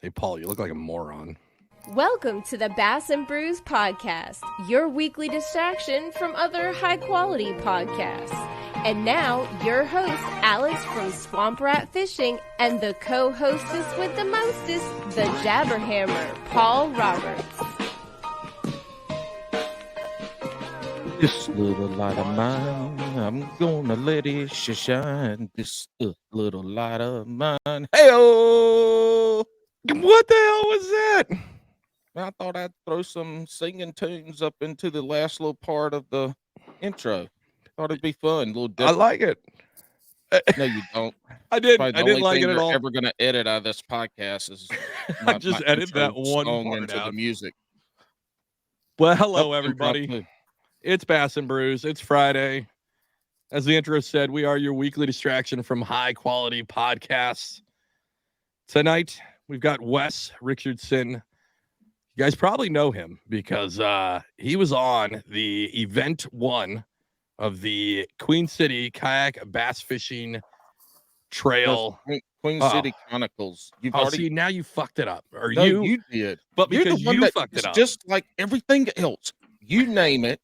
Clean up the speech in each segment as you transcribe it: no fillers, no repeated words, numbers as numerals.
Hey, Paul, you look like a moron. Welcome to the Bass and Brews podcast, your weekly distraction from other high-quality podcasts. And now, your host, Alex from Swamp Rat Fishing, and the co-hostess with the mostest, the Jabberhammer, Paul Roberts. This little light of mine, I'm gonna let it shine. This little light of mine. Hey-oh! What the hell was that? I thought I'd throw some singing tunes up into the last little part of the intro. Thought it'd be fun, a little different. I like it. No, you don't. I didn't. Probably the I didn't only like thing it at you're all. ever gonna edit out of this podcast is I just edit that intro one song part into out. the music. Well, hello, Nope, everybody. impromptu. It's Bass and Brews. It's Friday. As the intro said, we are your weekly distraction from high-quality podcasts. Tonight, we've got Wes Richardson. You guys probably know him because he was on the event one of the Queen City Kayak Bass Fishing Trail. Queen City Chronicles. You've already See, now you fucked it up. Or No, you did. But You're the because one you that fucked it it's up. just like everything else. You name it,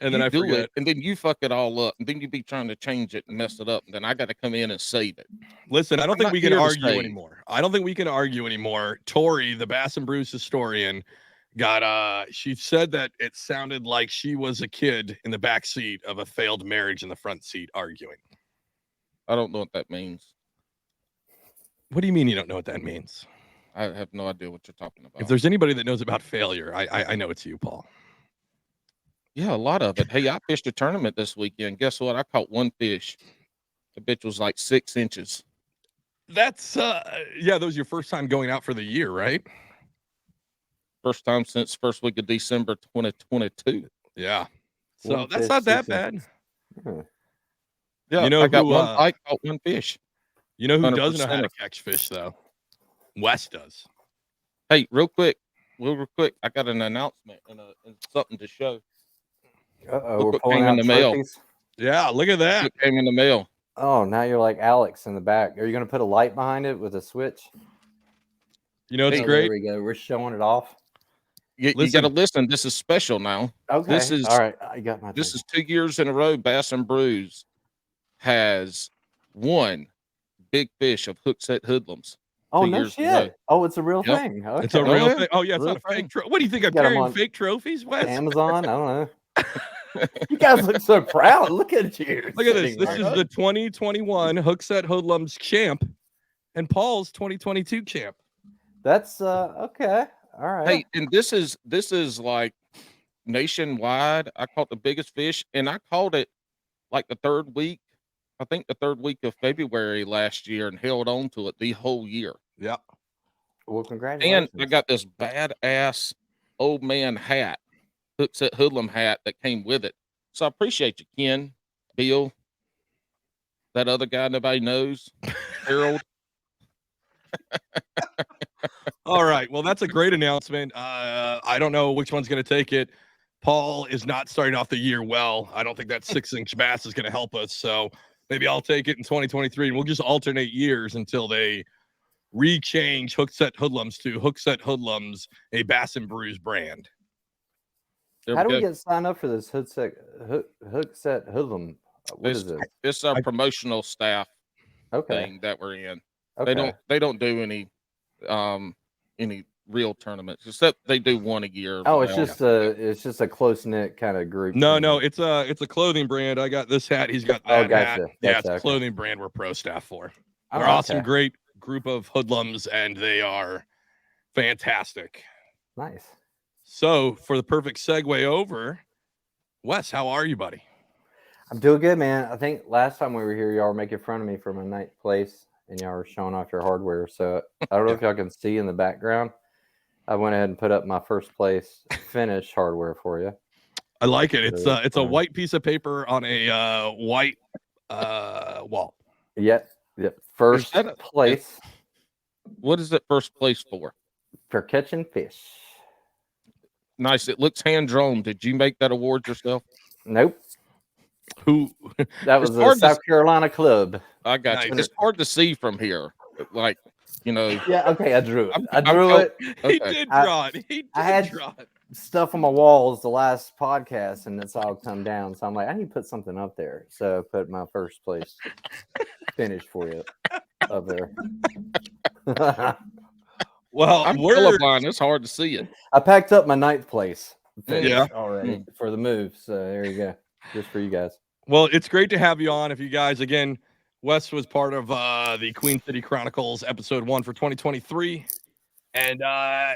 And then you I do forget. it, and then you fuck it all up, and then you be trying to change it and mess it up, and then I got to come in and save it. Listen, I don't I'm think not we can here to argue save. anymore. I don't think we can argue anymore. Tori, the Bass and Brews historian, got she said that it sounded like she was a kid in the back seat of a failed marriage in the front seat arguing. I don't know what that means. What do you mean you don't know what that means? I have no idea what you're talking If about. there's anybody that knows about failure, I know it's you, Paul. Yeah, a lot of it. Hey, I fished a tournament this weekend. Guess what? I caught one fish. The bitch was like 6 inches. That's that was your first time going out for the year, right? First time since first week of December 2022. Yeah. So One that's fish, not that 6 bad. inches. Hmm. Yeah, You know I got who, one bite, caught one fish. You know who does know 100% how to of- catch fish, though? Wes does. Hey, real quick, I got an announcement and something to show. Uh-oh, Look we're what pulling came in out the mail. trophies. Yeah, look at that. It came in the mail. Oh, now you're like Alex in the back. Are you going to put a light behind it with a switch? You know, it's Hey, great. There we go. We're showing it off. You got to listen. This is special now. Okay. This is all right. I got my. This is 2 years in a row. Bass and Brews has won big fish of hook set hoodlums. Oh 2 no years in a row. shit! Oh, it's a real Yep. thing. Okay. It's a Oh, real yeah. thing. Oh, yeah, it's Real not a fake thing. trophy. What do you think? I'm Got 'em carrying on fake trophies, Wes? Amazon. I don't know. You guys look so proud. Look at you. Look at this. sitting This there. is the 2021 Hook Set Hoodlums champ and Paul's 2022 champ. That's okay. All right. Hey, and this is like nationwide. I caught the biggest fish, and I caught it like the third week. I think the third week of February last year, and held on to it the whole year. Yeah. Well, congratulations. And I got this badass old man hat, hook set hoodlum hat that came with it. So I appreciate you, Ken, Bill, that other guy nobody knows, Harold. All right. Well, that's a great announcement. I don't know which one's going to take it. Paul is not starting off the year well. I don't think that 6-inch bass is going to help us. So maybe I'll take it in 2023, and we'll just alternate years until they rechange Hook Set Hoodlums to Hook Set Hoodlums, a Bass and Brews brand. There How do we go. get signed up for this hook set hoodlum? What is this? It's our promotional staff Okay. thing that we're in. Okay. They don't do any real tournaments, except they do one a year. Oh, now. it's just a close knit kind of group. No, thing. it's a clothing brand. I got this hat. He's got that Oh, hat. gotcha. Yeah, it's Gotcha, a okay. clothing brand we're pro staff for. Oh, They're awesome, okay. great group of hoodlums, and they are fantastic. Nice. So, for the perfect segue over, Wes, how are you, buddy? I'm doing good, man. I think last time we were here, y'all were making fun of me for my ninth place, and y'all were showing off your hardware. So I don't know if y'all can see in the background. I went ahead and put up my first place finish hardware for you. I like it. It's a fun. white piece of paper on a white wall. Yep. First that a- place What is it first place for? for catching fish. Nice. It looks hand drawn. Did you make that award yourself? Nope. Who? That was It's the hard to South Carolina club. I got you. Nice. It's hard to see from here. Like You know, Yeah, okay, I drew it. I I'm drew oh, it. He okay. did I- draw it. He did I had- draw it. Stuff on my walls the last podcast, and it's all come down. So I'm like, I need to put something up there. So I put my first place finish for you up there. Well, I'm we're colorblind. It's hard to see it. I packed up my ninth place finish Yeah. already for the move. So there you go. Just for you guys. well, it's great to have you on. If you guys again, Wes was part of the Queen City Chronicles episode 1 for 2023. And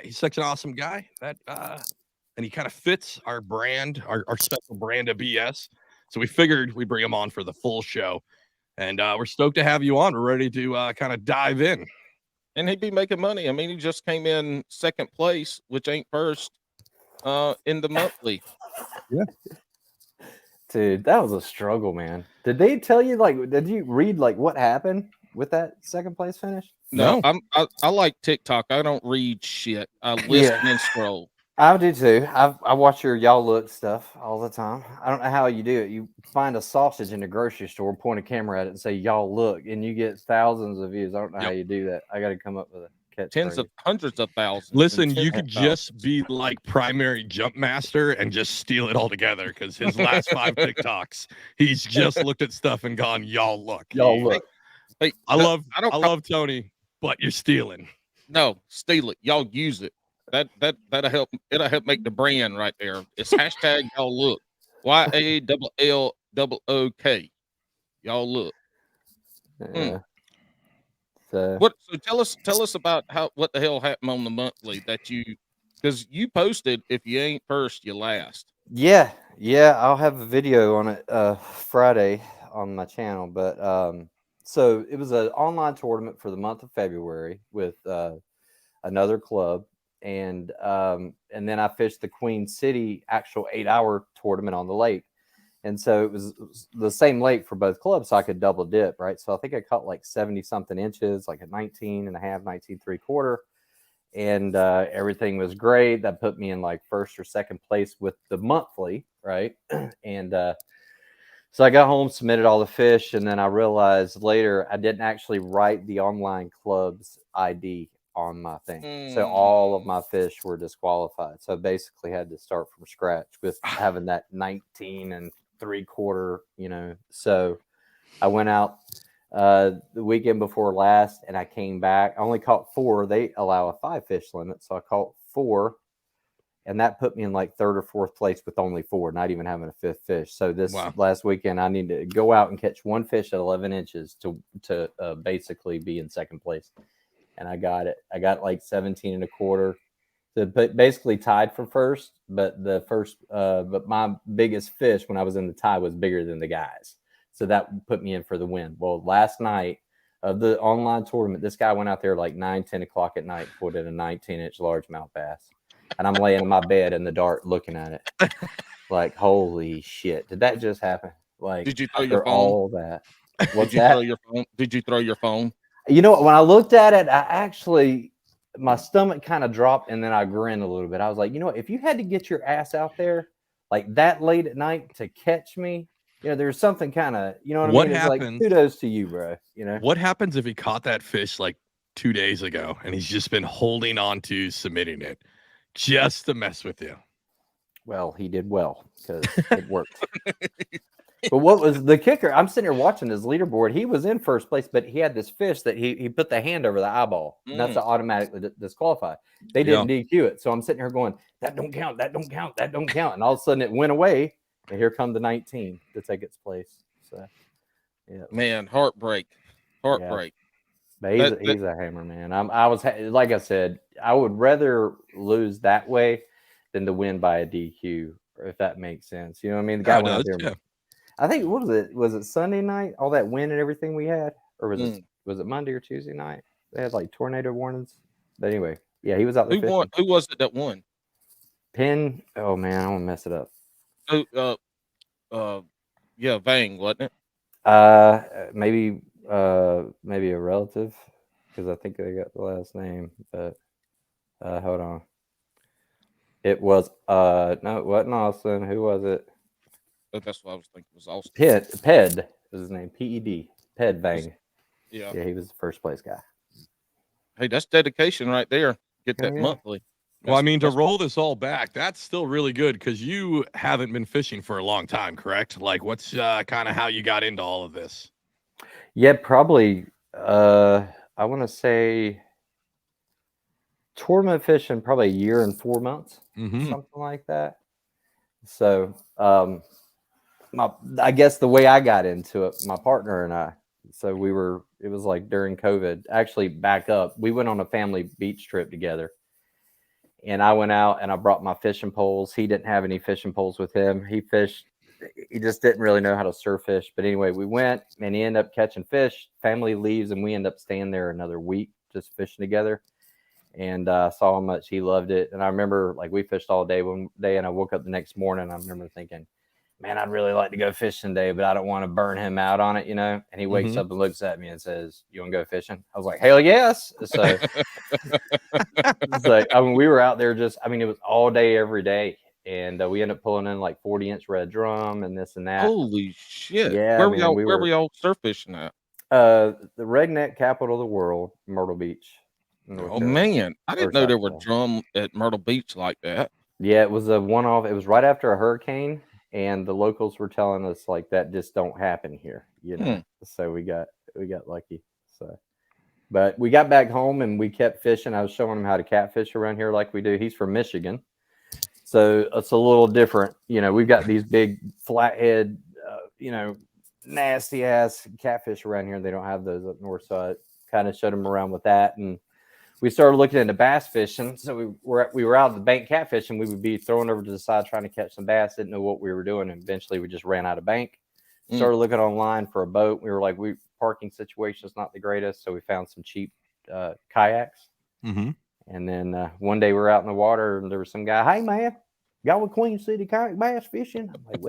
he's such an awesome guy that and he kind of fits our brand, our special brand of BS. So we figured we'd bring him on for the full show. And we're stoked to have you on. We're ready to kind of dive in. And he'd be making money. I mean, he just came in second place, which ain't first, in the monthly. Dude, that was a struggle, man. Did they tell you, like, did you read, like, what happened with that second place finish? No, No. I like TikTok. I don't read shit. I listen and scroll. I do too. I watch your y'all look stuff all the time. I don't know how you do it. You find a sausage in the grocery store, point a camera at it, and say y'all look, and you get thousands of views. I don't know how you do that. I got to come up with a catchphrase. Hundreds of thousands. Listen, and you tens could of thousands. just be like primary jump master and just steal it all together because his last 5 TikToks, he's just looked at stuff and gone, y'all look. Y'all look. Hey, I no, love Tony, but you're stealing. No, steal it. Y'all use it. That'll help. It'll help make the brand right there. It's hashtag y'all look. YALLOOK. Y'all look. Yeah. So What? So tell us about what the hell happened on the monthly that you, because you posted, if you ain't first, you last. yeah, I'll have a video on it Friday on my channel. But so it was an online tournament for the month of February with another club, and then I fished the Queen City actual 8-hour tournament on the lake. And so it was the same lake for both clubs, so I could double dip, right? So I think I caught like 70 something inches, like a 19 and a half, 19.75. And everything was great. That put me in like first or second place with the monthly, right? And so I got home, submitted all the fish, and then I realized later I didn't actually write the online club's ID on my thing. So all of my fish were disqualified. So I basically had to start from scratch with having that 19.75, So I went out the weekend before last, and I came back. I only caught 4. They allow a 5 fish limit, so I caught 4, and that put me in like third or fourth place with only 4, not even having a 5th fish. So this last weekend, I need to go out and catch 1 fish at 11 inches to basically be in second place, and I got it. I got like 17.25. So basically tied for first, but but my biggest fish when I was in the tie was bigger than the guys. So that put me in for the win. Well, last night of the online tournament, this guy went out there like 9-10 o'clock at night, put in a 19-inch largemouth bass. And I'm laying in my bed in the dark looking at it. Like, holy shit. Did that just happen? Like, did you throw your phone? All that. Did you throw your phone? Did you throw your phone? You know, when I looked at it, my stomach kind of dropped, and then I grinned a little bit. I was like, if you had to get your ass out there like that late at night to catch me, there's something kind of, what I mean? It's like, kudos to you, bro. What happens if he caught that fish like 2 days ago and he's just been holding on to submitting it just to mess with you? Well, he did well because it worked. But what was the kicker? I'm sitting here watching his leaderboard. He was in first place, but he had this fish that he put the hand over the eyeball. And that's automatically disqualified. They didn't DQ it. So I'm sitting here going, that don't count, that don't count, that don't count. And all of a sudden it went away. And here come the 19 to take its place. So, yeah. Man, heartbreak. Yeah. But he's a hammer, man. I was, like I said, I would rather lose that way than to win by a DQ, if that makes sense. You know what I mean? The guy went out there. Yeah. I think, what was it? Was it Sunday night? All that wind and everything we had? Or was it Monday or Tuesday night? They had like tornado warnings. But anyway, yeah, he was out there. Who was it that won? Penn. Oh, man, I want to mess it up. Yeah, Vang, wasn't it? Maybe a relative, because I think they got the last name. But hold on. It was no, it wasn't Austin. Who was it? That's what I was thinking. It was Austin. Ped was his name. Ped. Ped Vang. Yeah, he was the first place guy. Hey, that's dedication right there. Get Hell that yeah. monthly. Well, I mean, to That's- roll this all back, that's still really good because you haven't been fishing for a long time, correct? Like, what's kind of how you got into all of this? Yeah, probably. I want to say tournament fishing probably a year and 4 months, Mm-hmm. something like that. So, I guess the way I got into it, my partner and I. So it was like during COVID. Actually, back up, we went on a family beach trip together, and I went out and I brought my fishing poles. He didn't have any fishing poles with him. He just didn't really know how to surf fish. But anyway, we went and he ended up catching fish. Family leaves and we end up staying there another week just fishing together. And saw how much he loved it. And I remember like we fished all day one day, and I woke up the next morning. I remember thinking, man, I'd really like to go fishing today, but I don't want to burn him out on it, you know? And he wakes up and looks at me and says, you want to go fishing? I was like, hell yes. So it's like, I mean, we were out there it was all day, every day. And we ended up pulling in like 40-inch red drum and this and that. Holy shit. Yeah, Where man, were y'all surf fishing at? the redneck capital of the world, Myrtle Beach. North Oh Carolina. man, I didn't Or know there South were Carolina. drum at Myrtle Beach like that. Yeah, it was a one-off. It was right after a hurricane, and the locals were telling us like that just don't happen here, you know. So we got lucky. So, but we got back home and we kept fishing. I was showing him how to catfish around here like we do. He's from Michigan, so it's a little different. You know, we've got these big flathead, nasty ass catfish around here. They don't have those up north, so I kind of showed him around with that. And we started looking into bass fishing. So we were out at the bank catfishing. We would be throwing over to the side trying to catch some bass. Didn't know what we were doing. And eventually we just ran out of bank. Started looking online for a boat. We were like, parking situation is not the greatest. So we found some cheap kayaks. Mm-hmm. And then one day we were out in the water and there was some guy, hey man, y'all with Queen City kayak bass fishing? I'm like,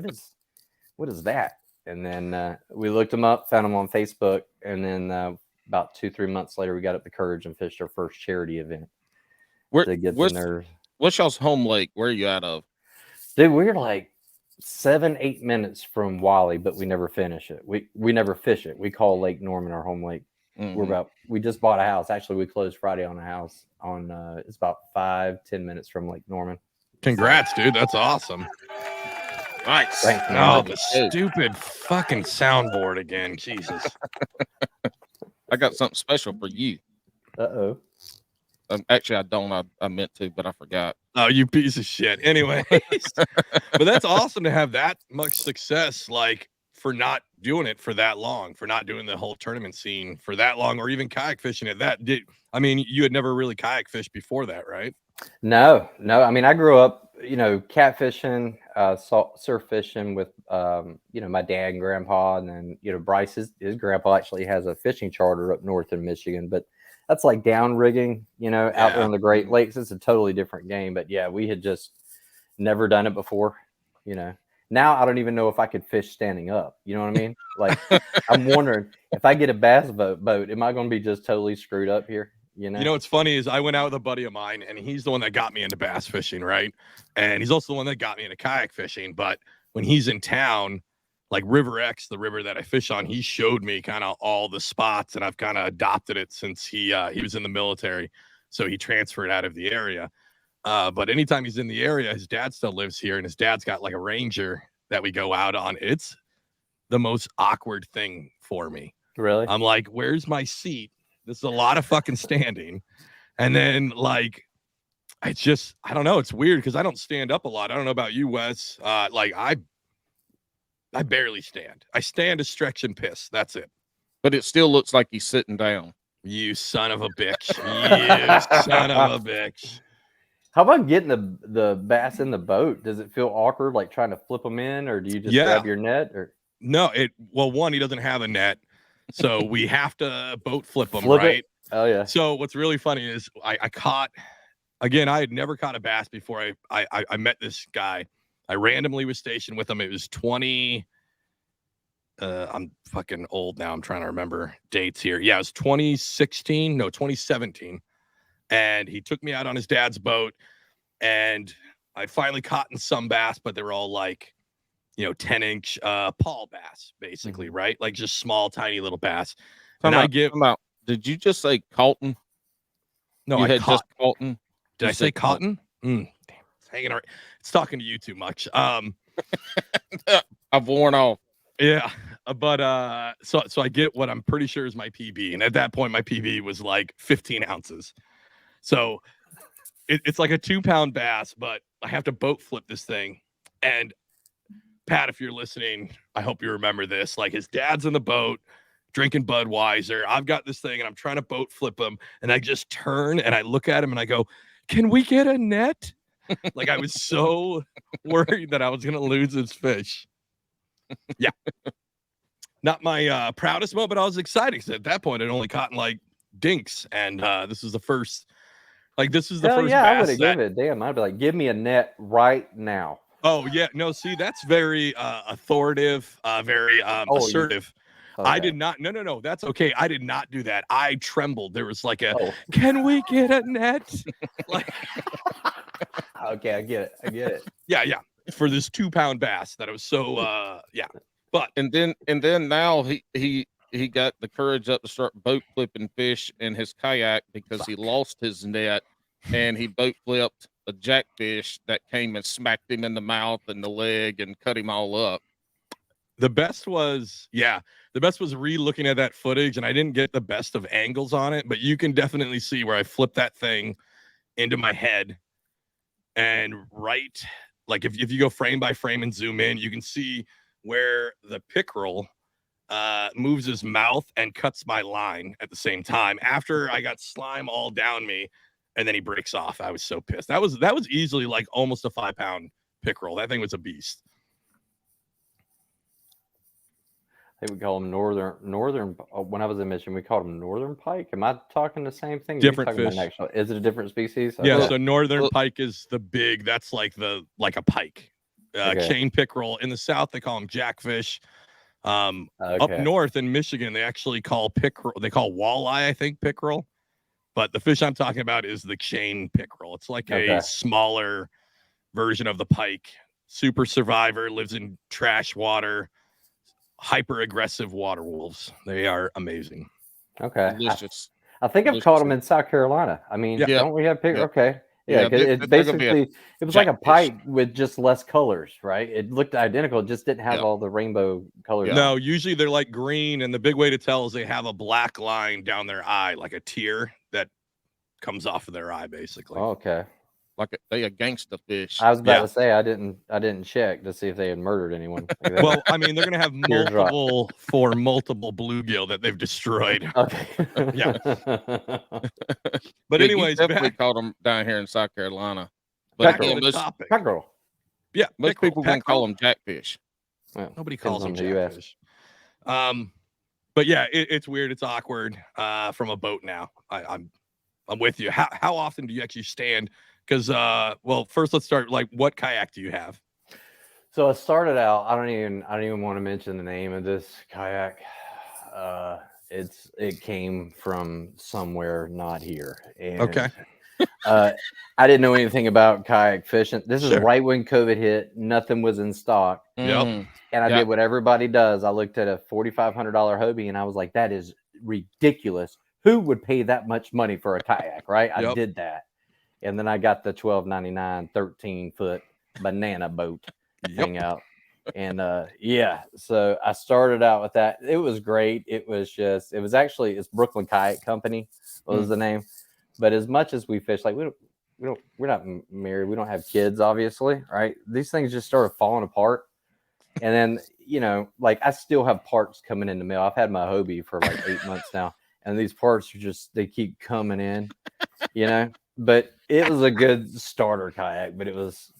what is that? And then we looked him up, found him on Facebook. And then about 2-3 months later, we got up the courage and fished our first charity event to get the nerves. What's y'all's home lake? Where are you out of? Dude, we're like 7-8 minutes from Wally, but we never finish it. We never fish it. We call Lake Norman our home lake. We just bought a house. Actually, we closed Friday on a house on it's about 5-10 minutes from Lake Norman. Congrats, dude. That's awesome. Nice. Thanks, man. No, the stupid fucking soundboard again. Jesus. I got something special for you. Uh-oh. Actually, I don't. I meant to, but I forgot. Oh, you piece of shit. Anyways, but that's awesome to have that much success, like for not doing it for that long, for not doing the whole tournament scene for that long, or even kayak fishing at that. I mean, you had never really kayak fished before that, right? No. I mean, I grew up, catfishing, surf fishing with, my dad and grandpa. And then, Bryce, his grandpa actually has a fishing charter up north in Michigan, but that's like down rigging, out there on the Great Lakes. It's a totally different game. But yeah, we had just never done it before, Now I don't even know if I could fish standing up. You know what I mean? Like, I'm wondering if I get a bass boat, am I going to be just totally screwed up here? You know what's funny is I went out with a buddy of mine, and he's the one that got me into bass fishing, right? And he's also the one that got me into kayak fishing. But when he's in town, like River X, the river that I fish on, he showed me kind of all the spots, and I've kind of adopted it since he was in the military, so he transferred out of the area. But anytime he's in the area, his dad still lives here, and his dad's got like a Ranger that we go out on. It's the most awkward thing for me. Really? I'm like, where's my seat? This is a lot of fucking standing. And then like, I don't know. It's weird because I don't stand up a lot. I don't know about you, Wes. Like I barely stand. I stand to stretch and piss. That's it. But it still looks like he's sitting down. You son of a bitch. You son of a bitch. How about getting the bass in the boat? Does it feel awkward, like trying to flip them in, or do you just grab your net? Or no, one, he doesn't have a net, so we have to boat flip them, flip right? It? Oh yeah. So what's really funny is I caught, again, I had never caught a bass before I met this guy. I randomly was stationed with him. It was 20. I'm fucking old now. I'm trying to remember dates here. Yeah, it was 2017. And he took me out on his dad's boat, and I finally caught in some bass, but they were all like, 10-inch Paul bass, basically, right? Like just small, tiny little bass. Did you just say Colton? No, You I had caught. just cotton. Did You I say said cotton? Damn, it's hanging around. It's talking to you too much. I've worn off. Yeah, so I get what I'm pretty sure is my PB, and at that point my PB was like 15 ounces. So it's like a 2-pound bass, but I have to boat flip this thing. And Pat, if you're listening, I hope you remember this. Like his dad's in the boat drinking Budweiser. I've got this thing and I'm trying to boat flip him, and I just turn and I look at him and I go, "Can we get a net?" Like I was so worried that I was gonna lose this fish. Yeah. Not my proudest moment, but I was excited because at that point I'd only caught like dinks, and this is the first. Like this is the Hell first yeah, I would bass have that. given it. Damn, I'd be like, give me a net right now. Oh yeah, no, see that's very authoritative, very assertive. I Okay. did not. No. That's okay. I did not do that. I trembled. There was like a. Oh, Can we get a net? Like okay, I get it. yeah. For this 2-pound bass that I was so yeah. But And then now he got the courage up to start boat flipping fish in his kayak because he lost his net and he boat flipped a jackfish that came and smacked him in the mouth and the leg and cut him all up. the best was re-looking at that footage, and I didn't get the best of angles on it, but you can definitely see where I flipped that thing into my head. And right, like if you go frame by frame and zoom in, you can see where the pickerel moves his mouth and cuts my line at the same time after I got slime all down me, and then he breaks off. I was so pissed. That was easily like almost a 5-pound pickerel. That thing was a beast. I think we call them northern. When I was in Michigan, we called them northern pike. Am I talking the same thing? Different You're talking fish. about is it a different species? Yeah, Okay. so northern pike is the big. That's like a pike. Okay. Chain pickerel. In the south, they call them jackfish. Up Okay. north in Michigan, they actually call pickerel. They call walleye, I think, pickerel. But the fish I'm talking about is the chain pickerel. It's like Okay. a smaller version of the pike. Super survivor, lives in trash water. Hyper aggressive water wolves. They are amazing. Okay. Delicious. I think I've caught them in South Carolina. I mean, Yeah. don't we have pickerel? Yeah. Okay. Yeah, Yeah, 'cause they're it's gonna be a basically it was like a jackfish. pike with just less colors, right? It looked identical, it just didn't have Yeah. all the rainbow colors. Yeah. No, usually they're like green, and the big way to tell is they have a black line down their eye, like a tear that comes off of their eye, basically. Oh, okay. Like they a gangster fish. I was about Yeah. to say I didn't check to see if they had murdered anyone. Like that. Well, I mean, they're gonna have Teardrop. multiple bluegill that they've destroyed. Okay. Yeah. But Yeah, anyways, you definitely back caught them down here in South Carolina. But to again, the most, topic. Pickerel. Yeah, most pickerel, people won't call them jackfish. Well, Nobody depends calls them on who you ask. jackfish. But yeah, it's weird. It's awkward from a boat now. I'm with you. How often do you actually stand? Because well, first let's start. Like, what kayak do you have? So I started out. I don't even want to mention the name of this kayak. It came from somewhere not here. And, Okay. I didn't know anything about kayak fishing. This is Sure. right when COVID hit. Nothing was in stock, Yep. Mm. and I Yeah. did what everybody does. I looked at a $4,500 Hobie, and I was like, "That is ridiculous. Who would pay that much money for a kayak?" Right? I Yep. did that, and then I got the $12.99 13-foot banana boat thing out. And yeah, so I started out with that. It was great. It's Brooklyn Kayak Company was the name. But as much as we fish, like we're not married, we don't have kids, obviously, right? These things just started falling apart. And then, like I still have parts coming in the mail. I've had my Hobie for like 8 months now, and these parts they keep coming in, But it was a good starter kayak, but it was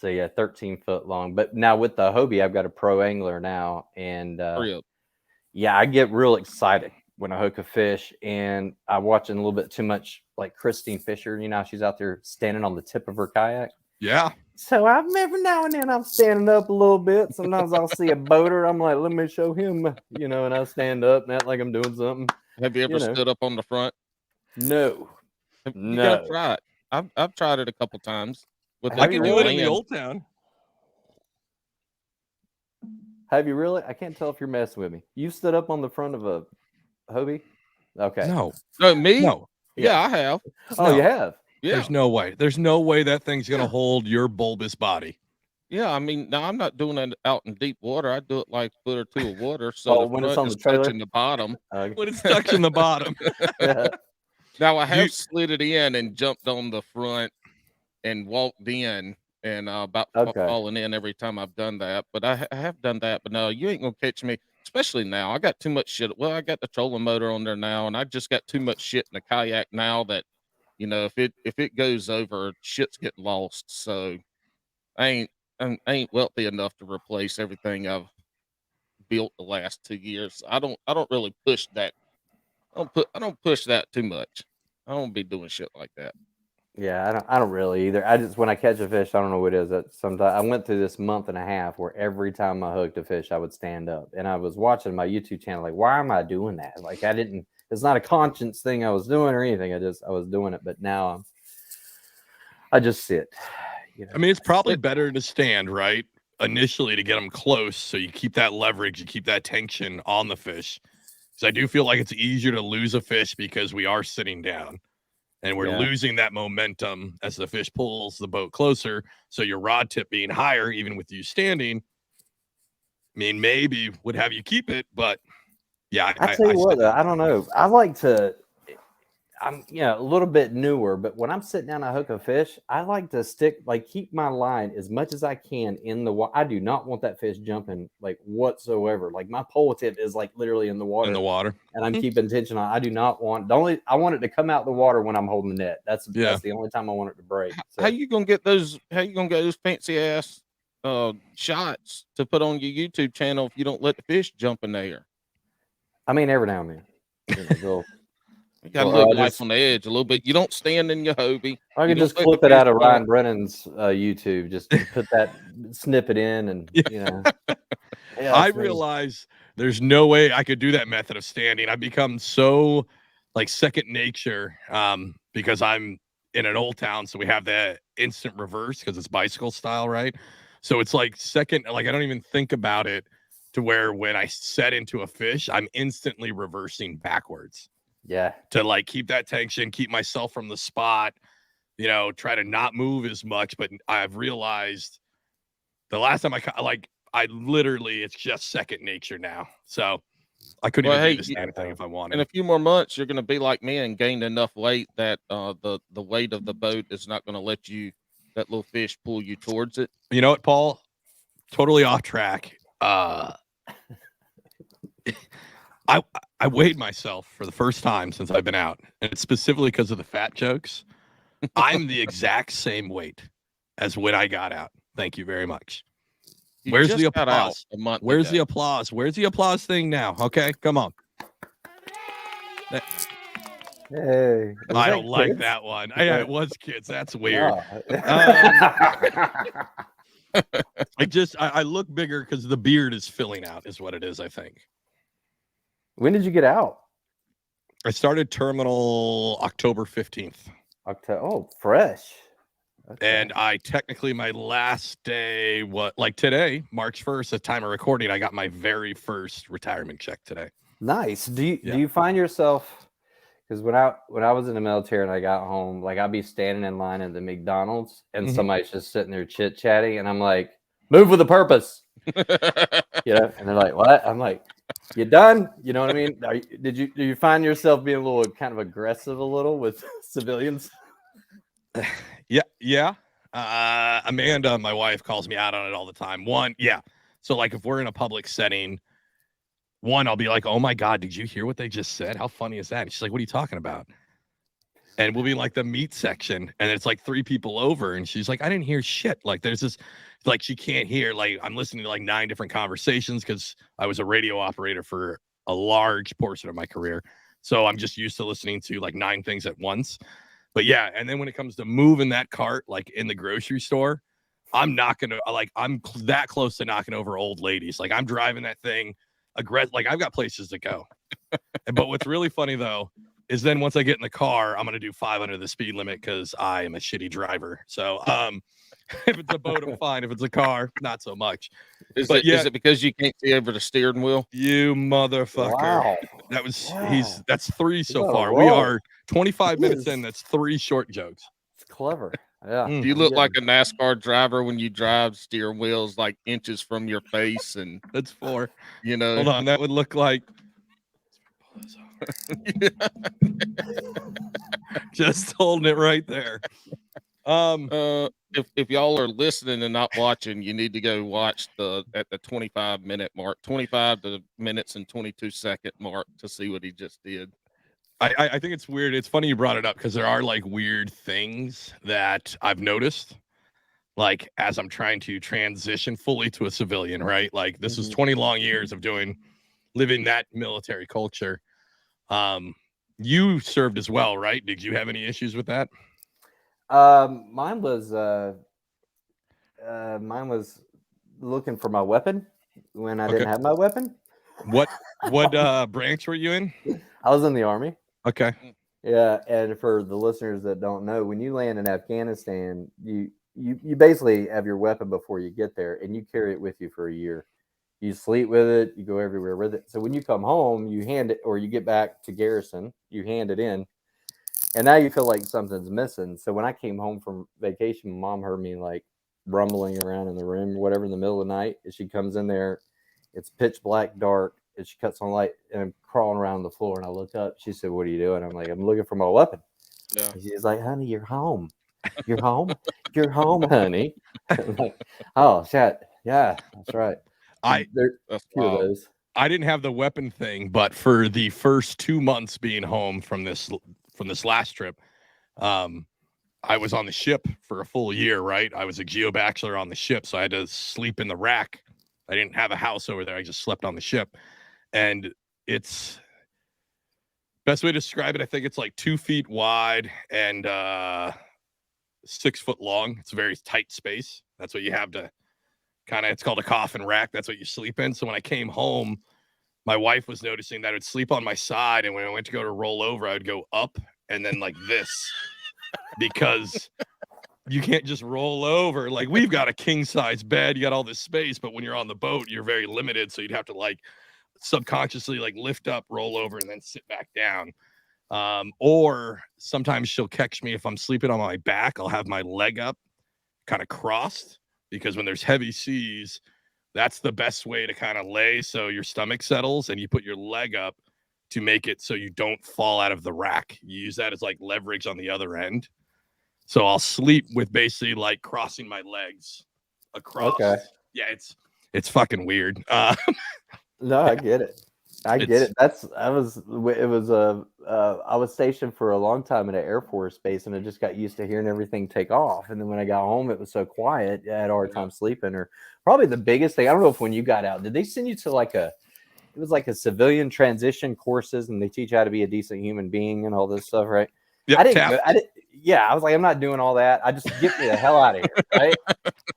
13-foot long. But now with the Hobie, I've got a pro angler now, and yeah, I get real excited when I hook a fish, and I'm watching a little bit too much like Christine Fisher. She's out there standing on the tip of her kayak. Yeah. So every now and then I'm standing up a little bit. Sometimes I'll see a boater. I'm like, let me show him, and I stand up and act like I'm doing something. Have you ever stood up on the front? No. You gotta try it. I've tried it a couple times. I can do it in the old town. Have you really? I can't tell if you're messing with me. You stood up on the front of a Hobie? Okay. No, me? No. Yeah, I have. Oh, No. you have? Yeah. There's no way. There's no way that thing's gonna hold your bulbous body. Yeah, I mean, now I'm not doing it out in deep water. I do it like foot or two of water, so Oh, the when it's front on is the trailer? touching the bottom. When it's touching the bottom. Yeah. Now I have You- slid it in and jumped on the front and walked in and about Okay. falling in every time I've done that. But I have done that. But no, you ain't gonna catch me, especially now. I got too much shit. Well, I got the trolling motor on there now, and I just got too much shit in the kayak now that if it goes over, shit's getting lost. So I ain't wealthy enough to replace everything I've built the last 2 years. I don't really push that. I don't push that too much. I don't be doing shit like that. Yeah, I don't really either. I just when I catch a fish, I don't know what it is. That sometimes I went through this month and a half where every time I hooked a fish, I would stand up, and I was watching my YouTube channel. Like, why am I doing that? Like, I didn't. It's not a conscience thing I was doing or anything. I was doing it, but now I just sit. I mean, it's probably better to stand, right? Initially to get them close, so you keep that leverage, you keep that tension on the fish. Because I do feel like it's easier to lose a fish because we are sitting down. And we're losing that momentum as the fish pulls the boat closer. So your rod tip being higher, even with you standing, I mean, maybe would have you keep it, but yeah. I tell you what, though, I don't know. I like to. I'm a little bit newer, but when I'm sitting down, I hook a fish. I like to keep my line as much as I can in the water. I do not want that fish jumping like whatsoever. Like my pole tip is like literally in the water. In the water, and I'm keeping tension on. I do not want I want it to come out the water when I'm holding the net. That's the only time I want it to break. So. How you gonna get those? How you gonna get those fancy ass shots to put on your YouTube channel if you don't let the fish jump in there? I mean, every now and then. You got a little life on the edge a little bit. You don't stand in your Hobie. I can just flip it out of Ryan Brennan's YouTube. Just put that snippet in, and Yeah, I realize there's no way I could do that method of standing. I've become so like second nature because I'm in an old town, so we have the instant reverse because it's bicycle style, right? So it's like second, like I don't even think about it to where when I set into a fish, I'm instantly reversing backwards. Yeah. To like keep that tension, keep myself from the spot, try to not move as much. But I've realized the last time I literally, it's just second nature now. So I couldn't even do the stand thing if I wanted. In a few more months, you're going to be like me and gain enough weight that the weight of the boat is not going to let that little fish pull you towards it. You know what, Paul? Totally off track. I weighed myself for the first time since I've been out, and it's specifically because of the fat jokes. I'm the exact same weight as when I got out. Thank you very much. Where's the applause? Where's the applause? Where's the applause thing now? Okay, come on. Hey, I don't like that one. Yeah, it was kids. That's weird. I look bigger because the beard is filling out, is what it is, I think. When did you get out? I started terminal October 15th. Oh, fresh. Okay. And I technically, my last day, today, March 1st, at time of recording, I got my very first retirement check today. Nice. Do you find yourself, because when I was in the military and I got home, like I'd be standing in line at the McDonald's and somebody's just sitting there chit chatting, and I'm like, move with a purpose. And they're like, what? I'm like, you done? You know what I mean? Do you find yourself being a little kind of aggressive with civilians? Yeah. Amanda, my wife, calls me out on it all the time. So like if we're in a public setting, I'll be like, oh my God, did you hear what they just said? How funny is that? And she's like, what are you talking about? And we'll be in like the meat section, and it's like 3 people over, and she's like, I didn't hear shit. Like there's this, like she can't hear, like I'm listening to like 9 different conversations because I was a radio operator for a large portion of my career. So I'm just used to listening to like 9 things at once. But yeah, and then when it comes to moving that cart, like in the grocery store, I'm that close to knocking over old ladies. Like I'm driving that thing aggressive. Like I've got places to go. But what's really funny though, is then once I get in the car, I'm going to do 5 under the speed limit because I am a shitty driver. So If it's a boat, I'm fine. If it's a car, not so much. Is But is it because you can't see over the steering wheel? You motherfucker. Wow. That was Wow. that's 3 so on a far. We roll. are 25 He minutes is. in. That's 3 short jokes. It's clever. Yeah. Mm. Do you I'm look like getting- a NASCAR driver when you drive steering wheels like inches from your face and That's 4. you know? Hold on, that would look like just holding it right there. If y'all are listening and not watching, you need to go watch at the 25-minute mark, 25 minutes and 22-second mark to see what he just did. I think it's weird. It's funny you brought it up because there are like weird things that I've noticed. Like as I'm trying to transition fully to a civilian, right? Like this is 20 long years of living that military culture. You served as well, right? Did you have any issues with that? Mine was looking for my weapon when I didn't have my weapon. What branch were you in? I was in the Army. Okay. Yeah, and for the listeners that don't know, when you land in Afghanistan, you basically have your weapon before you get there, and you carry it with you for a year. You sleep with it, you go everywhere with it. So when you come home, you hand it, or you get back to garrison, you hand it in, and now you feel like something's missing. So when I came home from vacation, Mom heard me like rumbling around in the room or whatever in the middle of the night. And she comes in there, it's pitch black, dark, and she cuts on light, and I'm crawling around the floor. And I look up. She said, "What are you doing?" I'm like, "I'm looking for my weapon." Yeah. And she's like, "Honey, you're home. You're home. You're home, honey." I'm like, "Oh shit, yeah, that's right." There's a few of those. I didn't have the weapon thing, but for the first 2 months being home from this last trip, I was on the ship for a full year, right? I was a geo-bachelor on the ship, so I had to sleep in the rack. I didn't have a house over there. I just slept on the ship. And it's best way to describe it, I think it's like 2 feet wide and 6 foot long. It's a very tight space. That's what you have to it's called a coffin rack. That's what you sleep in. So when I came home, my wife was noticing that I would sleep on my side. And when I went to go to roll over, I would go up and then like this because you can't just roll over. Like we've got a king size bed. You got all this space, but when you're on the boat, you're very limited. So you'd have to like subconsciously like lift up, roll over, and then sit back down. Or sometimes she'll catch me if I'm sleeping on my back. I'll have my leg up kind of crossed because when there's heavy seas, that's the best way to kind of lay so your stomach settles, and you put your leg up to make it so you don't fall out of the rack. You use that as like leverage on the other end. So I'll sleep with basically like crossing my legs across. Okay. Yeah, it's fucking weird. No, I get it. I get it. I was stationed for a long time in an Air Force base, and I just got used to hearing everything take off. And then when I got home, it was so quiet. I had a hard time sleeping. Or probably the biggest thing, I don't know if when you got out, did they send you to it was like a civilian transition courses, and they teach you how to be a decent human being and all this stuff, right? Yep, I was like, I'm not doing all that. I just get me the hell out of here, right?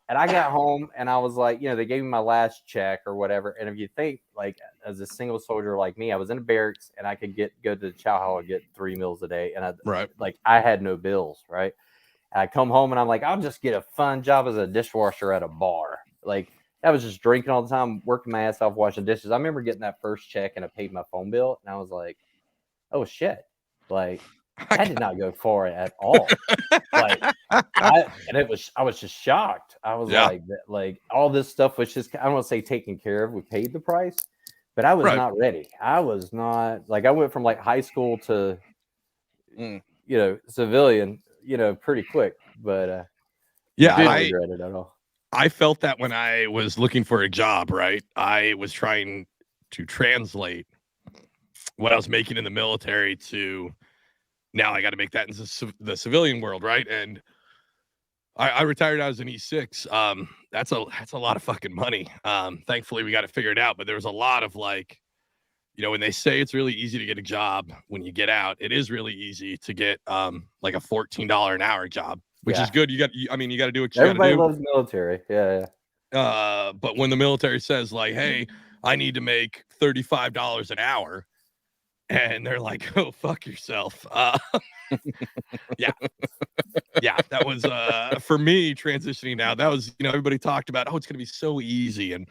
And I got home, and I was like, they gave me my last check or whatever. And if you think, like, as a single soldier like me, I was in a barracks, and I could go to the chow hall and get 3 meals a day, and I had no bills, right? And I come home, and I'm like, I'll just get a fun job as a dishwasher at a bar. Like, I was just drinking all the time, working my ass off, washing dishes. I remember getting that first check, and I paid my phone bill, and I was like, oh shit, like. I did not go for it at all. I was just shocked. I was like all this stuff was just, I don't want to say taken care of. We paid the price, but I was not ready. I was not I went from like high school to, civilian, pretty quick, but I don't regret it at all. I felt that when I was looking for a job, right? I was trying to translate what I was making in the military to now I got to make that in the civilian world, right? And I retired. I was an E6. That's a lot of fucking money. Thankfully, we got it figured out. But there was a lot of when they say it's really easy to get a job when you get out, it is really easy to get like a $14 an hour job, which is good. You got to do what you got to do. Everybody loves military. Yeah. But when the military says like, hey, I need to make $35 an hour. And they're like, oh, fuck yourself. Yeah. Yeah, that was for me transitioning now. That was, everybody talked about, oh, it's going to be so easy, and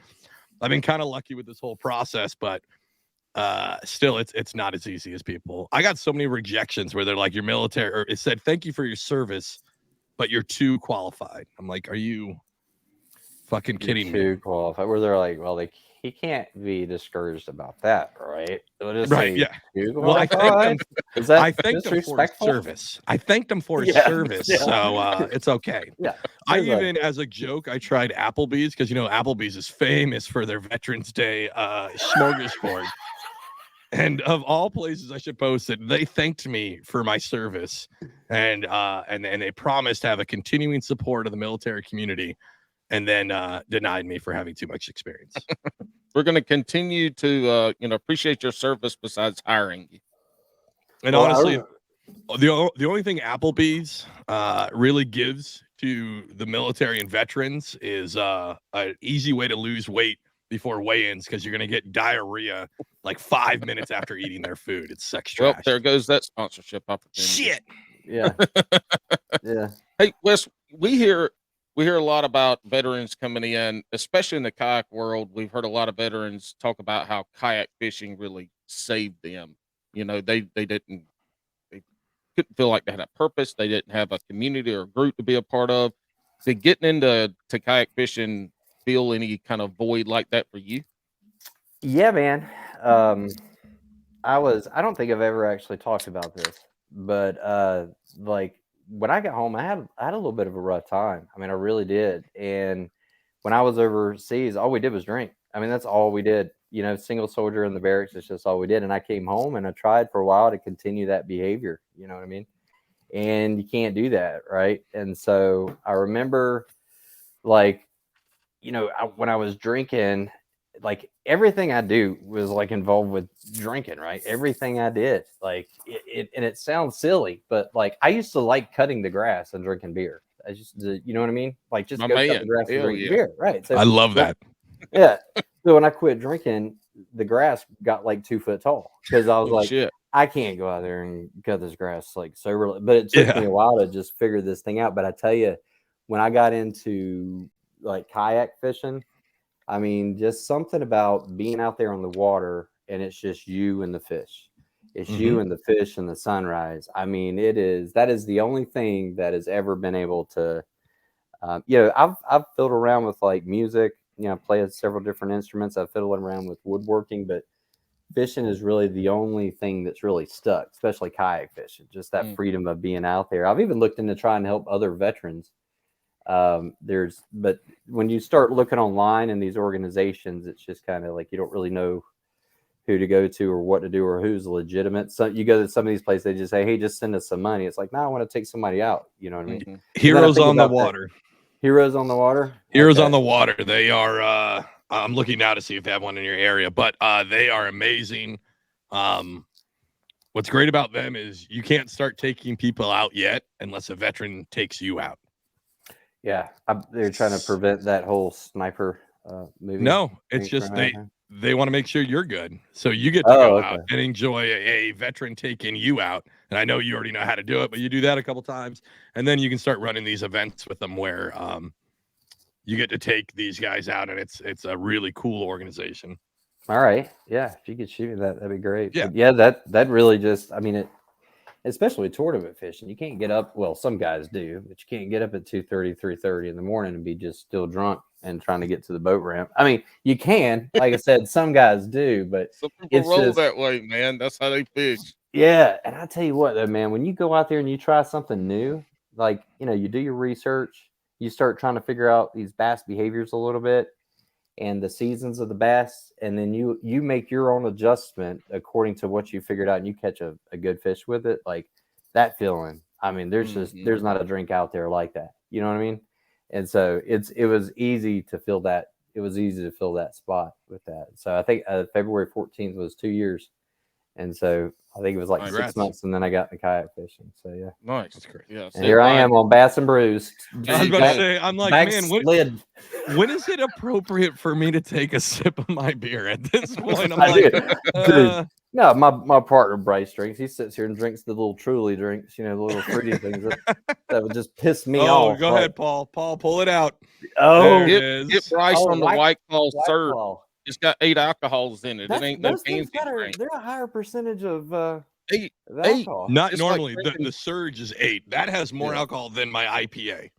I've been kind of lucky with this whole process, but still it's not as easy as people. I got so many rejections where they're like, your military, or it said thank you for your service, but you're too qualified. I'm like, are you fucking kidding me? Too qualified. Where they're like, well, he can't be discouraged about that, right? They'll just Right, say, yeah. too Well, I thanked qualified? them. Is that I thanked him for his disrespectful? service. I thanked him for his Yeah, service, yeah. so it's okay. Yeah. I It's like- even, as a joke, I tried Applebee's because Applebee's is famous for their Veterans Day smorgasbord. And of all places I should post it, they thanked me for my service, and they promised to have a continuing support of the military community, and then denied me for having too much experience. We're going to continue to appreciate your service besides hiring you. And Well, honestly, the only thing Applebee's really gives to the military and veterans is an easy way to lose weight before weigh-ins, because you're going to get diarrhea like 5 minutes after eating their food. It's sex trash. Well, there goes that sponsorship opportunity. Shit. Yeah. Yeah. Hey, Wes, we hear a lot about veterans coming in, especially in the kayak world. We've heard a lot of veterans talk about how kayak fishing really saved them. They couldn't feel like they had a purpose. They didn't have a community or a group to be a part of. Did getting into kayak fishing feel any kind of void like that for you? Yeah, man. I don't think I've ever actually talked about this, but like when I got home, I had a little bit of a rough time. I mean, I really did. And when I was overseas, all we did was drink. I mean, that's all we did. Single soldier in the barracks, it's just all we did. And I came home and I tried for a while to continue that behavior. You know what I mean? And you can't do that, right? And so I remember, like, when I was drinking, like everything I do was like involved with drinking, right? Everything I did, like and it sounds silly, but like I used to like cutting the grass and drinking beer. I just, you know what I mean? Like just My go cut man. the grass and Hell drink yeah. beer, right? So I love that. yeah. So when I quit drinking, the grass got like 2 foot tall because I was Oh, like, shit. I can't go out there and cut this grass like soberly. But it took me a while to just figure this thing out. But I tell you, when I got into like kayak fishing, I mean, just something about being out there on the water and it's just you and the fish. It's you and the fish and the sunrise. I mean, that is the only thing that has ever been able to, I've fiddled around with like music, played several different instruments. I've fiddled around with woodworking, but fishing is really the only thing that's really stuck, especially kayak fishing, just that freedom of being out there. I've even looked into trying to help other veterans. But when you start looking online in these organizations, it's just kind of like you don't really know who to go to or what to do or who's legitimate. So you go to some of these places, they just say, hey, just send us some money. It's like, no, I want to take somebody out. You know what I mean? Heroes on the water. Heroes on the water. Heroes on the water. They are. I'm looking now to see if they have one in your area, but they are amazing. What's great about them is you can't start taking people out yet unless a veteran takes you out. Yeah, they're trying to prevent that whole sniper movie. No, it's just they want to make sure you're good, so you get to go out and enjoy a veteran taking you out. And I know you already know how to do it, but you do that a couple times, and then you can start running these events with them where you get to take these guys out, and it's a really cool organization. All right, yeah, if you could shoot me that'd be great. Yeah, but yeah, that really just, I mean, it. Especially tournament fishing, you can't get up. Well, some guys do, but you can't get up at 2:30, 3:30 in the morning and be just still drunk and trying to get to the boat ramp. I mean, you can, like I said, some guys do, but some people roll that way, man. That's how they fish. Yeah, and I tell you what, though, man, when you go out there and you try something new, like you do your research, you start trying to figure out these bass behaviors a little bit and the seasons of the bass, and then you make your own adjustment according to what you figured out, and you catch a good fish with it, like that feeling. I mean, there's not a drink out there like that. You know what I mean? And so it was easy to fill that. It was easy to fill that spot with that. So I think February 14th was 2 years, and so I think it was like 6 months, and then I got into kayak fishing. So yeah, nice. That's great. Yeah, and here I am on Bass and Brews. I was about to say, I'm like, man, when is it appropriate for me to take a sip of my beer at this point? I'm like, dude, No, my partner Bryce drinks. He sits here and drinks the little Truly drinks, the little fruity things that would just piss me off. Go ahead, Paul. Paul, pull it out. Oh, there it Get is. Bryce on the White Claw White Surge. Claw. It's got 8 alcohols in it. It ain't no Those things fancy drink. they're a higher percentage of 8. alcohol. Not It's like normally. drinking- The Surge is 8. That has more Yeah. alcohol than my IPA.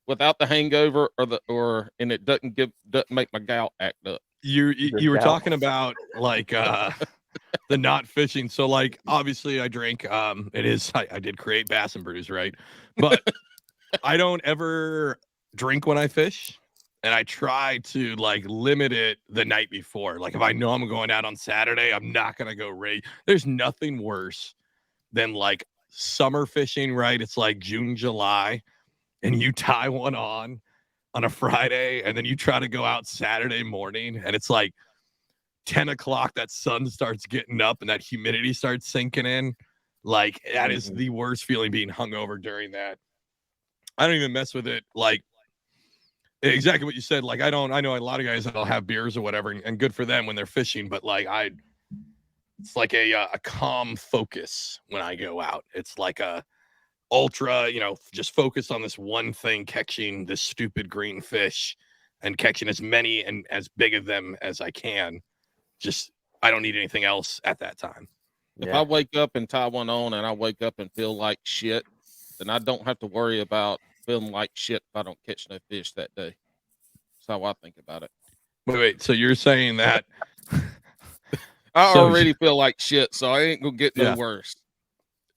Without the hangover and it doesn't make my gout act up. You were gout. talking about like the not fishing. So like obviously I drink I did create Bass and Brews, right? But I don't ever drink when I fish. And I try to like limit it the night before. Like if I know I'm going out on Saturday, I'm not gonna go rate. There's nothing worse than like summer fishing, right? It's like June, July, and you tie one on a Friday, and then you try to go out Saturday morning, and it's like 10 o'clock, that sun starts getting up and that humidity starts sinking in. Like that is the worst feeling, being hungover during that. I don't even mess with it. Like exactly what you said. Like I know a lot of guys that'll have beers or whatever, and good for them when they're fishing, but like it's like a calm focus when I go out. It's like a ultra, just focus on this one thing, catching this stupid green fish and catching as many and as big of them as I can. Just, I don't need anything else at that time. If I wake up and tie one on and I wake up and feel like shit, then I don't have to worry about feeling like shit if I don't catch no fish that day. That's how I think about it. Wait. So you're saying that I already feel like shit, so I ain't gonna get no worse.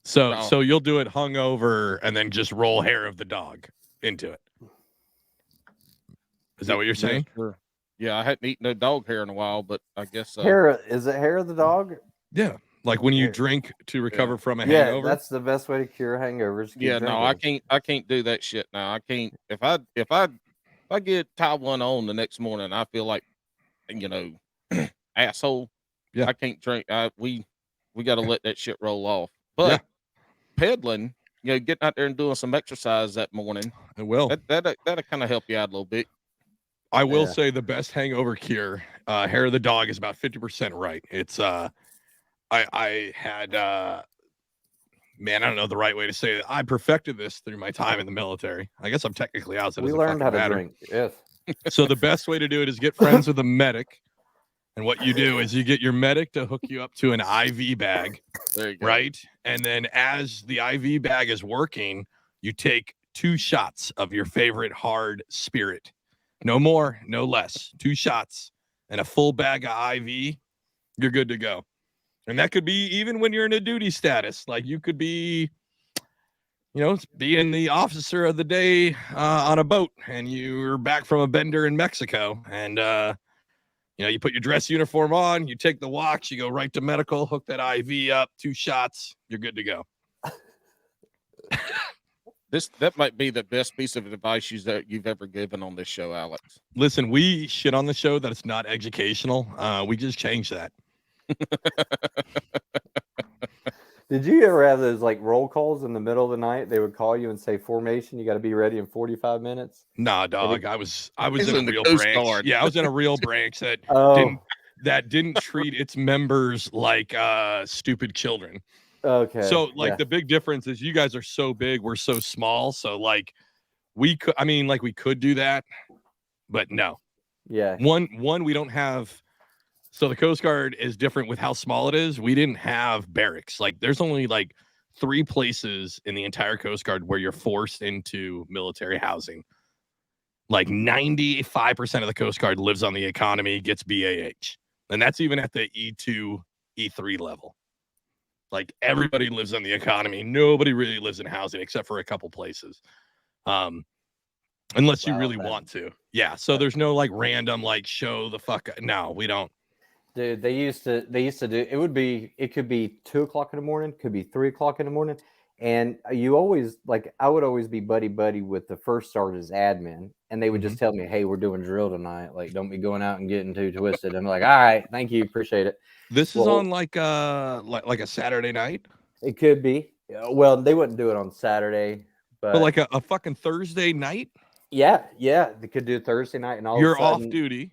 So you'll do it hungover and then just roll hair of the dog into it. Is that what you're saying? Sure. Yeah, I hadn't eaten no dog hair in a while, but I guess Is it hair of the dog? Yeah. Like when you drink to recover from a hangover. Yeah, that's the best way to cure hangovers. Yeah, no, I can't do that shit now. I can't. If I get tie one on the next morning, I feel like asshole. Yeah, I can't drink. We got to let that shit roll off. But pedaling, getting out there and doing some exercise that morning, it will. That'll kind of help you out a little bit. I will say the best hangover cure, hair of the dog, is about 50% right. It's I had man, I don't know the right way to say it. I perfected this through my time in the military. I guess I'm technically out. We learned how to drink. Yes. So the best way to do it is get friends with a medic. And what you do is you get your medic to hook you up to an IV bag. There you go. Right? And then as the IV bag is working, you take 2 shots of your favorite hard spirit. No more, no less. 2 shots and a full bag of IV. You're good to go. And that could be even when you're in a duty status. Like you could be, being the officer of the day on a boat, and you're back from a bender in Mexico. And, you put your dress uniform on, you take the watch, you go right to medical, hook that IV up, 2 shots, you're good to go. That might be the best piece of advice you've ever given on this show, Alex. Listen, we shit on the show that it's not educational. We just changed that. Did you ever have those like roll calls in the middle of the night? They would call you and say formation, you got to be ready in 45 minutes. Nah, dog. I was in a real branch. Yeah, I was in a real branch that didn't treat its members like stupid children. Okay. So the big difference is you guys are so big, we're so small. So like we could do that, but no. Yeah. One we don't have. So the Coast Guard is different with how small it is. We didn't have barracks. Like there's only like 3 places in the entire Coast Guard where you're forced into military housing. Like 95% of the Coast Guard lives on the economy, gets BAH. And that's even at the E2, E3 level. Like everybody lives on the economy. Nobody really lives in housing except for a couple places. Unless you really want to. Yeah. So there's no like random like show the fuck. No, we don't. Dude, they used to do it could be 2 o'clock in the morning, could be 3 o'clock in the morning. And you always I would always be buddy with the first sergeant's admin, and they would just tell me, hey, we're doing drill tonight. Like, don't be going out and getting too twisted. I'm like, all right, thank you, appreciate it. This is on like a Saturday night. It could be. Well, they wouldn't do it on Saturday, but like a fucking Thursday night. Yeah, they could do Thursday night, and all you're of a sudden, off duty.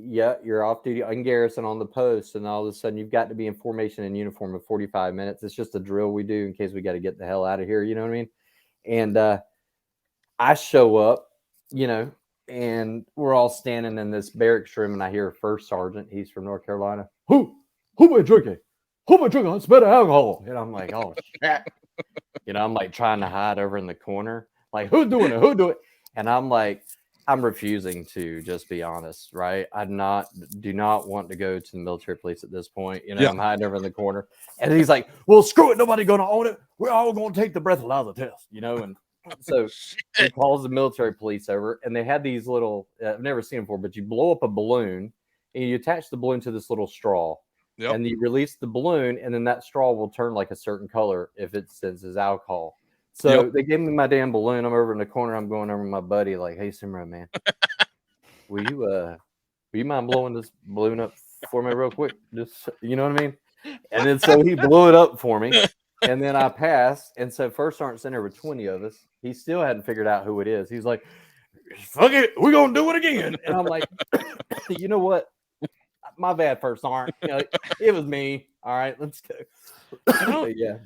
Yeah, you're off duty in garrison on the post, and all of a sudden you've got to be in formation and uniform in 45 minutes. It's just a drill we do in case we got to get the hell out of here. You know what I mean? And I show up, and we're all standing in this barracks room, and I hear a first sergeant. He's from North Carolina. Who been drinking? Who been drinking? It's better alcohol. And I'm like, oh shit. I'm like trying to hide over in the corner. Like, who's doing it? Who do it? And I'm like, I'm refusing to just be honest, right? I do not want to go to the military police at this point. I'm hiding over in the corner. And he's like, well, screw it. Nobody going to own it. We're all going to take the breath out of the test, and so he calls the military police over, and they had these little, I've never seen them before, but you blow up a balloon and you attach the balloon to this little straw. Yep. And you release the balloon, and then that straw will turn like a certain color if it senses alcohol. So they gave me my damn balloon. I'm over in the corner. I'm going over to my buddy, like, hey, Simran, man, will you mind blowing this balloon up for me real quick? Just, you know what I mean? And then so he blew it up for me, and then I passed. And so first sergeant sent over 20 of us. He still hadn't figured out who it is. He's like, fuck it, we're gonna do it again. And I'm like, you know what? My bad, first sergeant. It was me. All right, let's go. Yeah.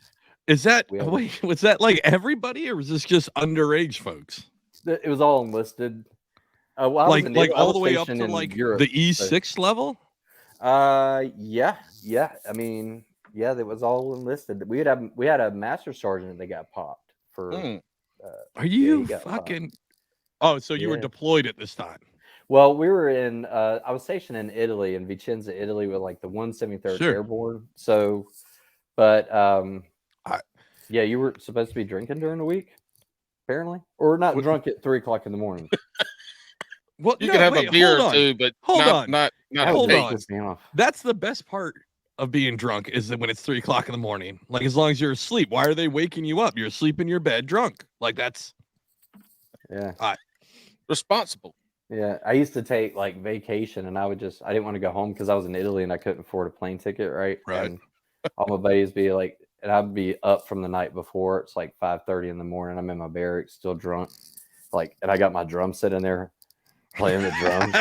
Was that like everybody, or was this just underage folks? It was all enlisted. Well, like all the way up to like Europe, the E6 level? Yeah. I mean, yeah, that was all enlisted. We had a master sergeant that got popped for. Are you fucking? Popped. Oh, so you were deployed at this time? Well, we were in. I was stationed in Italy, in Vicenza, Italy, with like the 173rd Airborne. So, but yeah, you were supposed to be drinking during the week, apparently, or not drunk at 3:00 in the morning. Well, you can have a beer or two, but not hold on. That's the best part of being drunk, is that when it's 3:00 in the morning. Like, as long as you're asleep, why are they waking you up? You're asleep in your bed, drunk. Like, that's responsible. Yeah, I used to take like vacation, and I didn't want to go home because I was in Italy and I couldn't afford a plane ticket, right? And all my buddies be like, and I'd be up from the night before. It's like 5:30 in the morning. I'm in my barracks, still drunk, and I got my drum set in there, playing the drums,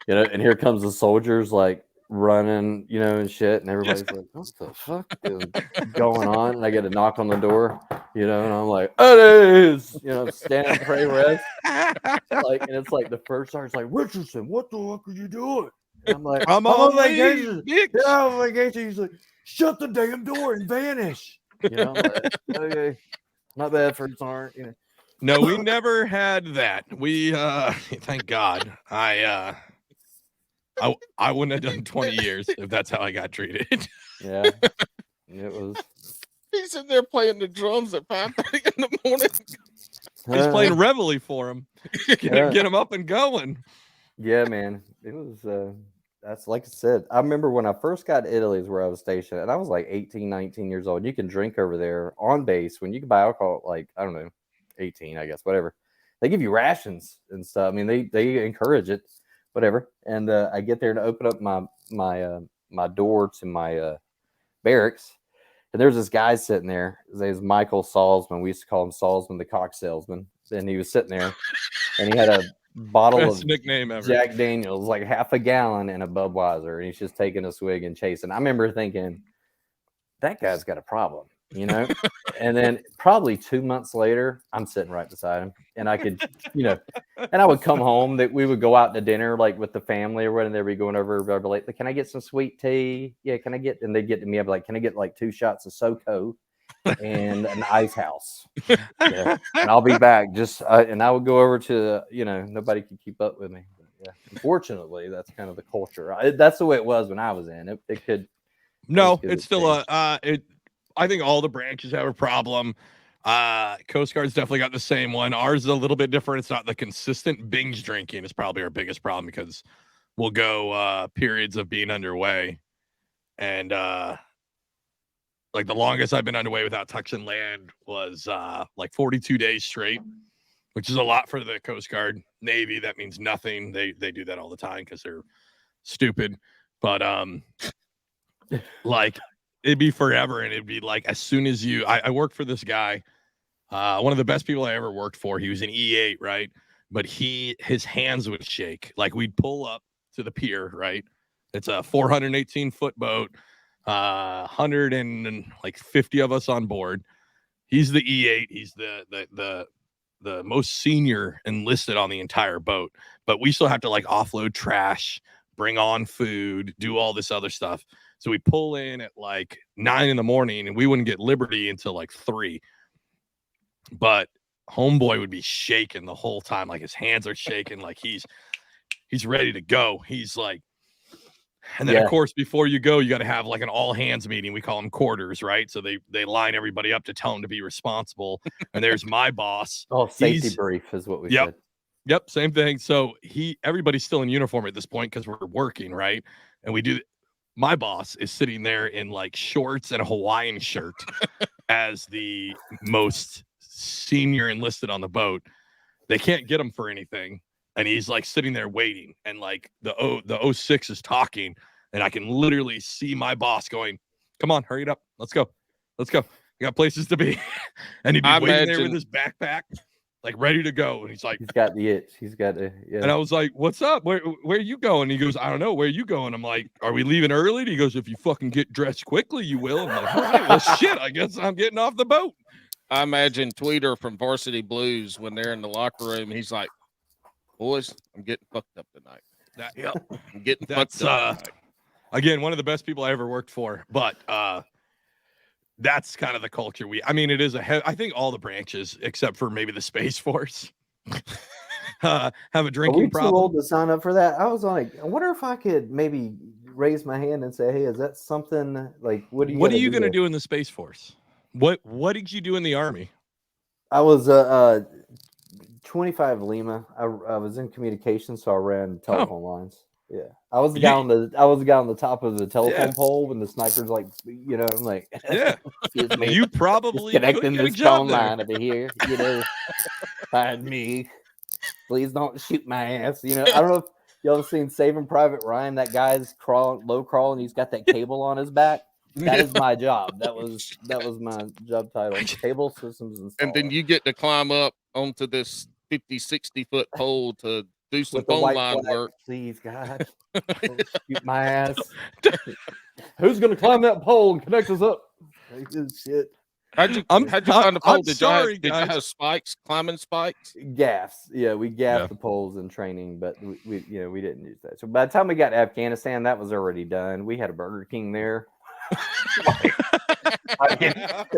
and here comes the soldiers like running, and shit, and everybody's like, what the fuck is going on? And I get a knock on the door, and I'm like, it is, stand and pray rest. And it's like the first sergeant's like, Richardson, what the fuck are you doing? And I'm like, I'm on vacation. Yeah, I'm on vacation. He's like, shut the damn door and vanish. I'm like, okay, not bad, first sergeant. No, we never had that. We thank God. I wouldn't have done 20 years if that's how I got treated. Yeah, it was. He's in there playing the drums at 5:30 in the morning. He's playing reveille for him. Get him up and going. Yeah, man. It was. That's like I said. I remember when I first got to Italy, is where I was stationed, and I was like 18, 19 years old. You can drink over there on base when you can buy alcohol. Like, I don't know, 18, I guess, whatever. They give you rations and stuff. I mean, they encourage it. Whatever. And I get there to open up my door to my barracks, and there's this guy sitting there. His name is Michael Salzman. We used to call him Salzman, the cock salesman. And he was sitting there, and he had a bottle of nickname ever. Jack Daniels, like half a gallon, and a Budweiser, and he's just taking a swig and chasing. I remember thinking, that guy's got a problem, And then probably 2 months later, I'm sitting right beside him, and I could, and I would come home. That we would go out to dinner, like with the family or whatever. They'd be going over. I'd be like, can I get some sweet tea? Yeah, can I get? And they'd get to me. I'd be like, can I get like 2 shots of SoCo and an ice house? Yeah. And I'll be back. And I would go over to, nobody could keep up with me. But yeah, unfortunately, that's kind of the culture. That's the way it was when I was in. It could. No, it's still I think all the branches have a problem. Coast Guard's definitely got the same one. Ours is a little bit different. It's not the consistent binge drinking is probably our biggest problem, because we'll go periods of being underway. And like the longest I've been underway without touching land was like 42 days straight, which is a lot for the Coast Guard. Navy, that means nothing. They do that all the time because they're stupid. But like, it'd be forever, and it'd be like, as soon as I worked for this guy, one of the best people I ever worked for. He was an E8, right? But his hands would shake. Like, we'd pull up to the pier, right? It's a 418-foot boat, 150 of us on board. He's the E8. He's the most senior enlisted on the entire boat, but we still have to like offload trash, bring on food, do all this other stuff. So we pull in at like 9 in the morning and we wouldn't get liberty until like 3. But homeboy would be shaking the whole time. Like his hands are shaking. Like he's ready to go. He's like, and then of course, before you go, you got to have like an all hands meeting. We call them quarters, right? So they line everybody up to tell them to be responsible. And there's my boss. Oh, safety brief is what we said. Yep, same thing. So everybody's still in uniform at this point because we're working, right? And my boss is sitting there in like shorts and a Hawaiian shirt as the most senior enlisted on the boat. They can't get him for anything. And he's like sitting there waiting. And like the 06 is talking. And I can literally see my boss going, come on, hurry it up. Let's go. We got places to be. And he'd be waiting there with his backpack, like ready to go. And he's like, he's got the itch. He's got to. Yeah. And I was like, what's up? Where are you going? He goes, I don't know. Where are you going? I'm like, are we leaving early? And he goes, if you fucking get dressed quickly, you will. I'm like, all right, well, shit, I guess I'm getting off the boat. I imagine Tweeter from Varsity Blues when they're in the locker room. He's like, boys, I'm getting fucked up tonight. I'm getting fucked up tonight. Again, one of the best people I ever worked for. But that's kind of the culture it is I think all the branches, except for maybe the Space Force, have a drinking problem. Too old to sign up for that? I was like, I wonder if I could maybe raise my hand and say, hey, is that something like, what are you going to do in the Space Force? What did you do in the Army? I was 25 Lima. I was in communications, so I ran telephone lines. Yeah, I was the guy on the top of the telephone pole when the sniper's like, I'm like, excuse me, you probably connecting this phone line over here, find me, please don't shoot my ass. I don't know if y'all have seen Saving Private Ryan. That guy's low crawling. He's got that cable on his back. That is my job. That was my job title. Cable systems installer. And then you get to climb up onto this 50-60 foot pole to do some phone line work. Please, God, shoot my ass. Who's gonna climb that pole and connect us up? Shit. How'd you find the pole? Did you have spikes, climbing spikes? Gaffs. Yeah, we gaffed the poles in training, but we didn't use that. So by the time we got to Afghanistan, that was already done. We had a Burger King there.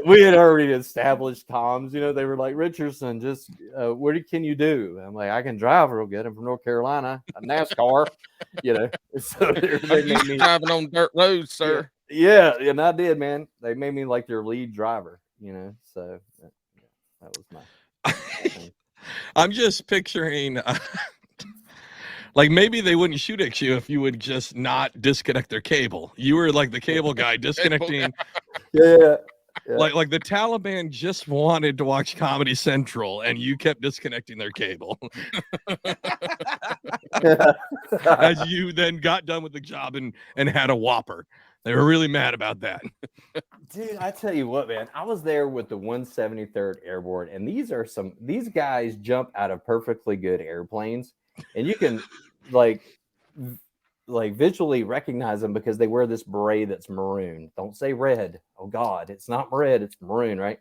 We had already established comms. They were like, Richardson, just what can you do? I'm like, I can drive real good. I'm from North Carolina, a NASCAR. So they made me driving on dirt roads, sir. Yeah, and I did, man. They made me like their lead driver. So that was my. I'm just picturing. Like maybe they wouldn't shoot at you if you would just not disconnect their cable. You were like the cable guy disconnecting. Yeah. Like the Taliban just wanted to watch Comedy Central and you kept disconnecting their cable. As you then got done with the job and had a Whopper. They were really mad about that. Dude, I tell you what, man, I was there with the 173rd Airborne, and these guys jump out of perfectly good airplanes. And you can like visually recognize them because they wear this beret that's maroon. Don't say red. Oh God, it's not red, it's maroon, right?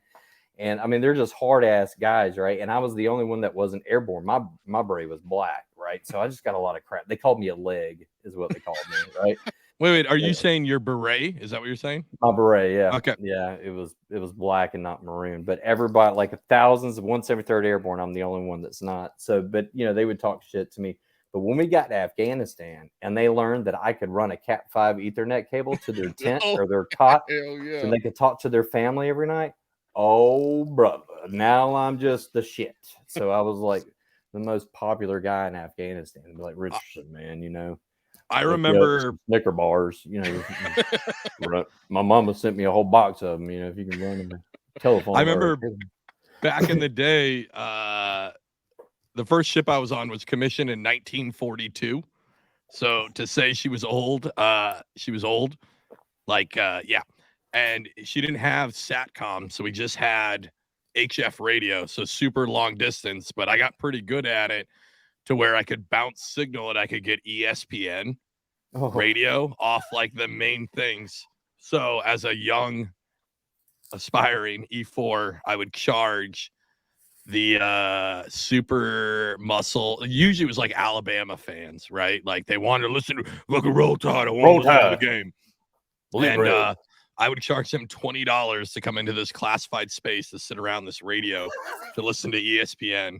And they're just hard ass guys, right? And I was the only one that wasn't airborne. My beret was black, right? So I just got a lot of crap. They called me a leg, is what they called me, right? Wait, are you saying your beret? Is that what you're saying? My beret, yeah. Okay. Yeah, it was black and not maroon. But everybody, like thousands of 173rd Airborne, I'm the only one that's not. So, but they would talk shit to me. But when we got to Afghanistan and they learned that I could run a Cat5 Ethernet cable to their tent or their cot, and they could talk to their family every night. Oh, brother, now I'm just the shit. So I was like the most popular guy in Afghanistan. Like Richardson, man, I remember Snicker bars, my mama sent me a whole box of them, if you can run them telephone. I remember back in the day, the first ship I was on was commissioned in 1942. So to say she was old, she was old. Like, yeah. And she didn't have SATCOM. So we just had HF radio. So super long distance, but I got pretty good at it to where I could bounce signal and I could get ESPN radio off like the main things. So as a young aspiring E4, I would charge the super muscle. Usually it was like Alabama fans, right? Like they wanted to listen to look at Roll Tide. I want to listen to the game. And I would charge them $20 to come into this classified space to sit around this radio to listen to ESPN.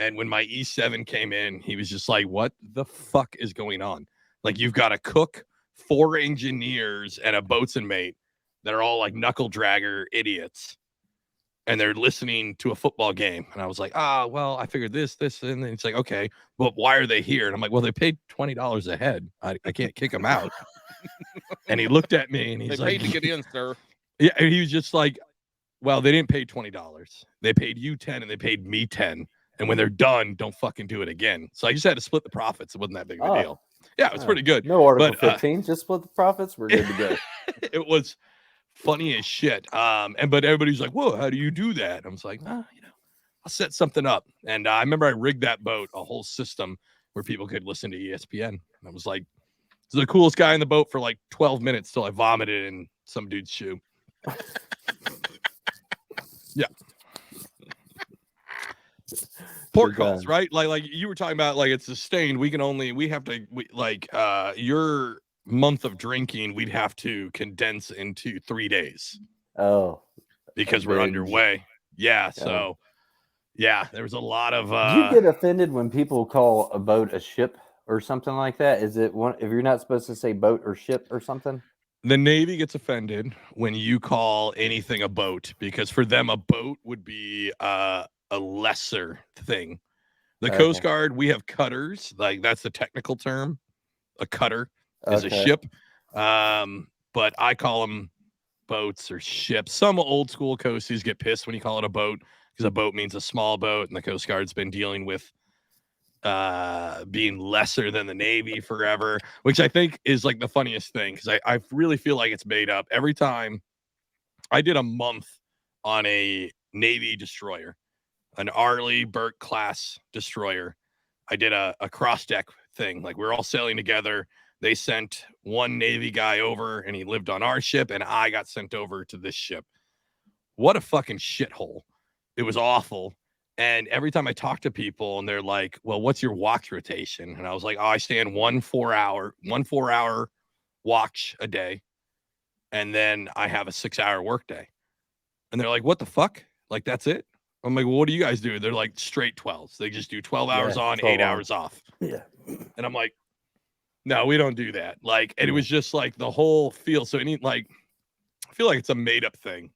And when my E7 came in, he was just like, what the fuck is going on? Like, you've got a cook, 4 engineers, and a boatswain mate that are all like knuckle dragger idiots. And they're listening to a football game. And I was like, well, I figured this. And then it's like, okay, but why are they here? And I'm like, well, they paid $20 a head. I can't kick them out. And he looked at me and he's they like, paid to get in, sir. Yeah. And he was just like, well, they didn't pay $20. They paid you 10 and they paid me 10. And when they're done, don't fucking do it again. So I just had to split the profits. It wasn't that big of a deal. Yeah, it was pretty good. No Article 15, just split the profits. We're good to go. It was funny as shit. But everybody's like, whoa, how do you do that? I was like, I'll set something up. And I remember I rigged that boat, a whole system where people could listen to ESPN. And I was like, this is the coolest guy in the boat for like 12 minutes till I vomited in some dude's shoe. Yeah. Port calls, right? Like you were talking about, like it's sustained. Your month of drinking, we'd have to condense into 3 days. Oh, because we're underway. Yeah. So, there was a lot of. Do you get offended when people call a boat a ship or something like that? Is it one if you're not supposed to say boat or ship or something? The Navy gets offended when you call anything a boat, because for them a boat would be a lesser thing. The Coast Guard, we have cutters, like that's the technical term. A cutter is a ship, but I call them boats or ships. Some old school coasties get pissed when you call it a boat, because a boat means a small boat, and the Coast Guard's been dealing with being lesser than the Navy forever, which I think is like the funniest thing, because I really feel like it's made up. Every time I did a month on a Navy destroyer, an Arleigh Burke class destroyer, I did a cross deck thing. Like, we're all sailing together. They sent one Navy guy over and he lived on our ship, and I got sent over to this ship. What a fucking shithole. It was awful. And every time I talk to people and they're like, well, what's your watch rotation? And I was like, I stand one 4-hour watch a day. And then I have a 6-hour work day. And they're like, what the fuck? Like, that's it? I'm like, well, what do you guys do? They're like straight 12s. They just do 12 hours on, 8 hours off. Yeah. And I'm like, no, we don't do that. Like, and it was just like the whole feel. So I feel like it's a made up thing,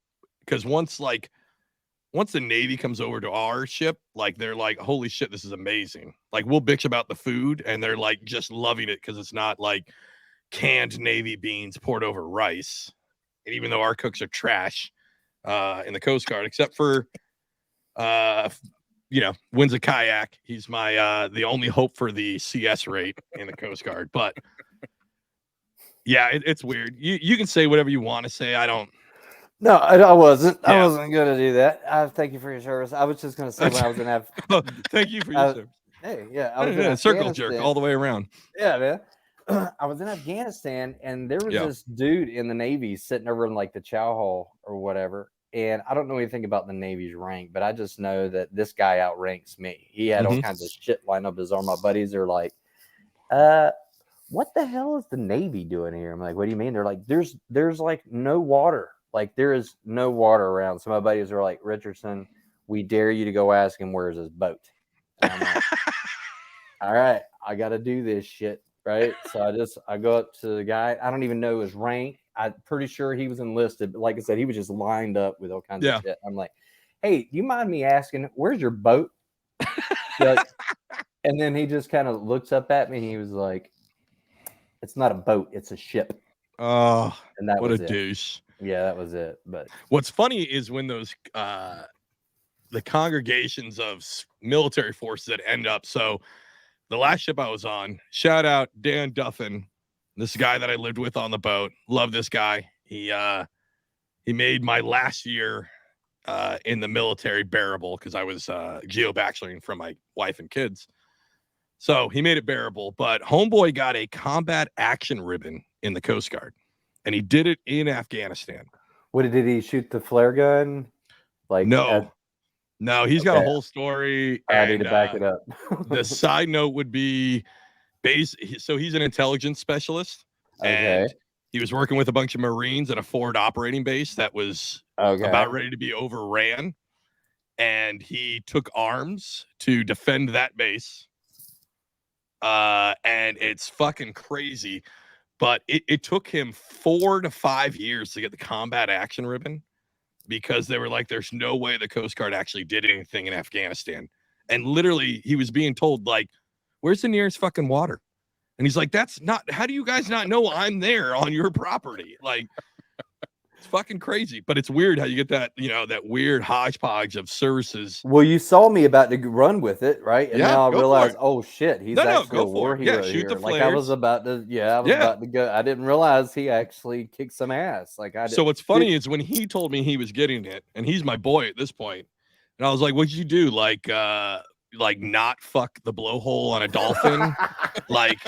because once the Navy comes over to our ship, like, they're like, holy shit, this is amazing. Like, we'll bitch about the food and they're like just loving it, because it's not like canned Navy beans poured over rice. And even though our cooks are trash in the Coast Guard, except for wins a Kayak. He's my the only hope for the CS rate in the Coast Guard. But yeah, it's weird. You can say whatever you want to say. I don't. No, I wasn't. Yeah. I wasn't going to do that. Thank you for your service. I was just going to say when I was in thank you for your service. Hey, yeah, I was in circle jerk all the way around. Yeah, man. I was in Afghanistan, and there was this dude in the Navy sitting over in like the chow hall or whatever. And I don't know anything about the Navy's rank, but I just know that this guy outranks me. He had all kinds of shit lined up his arm. My buddies are like, what the hell is the Navy doing here? I'm like, what do you mean? They're like, there's like no water. Like, there is no water around. So my buddies are like, Richardson, we dare you to go ask him where's his boat. And I'm like, all right, I got to do this shit. Right. So I go up to the guy. I don't even know his rank. I'm pretty sure he was enlisted, but like I said, he was just lined up with all kinds of shit. I'm like, hey, do you mind me asking, where's your boat? And then he just kind of looks up at me and he was like, it's not a boat, it's a ship. Oh, and that what was a it. douche. Yeah, that was it. But what's funny is when those the congregations of military forces that end up. So the last ship I was on, shout out Dan Duffin, this guy that I lived with on the boat. Love this guy. He made my last year in the military bearable, because I was geo-bacheloring from my wife and kids. So he made it bearable, but homeboy got a combat action ribbon in the Coast Guard, and he did it in Afghanistan. What did he shoot the flare gun? Like No, he's got a whole story. I need to back it up. The side note would be so he's an intelligence specialist, and he was working with a bunch of Marines at a forward operating base that was about ready to be overran, and he took arms to defend that base. And it's fucking crazy, but it took him 4 to 5 years to get the combat action ribbon, because they were like, there's no way the Coast Guard actually did anything in Afghanistan. And literally he was being told, like, where's the nearest fucking water? And he's like, that's not, how do you guys not know I'm there on your property? Like, it's fucking crazy, but it's weird how you get that, that weird hodgepodge of services. Well, you saw me about to run with it, right? And now I realize, oh shit, he's actually a war hero shoot here. The like I was about to, about to go. I didn't realize he actually kicked some ass. Like I. So what's funny is when he told me he was getting it, and he's my boy at this point, and I was like, "What'd you do? Like not fuck the blowhole on a dolphin,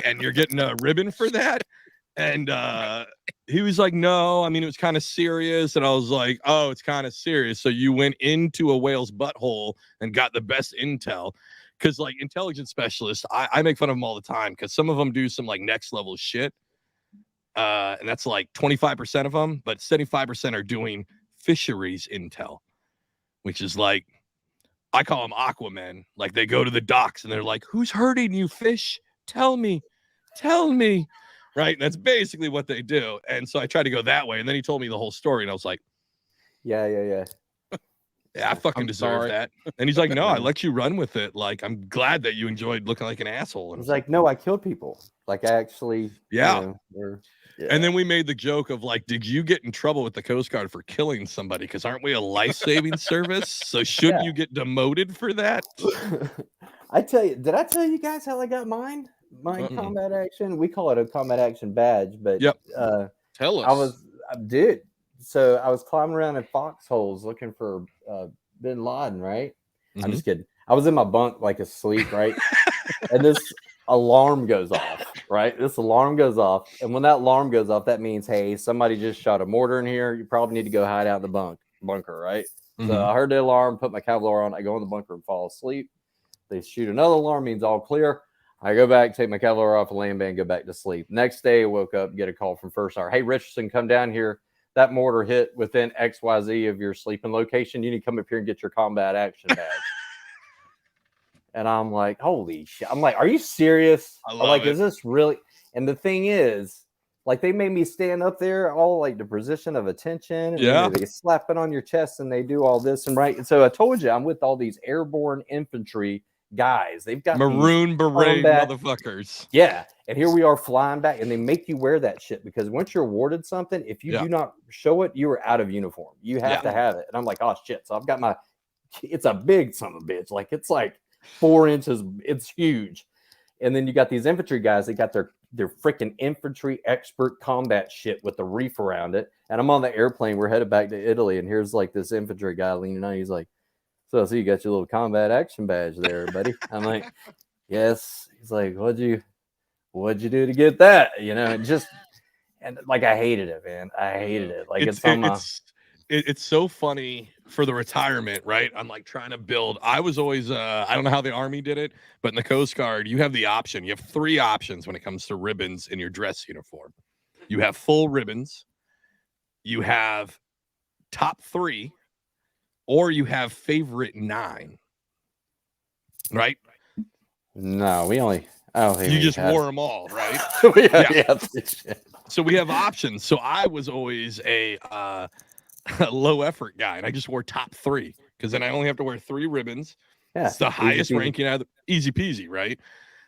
and you're getting a ribbon for that?" And he was like, no, I mean, it was kind of serious. And I was like, oh, it's kind of serious. So you went into a whale's butthole and got the best intel. Because like intelligence specialists, I make fun of them all the time, because some of them do some like next level shit. And that's like 25% of them, but 75% are doing fisheries intel, which is like, I call them Aquamen. Like they go to the docks and they're like, who's hurting you, fish? Tell me. Right. And that's basically what they do. And so I tried to go that way. And then he told me the whole story. And I was like, yeah. Yeah, I fucking deserve that. And he's like, no, I let you run with it. Like, I'm glad that you enjoyed looking like an asshole. And he's like, no, I killed people. Like, I actually. Yeah. And then we made the joke of like, did you get in trouble with the Coast Guard for killing somebody? Because aren't we a life-saving service? So shouldn't you get demoted for that? Did I tell you guys how I got mine? My combat action, we call it a combat action badge, but tell us. So I was climbing around in foxholes looking for bin Laden, right? I'm just kidding. I was in my bunk like asleep, right? And this alarm goes off, right? This alarm goes off, and when that alarm goes off, that means, hey, somebody just shot a mortar in here. You probably need to go hide out in the bunker, right? So I heard the alarm, put my Kevlar on, I go in the bunker and fall asleep. They shoot another alarm, means all clear. I go back, take my Kevlar off a land band, go back to sleep. Next day, I woke up, get a call from First Hour. Hey, Richardson, come down here. That mortar hit within XYZ of your sleeping location. You need to come up here and get your combat action badge. And I'm like, holy shit. I'm like, are you serious? I love it. Is this really? And the thing is, like, they made me stand up there, all like the position of attention. And they slap it on your chest and they do all this. And right. And so I told you, I'm with all these airborne infantry guys. They've got maroon beret motherfuckers. Yeah. And here we are flying back, and they make you wear that shit, because once you're awarded something, if you do not show it, you are out of uniform. You have to have it. And I'm like, oh shit. So I've got it's a big son of a bitch. Like, it's like 4 inches. It's huge. And then you got these infantry guys. They got their freaking infantry expert combat shit with the reef around it. And I'm on the airplane. We're headed back to Italy. And here's like this infantry guy leaning on. He's like, so I see you got your little combat action badge there, buddy. I'm like, yes. He's like, what'd you do to get that? And like, I hated it, man. I hated it. Like, it's so funny for the retirement, right? I'm like trying to build. I was always, I don't know how the Army did it, but in the Coast Guard, you have the option. You have 3 options when it comes to ribbons in your dress uniform. You have full ribbons, you have top 3, or you have favorite 9, right? No, we only. You just wore them all, right? So we have options. So I was always a low effort guy, and I just wore top 3, because then I only have to wear 3 ribbons. Yeah, it's the highest ranking out of easy peasy, right?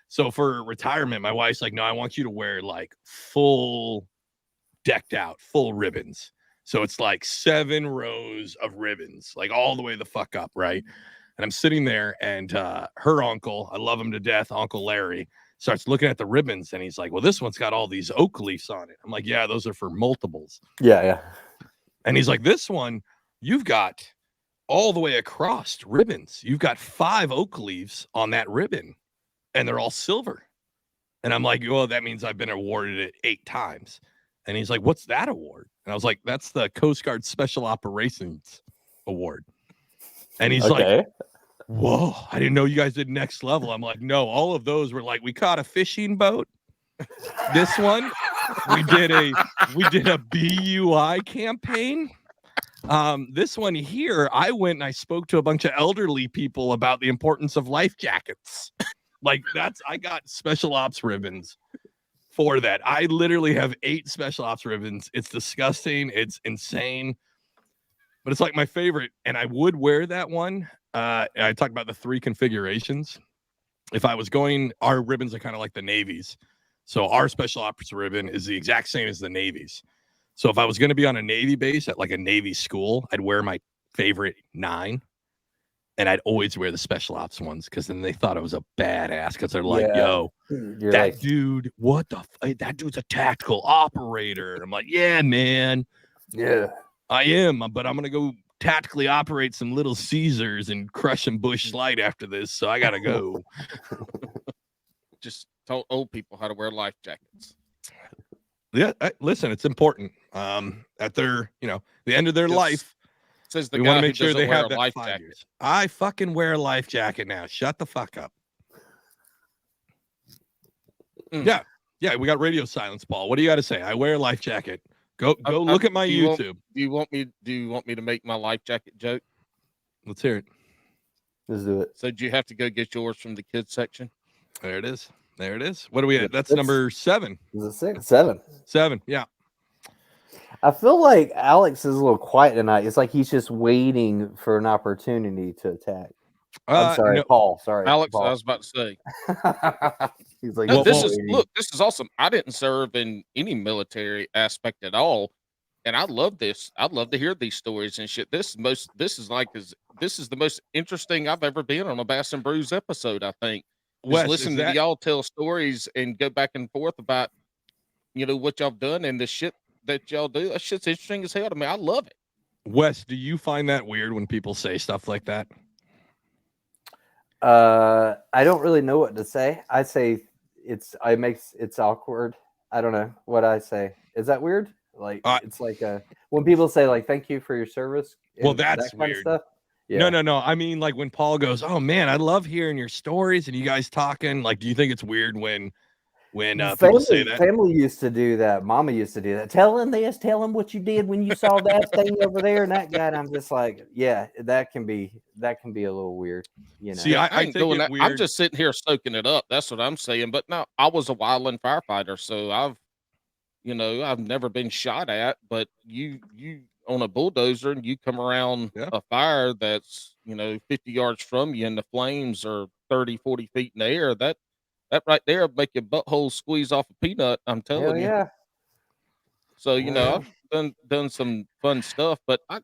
So for retirement, my wife's like, no, I want you to wear like full decked out, full ribbons. So it's like 7 rows of ribbons, like all the way the fuck up, right? And I'm sitting there, and her uncle, I love him to death, Uncle Larry, starts looking at the ribbons, and he's like, well, this one's got all these oak leaves on it. I'm like, yeah, those are for multiples. Yeah. And he's like, this one, you've got all the way across ribbons. You've got 5 oak leaves on that ribbon. and they're all silver. And I'm like, well, that means I've been awarded it 8 times. And he's like, what's that award? And I was like, that's the Coast Guard Special Operations Award. And he's like, whoa, I didn't know you guys did next level. I'm like, no, all of those were like, we caught a fishing boat. This one, we did a BUI campaign. This one here, I went and I spoke to a bunch of elderly people about the importance of life jackets. Like I got special ops ribbons for that. I literally have 8 special ops ribbons. It's disgusting. It's insane. But it's like my favorite. And I would wear that one. I talked about the 3 configurations. If I was going, our ribbons are kind of like the Navy's. So our special ops ribbon is the exact same as the Navy's. So if I was going to be on a Navy base at like a Navy school, I'd wear my favorite 9. And I'd always wear the special ops ones because then they thought I was a badass because they're like, yo, that dude, that dude's a tactical operator. And I'm like, yeah, man. Yeah, I am, but I'm going to go tactically operate some Little Caesars and crush some Bush Light after this. So I got to go. Just tell old people how to wear life jackets. Yeah. Listen, it's important. At their, the end of their life. Says the we guy want to make who sure they wear have a that life 5 jacket. years. I fucking wear a life jacket now. Shut the fuck up. Yeah. We got radio silence, Paul. What do you got to say? I wear a life jacket. Go look at my YouTube. Do you want me to make my life jacket joke? Let's hear it. let's do it. So do you have to go get yours from the kids section? There it is. What are we at? That's number 7. Is it 6? 7. 7. Yeah. I feel like Alex is a little quiet tonight. It's like he's just waiting for an opportunity to attack. I'm sorry, no. Paul. Sorry, Alex, Paul. I was about to say. He's like, No, this waiting. is awesome. I didn't serve in any military aspect at all, and I love this. I'd love to hear these stories and shit. This is the most interesting I've ever been on a Bass and Brews episode. I think. Just listen to y'all tell stories and go back and forth about, what y'all done and the shit that y'all do. That shit's interesting as hell to me. I love it. Wes, do you find that weird when people say stuff like that? I don't really know what to say. I say it's awkward. I don't know what I say. Is that weird? Like it's like when people say like thank you for your service. Well, that's that kind weird. of stuff. Yeah. No. I mean, like when Paul goes, "Oh man, I love hearing your stories and you guys talking." Like, do you think it's weird when people say that? Family used to do that. Mama used to do that. Tell him this. Tell him what you did when you saw that thing over there and that guy. And I'm just like, yeah, that can be a little weird. See, I ain't think doing it that. weird. I'm just sitting here soaking it up. That's what I'm saying. But no, I was a wildland firefighter, so I've never been shot at. But you on a bulldozer and you come around a fire that's 50 yards from you and the flames are 30, 40 feet in the air. That right there will make your butthole squeeze off a peanut. I'm telling you. Yeah. So I've done some fun stuff, but I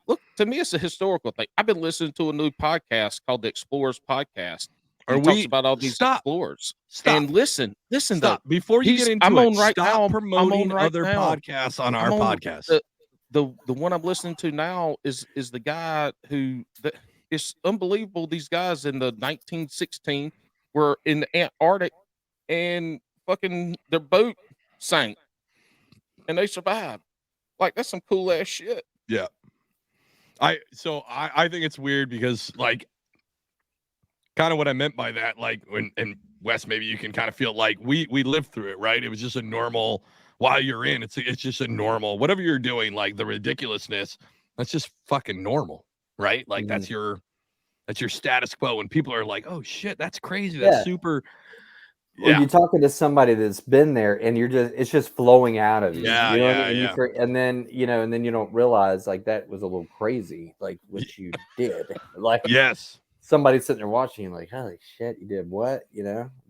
look, to me it's a historical thing. I've been listening to a new podcast called the Explorers Podcast. Talks about all these explorers. Stop. And listen. Stop before you get into I'm it. On right stop now. promoting I'm on right other now. podcasts on our podcast. The one I'm listening to now is the guy it's unbelievable. These guys in the 1916 were in the Antarctic and fucking their boat sank and they survived. Like that's some cool ass shit. Yeah. I think it's weird because like kind of what I meant by that, like and Wes, maybe you can kind of feel like we lived through it, right? It was just a normal while you're in, it's just a normal, whatever you're doing, like the ridiculously, that's just fucking normal, right? Like that's your status quo. When people are like, oh shit, that's crazy. That's super. Well, you're talking to somebody that's been there and it's just flowing out of you. Yeah. You know what I mean? And then you don't realize like that was a little crazy, like what you did. Like, yes. Somebody's sitting there watching, like, holy shit, you did what?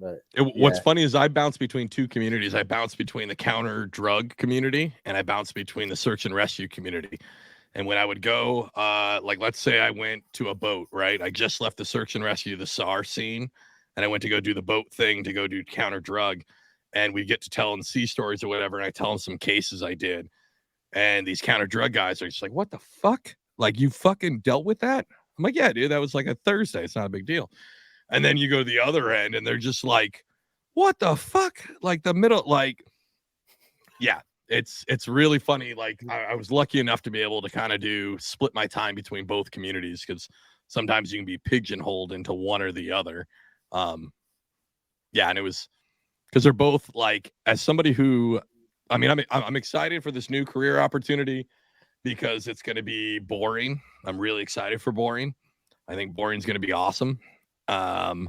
But what's funny is I bounce between two communities. I bounce between the counter drug community and I bounce between the search and rescue community. And when I would go, like, let's say I went to a boat, right? I just left the search and rescue, the SAR scene, and I went to go do the boat thing to go do counter drug. And we get to tell them sea stories or whatever. And I tell them some cases I did. And these counter drug guys are just like, what the fuck? Like, you fucking dealt with that? I'm like, yeah, dude, that was like a Thursday. It's not a big deal. And then you go to the other end and they're just like, what the fuck? Like the middle, like, yeah, it's really funny. Like I was lucky enough to be able to kind of split my time between both communities, because sometimes you can be pigeonholed into one or the other. Yeah, and it was because they're both like, as somebody who, I mean, I'm excited for this new career opportunity because it's going to be boring. I'm really excited for boring. I think boring's going to be awesome. But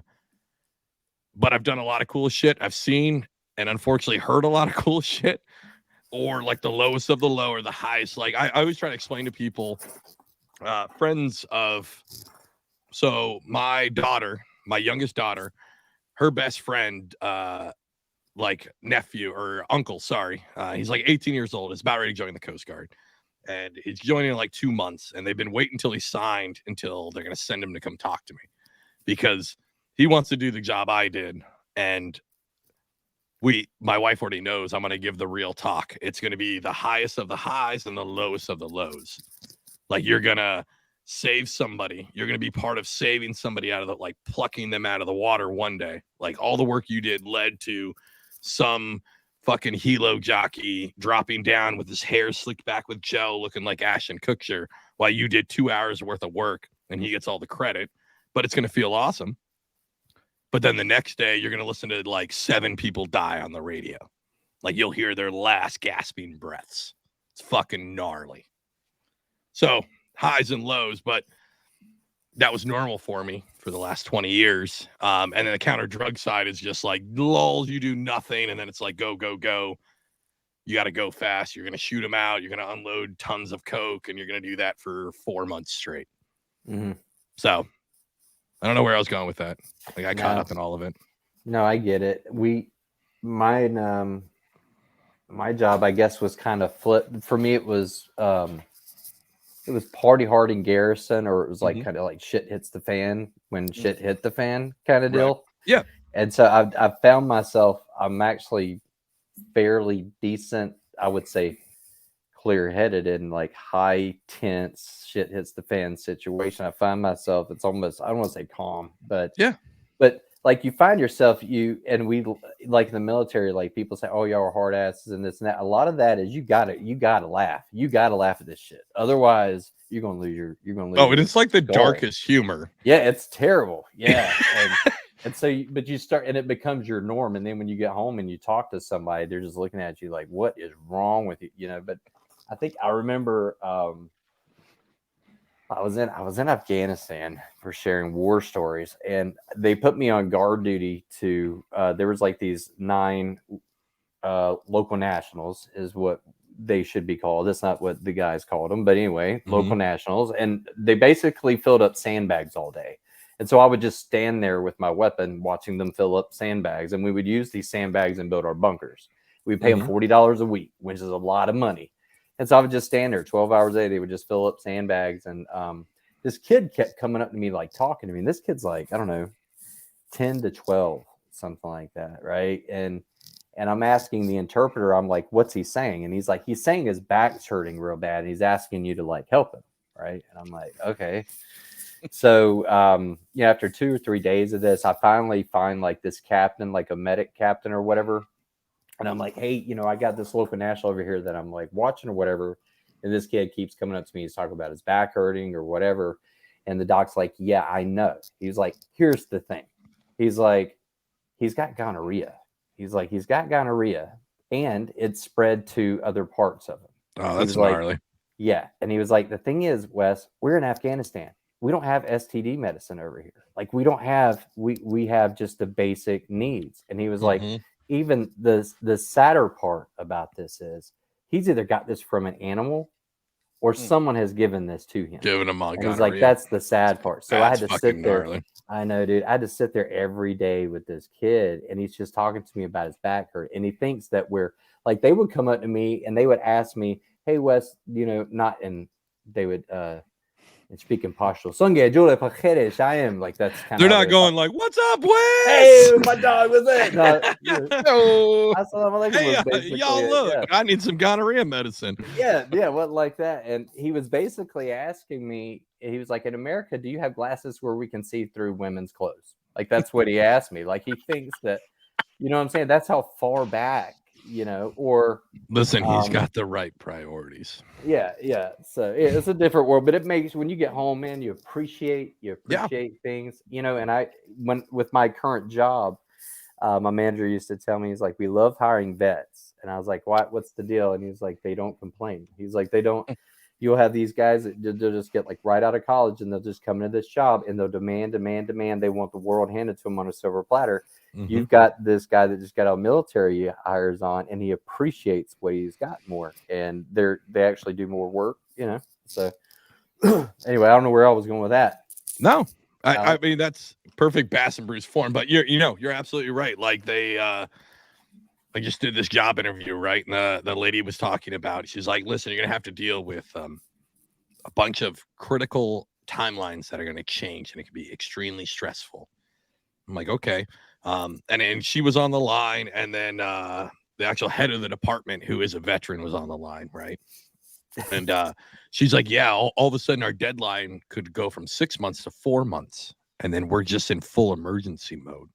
I've done a lot of cool shit. I've seen and unfortunately heard a lot of cool shit, or like the lowest of the low or the highest. Like I always try to explain to people, friends of, so my youngest daughter, her best friend, like nephew or uncle, sorry. He's like 18 years old. Is about ready to join the Coast Guard. And he's joining in like 2 months. And they've been waiting until he's signed until they're going to send him to come talk to me, because he wants to do the job I did. And my wife already knows I'm going to give the real talk. It's going to be the highest of the highs and the lowest of the lows. Like, you're going to save somebody. You're going to be part of saving somebody out of the, like, plucking them out of the water one day. Like, all the work you did led to some fucking helo jockey dropping down with his hair slicked back with gel, looking like Ashton Kutcher, while you did 2 hours worth of work, and he gets all the credit. But it's going to feel awesome. But then the next day, you're going to listen to like 7 people die on the radio. Like, you'll hear their last gasping breaths. It's fucking gnarly. So highs and lows, but that was normal for me for the last 20 years. And then the counter drug side is just like, lol, you do nothing. And then it's like, go, go, go. You got to go fast. You're going to shoot them out. You're going to unload tons of coke, and you're going to do that for 4 months straight. Mm-hmm. So I don't know where I was going with that. I got caught up in all of it. No, I get it. My job, I guess, was kind of flipped. For me, it was party hard in garrison, or it was like kind of like shit hits the fan when shit hit the fan kind of deal. Right. Yeah. And so I've found myself, I'm actually fairly decent, I would say, clear-headed in like high tense shit hits the fan situation. I find myself, it's almost, I don't want to say calm, but yeah, but like you find yourself, we like in the military, like people say, oh, y'all are hard asses and this and that. A lot of that is you gotta laugh. You gotta laugh at this shit. Otherwise you're gonna lose and it's like the darkest humor. Yeah, it's terrible. Yeah. And so, but you start, and it becomes your norm. And then when you get home and you talk to somebody, they're just looking at you like, what is wrong with you? You know, but I think I remember I was in Afghanistan for sharing war stories, and they put me on guard duty to there was like these 9 local nationals is what they should be called. That's not what the guys called them, but anyway, local nationals, and they basically filled up sandbags all day. And so I would just stand there with my weapon watching them fill up sandbags, and we would use these sandbags and build our bunkers. We'd pay them $40 a week, which is a lot of money. And so I would just stand there 12 hours a day. They would just fill up sandbags. And this kid kept coming up to me, like talking to me. And this kid's like, I don't know, 10 to 12, something like that. Right. And I'm asking the interpreter, I'm like, what's he saying? And he's like, he's saying his back's hurting real bad. And he's asking you to like help him. Right. And I'm like, okay. So, after 2 or 3 days of this, I finally find like this captain, like a medic captain or whatever. And I'm like, hey, I got this local national over here that I'm like watching or whatever. And this kid keeps coming up to me. He's talking about his back hurting or whatever. And the doc's like, yeah, I know. He's like, here's the thing. He's like, he's got gonorrhea. He's like, he's got gonorrhea, and it's spread to other parts of him. Oh, that's gnarly. Like, yeah. And he was like, the thing is, Wes, we're in Afghanistan. We don't have STD medicine over here. Like, we don't have, we have just the basic needs. And he was like, even the sadder part about this is he's either got this from an animal or someone has given this to him. Giving him all. He's like, that's the sad part. So that's I had to sit there. Gnarly. I know, dude. I had to sit there every day with this kid, and he's just talking to me about his back hurt. And he thinks that we're like, they would come up to me and they would ask me, hey, Wes, they would, and speaking pashto, I am like, that's kind of. They're not going like, "What's up, Wes? Hey, my dog was it?" No, hey, y'all look. Yeah. I need some gonorrhea medicine. Yeah, what like that? And he was basically asking me. He was like, "In America, do you have glasses where we can see through women's clothes?" Like that's what he asked me. Like he thinks that, you know what I'm saying? That's how far back, or Listen, he's got the right priorities. yeah. So it's a different world, but it makes, when you get home, man, you appreciate things, and with my current job, my manager used to tell me, he's like, we love hiring vets. And I was like, what's the deal? And he's like, they don't complain. He's like, you'll have these guys that they'll just get like right out of college and they'll just come into this job and they'll demand. They want the world handed to them on a silver platter. Mm-hmm. You've got this guy that just got out of military hires on, and he appreciates what he's got more, and they actually do more work, So anyway, I don't know where I was going with that. No, I mean, that's perfect Bass and Brews form, but you're absolutely right. Like I just did this job interview, right? And the lady was talking about, she's like, listen, you're going to have to deal with a bunch of critical timelines that are going to change, and it can be extremely stressful. I'm like, okay. And she was on the line, and then the actual head of the department, who is a veteran, was on the line, right? And she's like, yeah, all of a sudden our deadline could go from 6 months to 4 months, and then we're just in full emergency mode.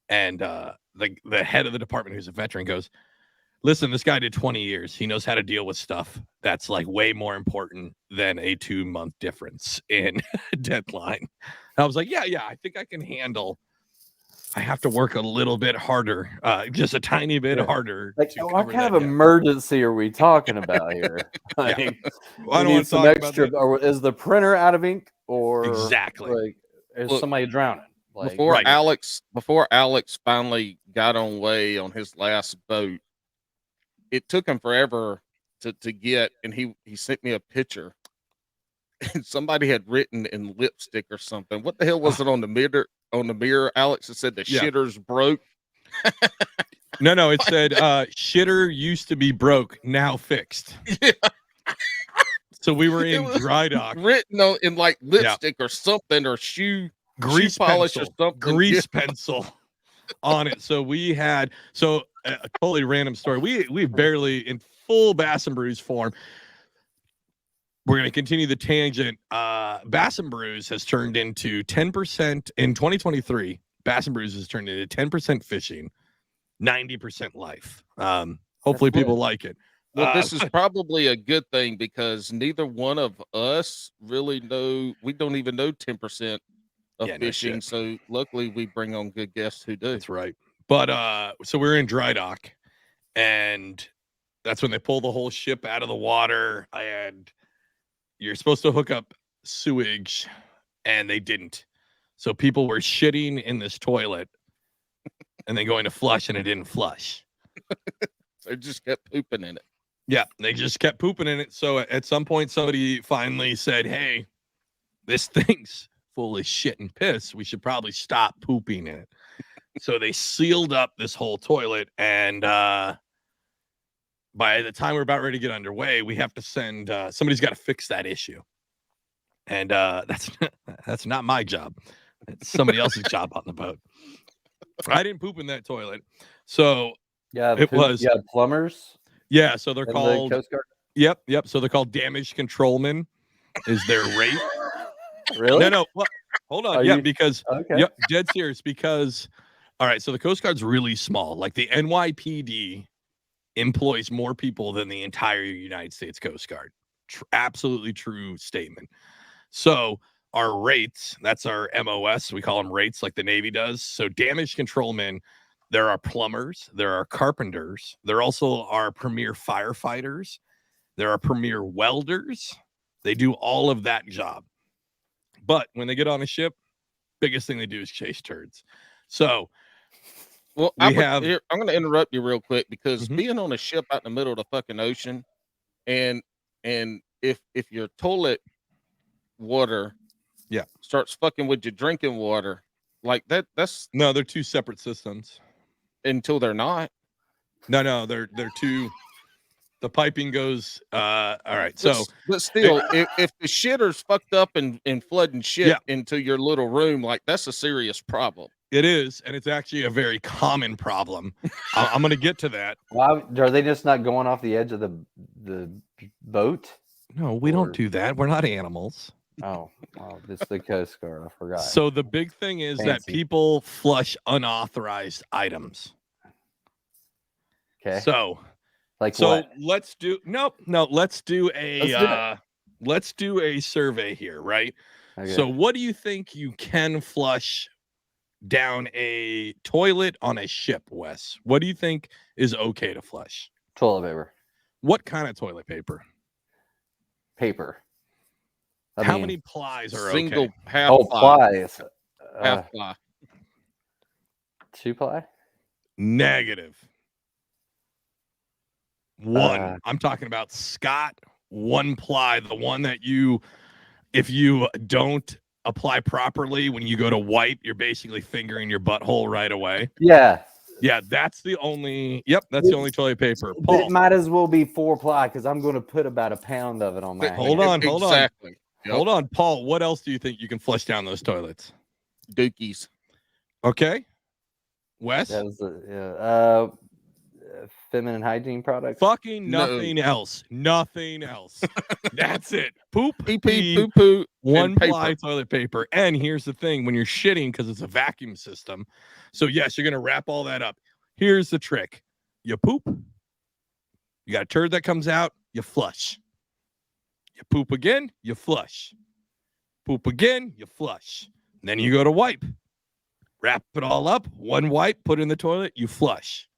And the head of the department, who's a veteran, goes, listen, this guy did 20 years. He knows how to deal with stuff that's like way more important than a 2-month difference in deadline. And I was like, yeah, I think I can handle. I have to work a little bit harder, just a tiny bit harder. Like, what kind of emergency are we talking about here? Like, I don't want to talk extra, about or is the printer out of ink, or exactly? Like, is somebody drowning? Like, before Alex finally got on way on his last boat, it took him forever to get, and he sent me a picture, and somebody had written in lipstick or something. What the hell was it on the mirror? On the mirror, Alex, it said the shitter's broke. No, it said shitter used to be broke, now fixed. Yeah. So we were in dry dock, written in like lipstick or something, or shoe polish pencil, or something, grease pencil on it. So we had a totally random story. We barely in full Bass and Brews form. We're going to continue the tangent. Bass and Brews has turned into 10% in 2023. Bass and Brews has turned into 10% fishing, 90% life. Hopefully people like it. Well, this is probably a good thing, because neither one of us really know. We don't even know 10% of fishing. No, so luckily we bring on good guests who do. That's right. But so we're in dry dock, and that's when they pull the whole ship out of the water, and you're supposed to hook up sewage, and they didn't. So people were shitting in this toilet and then going to flush, and it didn't flush. They just kept pooping in it. Yeah, they just kept pooping in it. So at some point, somebody finally said, hey, this thing's full of shit and piss. We should probably stop pooping in it. So they sealed up this whole toilet, and by the time we're about ready to get underway, we have to send somebody's got to fix that issue. And that's not my job. It's somebody else's job on the boat. I didn't poop in that toilet. So it was plumbers. Yeah, so they're called the Coast Guard. Yep. So they're called damage controlmen is their rate. Really? No. Well, hold on. Because dead serious, because all right, so the Coast Guard's really small. Like the NYPD employs more people than the entire United States Coast Guard. Absolutely true statement. So our rates, that's our MOS. We call them rates like the Navy does. So damage controlmen, there are plumbers, there are carpenters. There also are premier firefighters. There are premier welders. They do all of that job. But when they get on a ship, biggest thing they do is chase turds. So I'm going to interrupt you real quick, because being on a ship out in the middle of the fucking ocean, and if your toilet water starts fucking with your drinking water, like that's no, they're two separate systems. Until they're not. No, they're two. The piping goes all right. So but still, if the shitter's fucked up and flooding shit into your little room, like that's a serious problem. It is, and it's actually a very common problem. I'm going to get to that. Well, are they just not going off the edge of the boat? No, we don't do that. We're not animals. Oh, this is the Coast Guard. I forgot. So the big thing is that Fancy. people flush unauthorized items. Okay. So Like so what? let's do no, let's do a Let's do it. let's do a survey here, right? Okay. So what do you think you can flush down a toilet on a ship, Wes? What do you think is okay to flush? Toilet paper. What kind of toilet paper? Paper. How many plies are Single okay? half Oh, ply. plies. Half ply. 2-ply? Negative. One. Uh, I'm talking about Scott 1-ply, the one that if you don't apply properly when you go to wipe, you're basically fingering your butthole right away. Yeah. Yeah, that's the only. Yep, that's the only toilet paper. Paul, It might as well be 4-ply because I'm going to put about a pound of it on my Hold hand. on. Exactly. Yep. Hold on, Paul. What else do you think you can flush down those toilets? Dookies. Okay, Wes. That was feminine hygiene products. Fucking No. nothing else. Nothing else. That's it. Poop, Pee, poo, poo, and 1-ply paper. toilet paper. And here's the thing: when you're shitting, because it's a vacuum system, so yes, you're gonna wrap all that up. Here's the trick: you poop, you got a turd that comes out, you flush. You poop again, you flush. Poop again, you flush. And then you go to wipe. Wrap it all up, one wipe, put it in the toilet, you flush.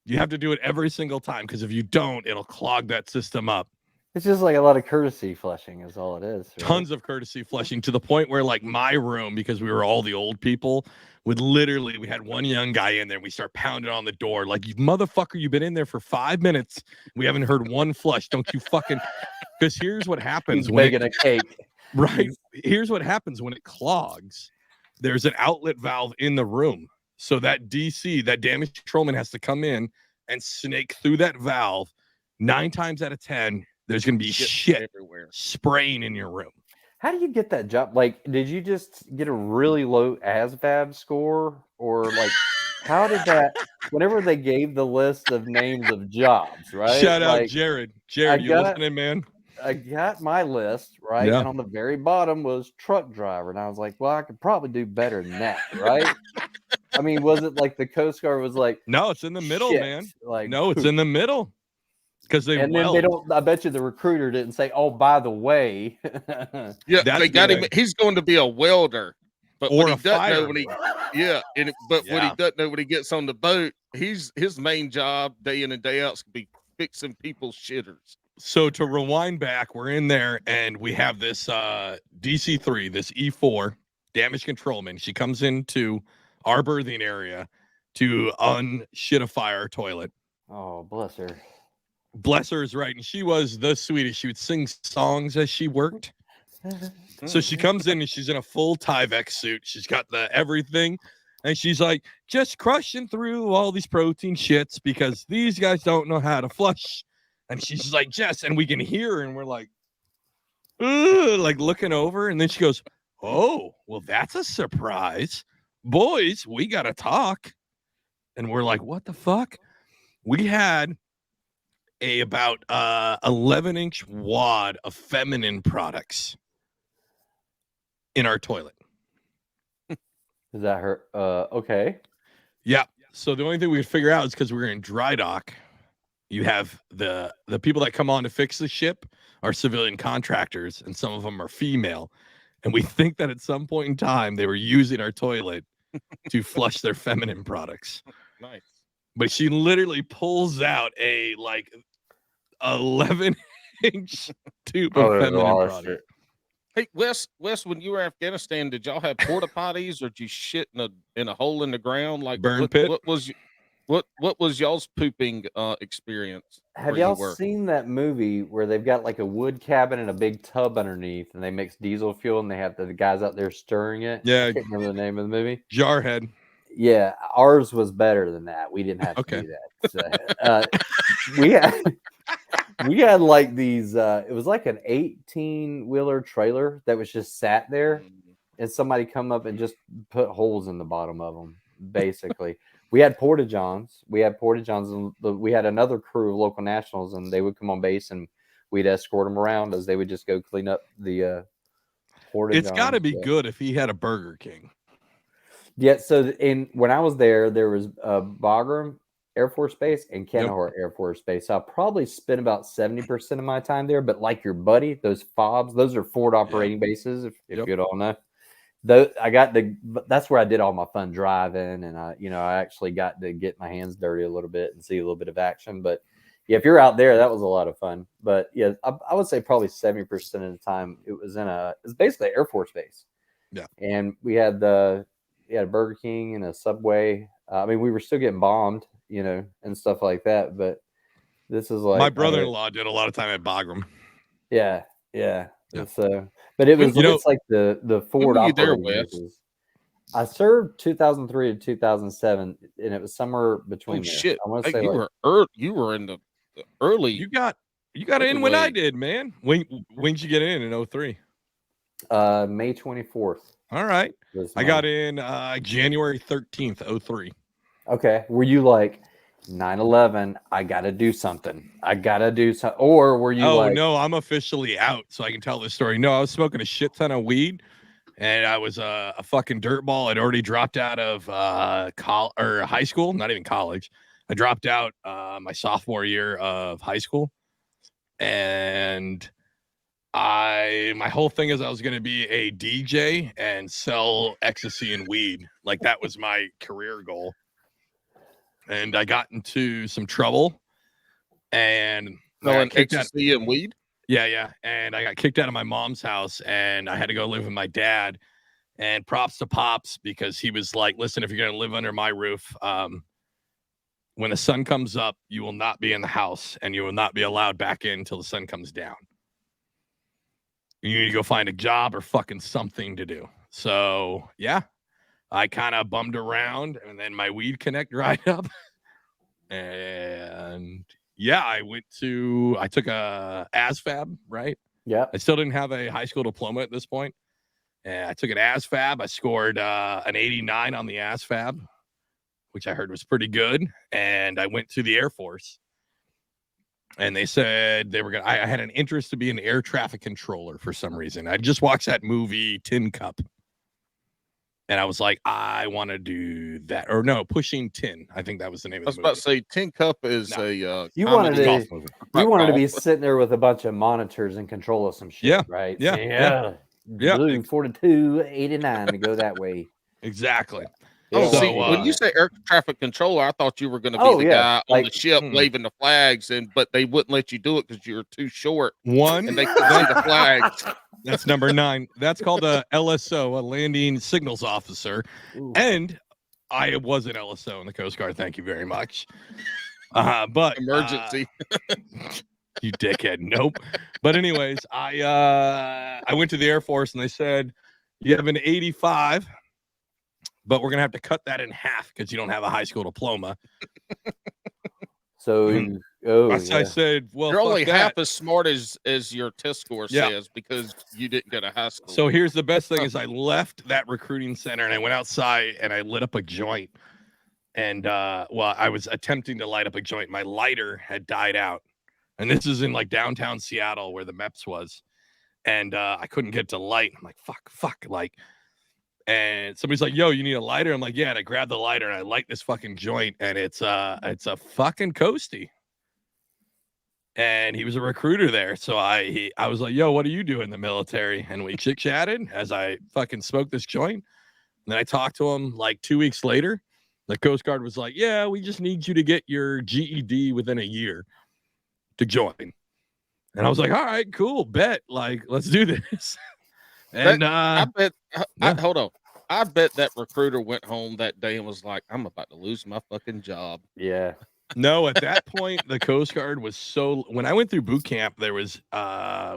You have to do it every single time because if you don't, it'll clog that system up. It's just like a lot of courtesy flushing is all it is. Right? Tons of courtesy flushing to the point where, like, my room, because we were all the old people, we had one young guy in there. We start pounding on the door like, you motherfucker, you've been in there for 5 minutes. We haven't heard one flush. Don't you fucking. Because here's what happens He's when making a cake. Right. Here's what happens when it clogs. There's an outlet valve in the room. So that DC, that damage controlman, has to come in and snake through that valve. 9 times out of 10, there's going to be shit everywhere spraying in your room. How do you get that job? Like, did you just get a really low ASVAB score? Or, like, how did that, whenever they gave the list of names of jobs, right? Shout out like, Jared. Jared, you listening, man? I got my list, right? Yeah. And on the very bottom was truck driver. And I was like, well, I could probably do better than that, right? I mean, was it like the Coast Guard was like, No, it's in the middle, shit, man. Like, No, it's in the middle. Because then they don't. I bet you the recruiter didn't say, "Oh, by the way." Yeah, That's they got good. him. He's going to be a welder, but Or what he a doesn't know fireman. when he, what he doesn't know when he gets on the boat, his main job day in and day out is to be fixing people's shitters. So to rewind back, we're in there and we have this DC3, this E4 damage controlman. She comes into our berthing area to unshitify our toilet. Oh, bless her. Bless her is right. And she was the sweetest. She would sing songs as she worked. So she comes in and she's in a full Tyvek suit. She's got the everything. And she's like, just crushing through all these protein shits because these guys don't know how to flush. And she's like, Jess, and we can hear her, and we're like, ugh, like looking over. And then she goes, oh, well, that's a surprise. Boys, we got to talk. And we're like, what the fuck? We had about 11-inch wad of feminine products in our toilet. Is that her? Okay. Yeah. So the only thing we could figure out is because we were in dry dock. You have the people that come on to fix the ship are civilian contractors, and some of them are female. And we think that at some point in time they were using our toilet to flush their feminine products. Nice. But she literally pulls out a 11-inch tube of feminine product. Hey, Wes, when you were in Afghanistan, did y'all have porta potties or did you shit in a hole in the ground? Like burn pit? What was y'all's pooping experience? Have y'all seen that movie where they've got like a wood cabin and a big tub underneath, and they mix diesel fuel, and they have the guys out there stirring it? Yeah, I can't remember the name of the movie. Jarhead. Yeah, ours was better than that. We didn't have to do that. So, we had like these. It was like an 18-wheeler trailer that was just sat there, and somebody come up and just put holes in the bottom of them. Basically, we had porta-johns. And we had another crew of local nationals, and they would come on base, and we'd escort them around as they would just go clean up the It's got to John's, be yeah. good if he had a Burger King. Yeah, so when I was there was Bagram Air Force Base and Kandahar Air Force Base. So I probably spent about 70% of my time there. But like your buddy, those FOBs, those are forward operating bases, if you don't know. That's where I did all my fun driving, and I actually got to get my hands dirty a little bit and see a little bit of action. But yeah, if you're out there, that was a lot of fun. But yeah, I would say probably 70% of the time it's basically Air Force Base. Yeah, and we had a Burger King and a Subway. I mean, we were still getting bombed, and stuff like that. But this is like my brother-in-law did a lot of time at Bagram. Yeah. So, but it's like the forward were you there, operating Wes? bases. I served 2003 to 2007, and it was somewhere between. Oh there. shit! I want to Hey, say you were in the early. You got in when I did, man. When'd you get in 03? May 24th. All right. I got in January 13th, 03. Okay. Were you like 9/11? I got to do something. Or were you Oh, no, I'm officially out, so I can tell this story. No, I was smoking a shit ton of weed, and I was a fucking dirtball. I'd already dropped out of high school, not even college. I dropped out my sophomore year of high school, and my whole thing is I was going to be a DJ and sell ecstasy and weed. Like, that was my career goal. And I got into some trouble, and selling ecstasy and weed. Yeah. And I got kicked out of my mom's house, and I had to go live with my dad. And props to Pops, because he was like, listen, if you're going to live under my roof, when the sun comes up, you will not be in the house, and you will not be allowed back in until the sun comes down. You need to go find a job or fucking something to do. So, yeah, I kind of bummed around, and then my weed connect dried up. And yeah, I took a ASFAB, right? Yeah. I still didn't have a high school diploma at this point. And I took an ASFAB. I scored an 89 on the ASFAB, which I heard was pretty good. And I went to the Air Force. And they said I had an interest to be an air traffic controller for some reason. I just watched that movie Tin Cup. And I was like, I want to do that. Or no, Pushing Tin. I think that was the name of the movie. I was about to say Tin Cup is you wanted to be sitting there with a bunch of monitors and control of some shit, right? Yeah. Blue 42, 89 to go that way. Exactly. Oh, so, when you say air traffic controller, I thought you were going to be the guy on the ship waving the flags, but they wouldn't let you do it because you're too short. And they couldn't see the flags. That's number 9. That's called a LSO, a landing signals officer. Ooh. And I was an LSO in the Coast Guard. Thank you very much. But emergency. You dickhead. Nope. But anyways, I went to the Air Force, and they said, you have an 85. But we're going to have to cut that in half because you don't have a high school diploma. So, I said, well, you're only half as smart as your test score says because you didn't go to high school. So here's the best thing is I left that recruiting center and I went outside and I lit up a joint. And, I was attempting to light up a joint. My lighter had died out. And this is in like downtown Seattle where the MEPS was. And I couldn't get to light. I'm like, fuck. And somebody's like, yo, you need a lighter? I'm like, yeah. And I grabbed the lighter and I light this fucking joint, and it's a fucking Coastie. And he was a recruiter there. So I was like, yo, what do you do in the military? And we chit-chatted as I fucking smoked this joint. And then I talked to him like 2 weeks later. The Coast Guard was like, yeah, we just need you to get your GED within a year to join. And I was like, all right, cool, bet. Like, let's do this. And I bet hold on. I bet that recruiter went home that day and was like, I'm about to lose my fucking job. Yeah. No, at that point, the Coast Guard was when I went through boot camp, there was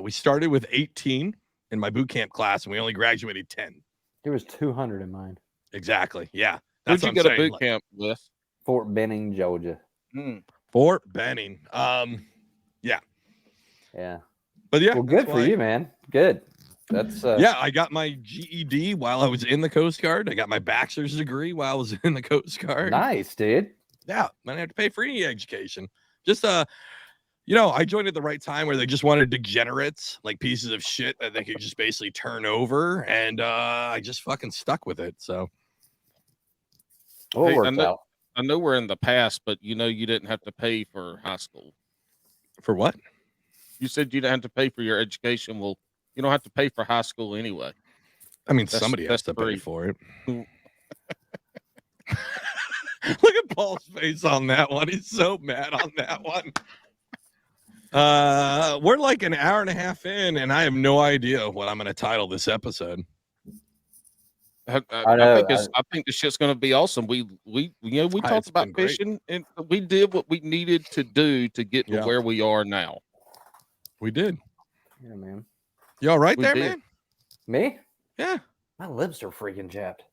we started with 18 in my boot camp class, and we only graduated 10. There was 200 in mine. Exactly. Yeah. Where'd you go to boot camp with? Fort Benning, Georgia. Fort Benning. Yeah. Yeah. But yeah. Well, good for you, man. Good. That's I got my GED while I was in the Coast Guard. I got my bachelor's degree while I was in the Coast Guard. Nice, dude. Yeah, I didn't have to pay for any education. Just I joined at the right time where they just wanted degenerates, like pieces of shit that they could just basically turn over, and I just fucking stuck with it. So Well, it Hey, worked out. I know we're in the past, but you didn't have to pay for high school. for what? You said you didn't have to pay for your education. Well, you don't have to pay for high school anyway. I mean, That's somebody has to pay free. for it. Mm. Look at Paul's face on that one. He's so mad on that one. We're like an hour and a half in, and I have no idea what I'm going to title this episode. I know, think the shit's gonna be awesome. We It's talked about been great. fishing, and we did what we needed to do to get to Yeah. where we are now. We did. Yeah, man. You all right We there, did. man? Me? Yeah. My lips are freaking chapped.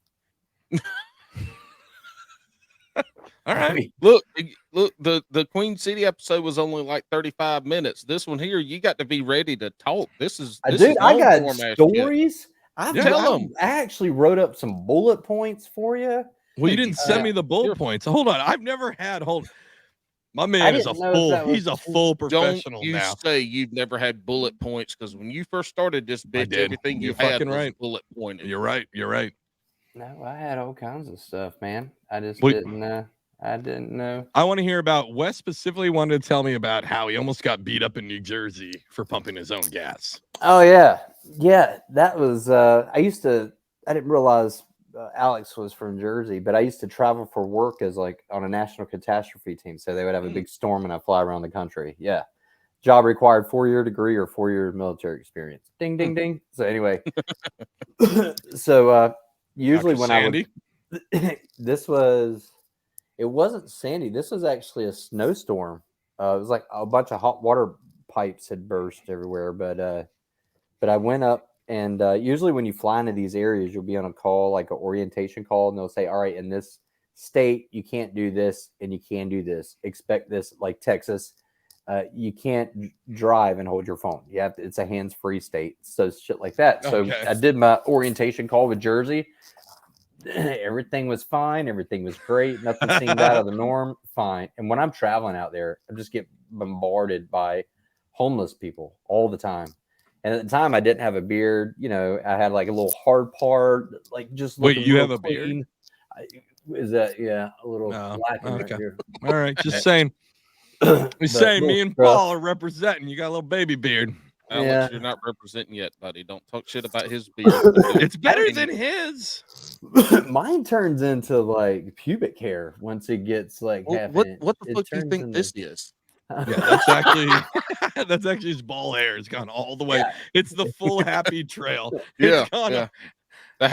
All right. Look, the Queen City episode was only like 35 minutes. This one here, you got to be ready to talk. This is Dude, is I long got form ass shit. stories. Tell 'em. I actually wrote up some bullet points for you. Well, you didn't send me the bullet you're- points. Hold on. I've never had my I man is a didn't know if full that was he's a too- full Don't professional you now. say you've never had bullet points, because when you first started this bitch, did. everything you You're had fucking was right. bullet pointed. You're right. You're right. No, I had all kinds of stuff, man. I just Wait. didn't know. I didn't know. I want to hear about Wes specifically wanted to tell me about how he almost got beat up in New Jersey for pumping his own gas. Oh yeah, yeah. That was. I didn't realize Alex was from Jersey, but I used to travel for work as like on a national catastrophe team. So they would have a big storm and I fly around the country. Yeah. Job required 4-year degree or 4 year military experience. Ding, ding, ding. So anyway, so usually Dr. when Sandy? it wasn't Sandy. This was actually a snowstorm. It was like a bunch of hot water pipes had burst everywhere. But I went up, and usually when you fly into these areas, you'll be on a call, like an orientation call, and they'll say, all right, in this state, you can't do this and you can do this. Expect this, like Texas. You can't drive and hold your phone. It's a hands-free state. So shit like that. So Okay. I did my orientation call with Jersey. Everything was fine. Everything was great. Nothing seemed out of the norm. Fine. And when I'm traveling out there, I just get bombarded by homeless people all the time. And at the time, I didn't have a beard. I had like a little hard part, like just Wait, looking you real have a beard? clean. Is that a little Oh, lacking right okay. here? All right, just saying. But We say me little and rough. Paul are representing. You got a little baby beard. Alex, Yeah. you're not representing yet, buddy. Don't talk shit about his beard. It's better than his. Mine turns into like pubic hair once it gets like half What inch. the It fuck do you turns think into- this is? Yeah, that's actually his ball hair. It's gone all the way. Yeah. It's the full happy trail. Yeah, It's gone. yeah. The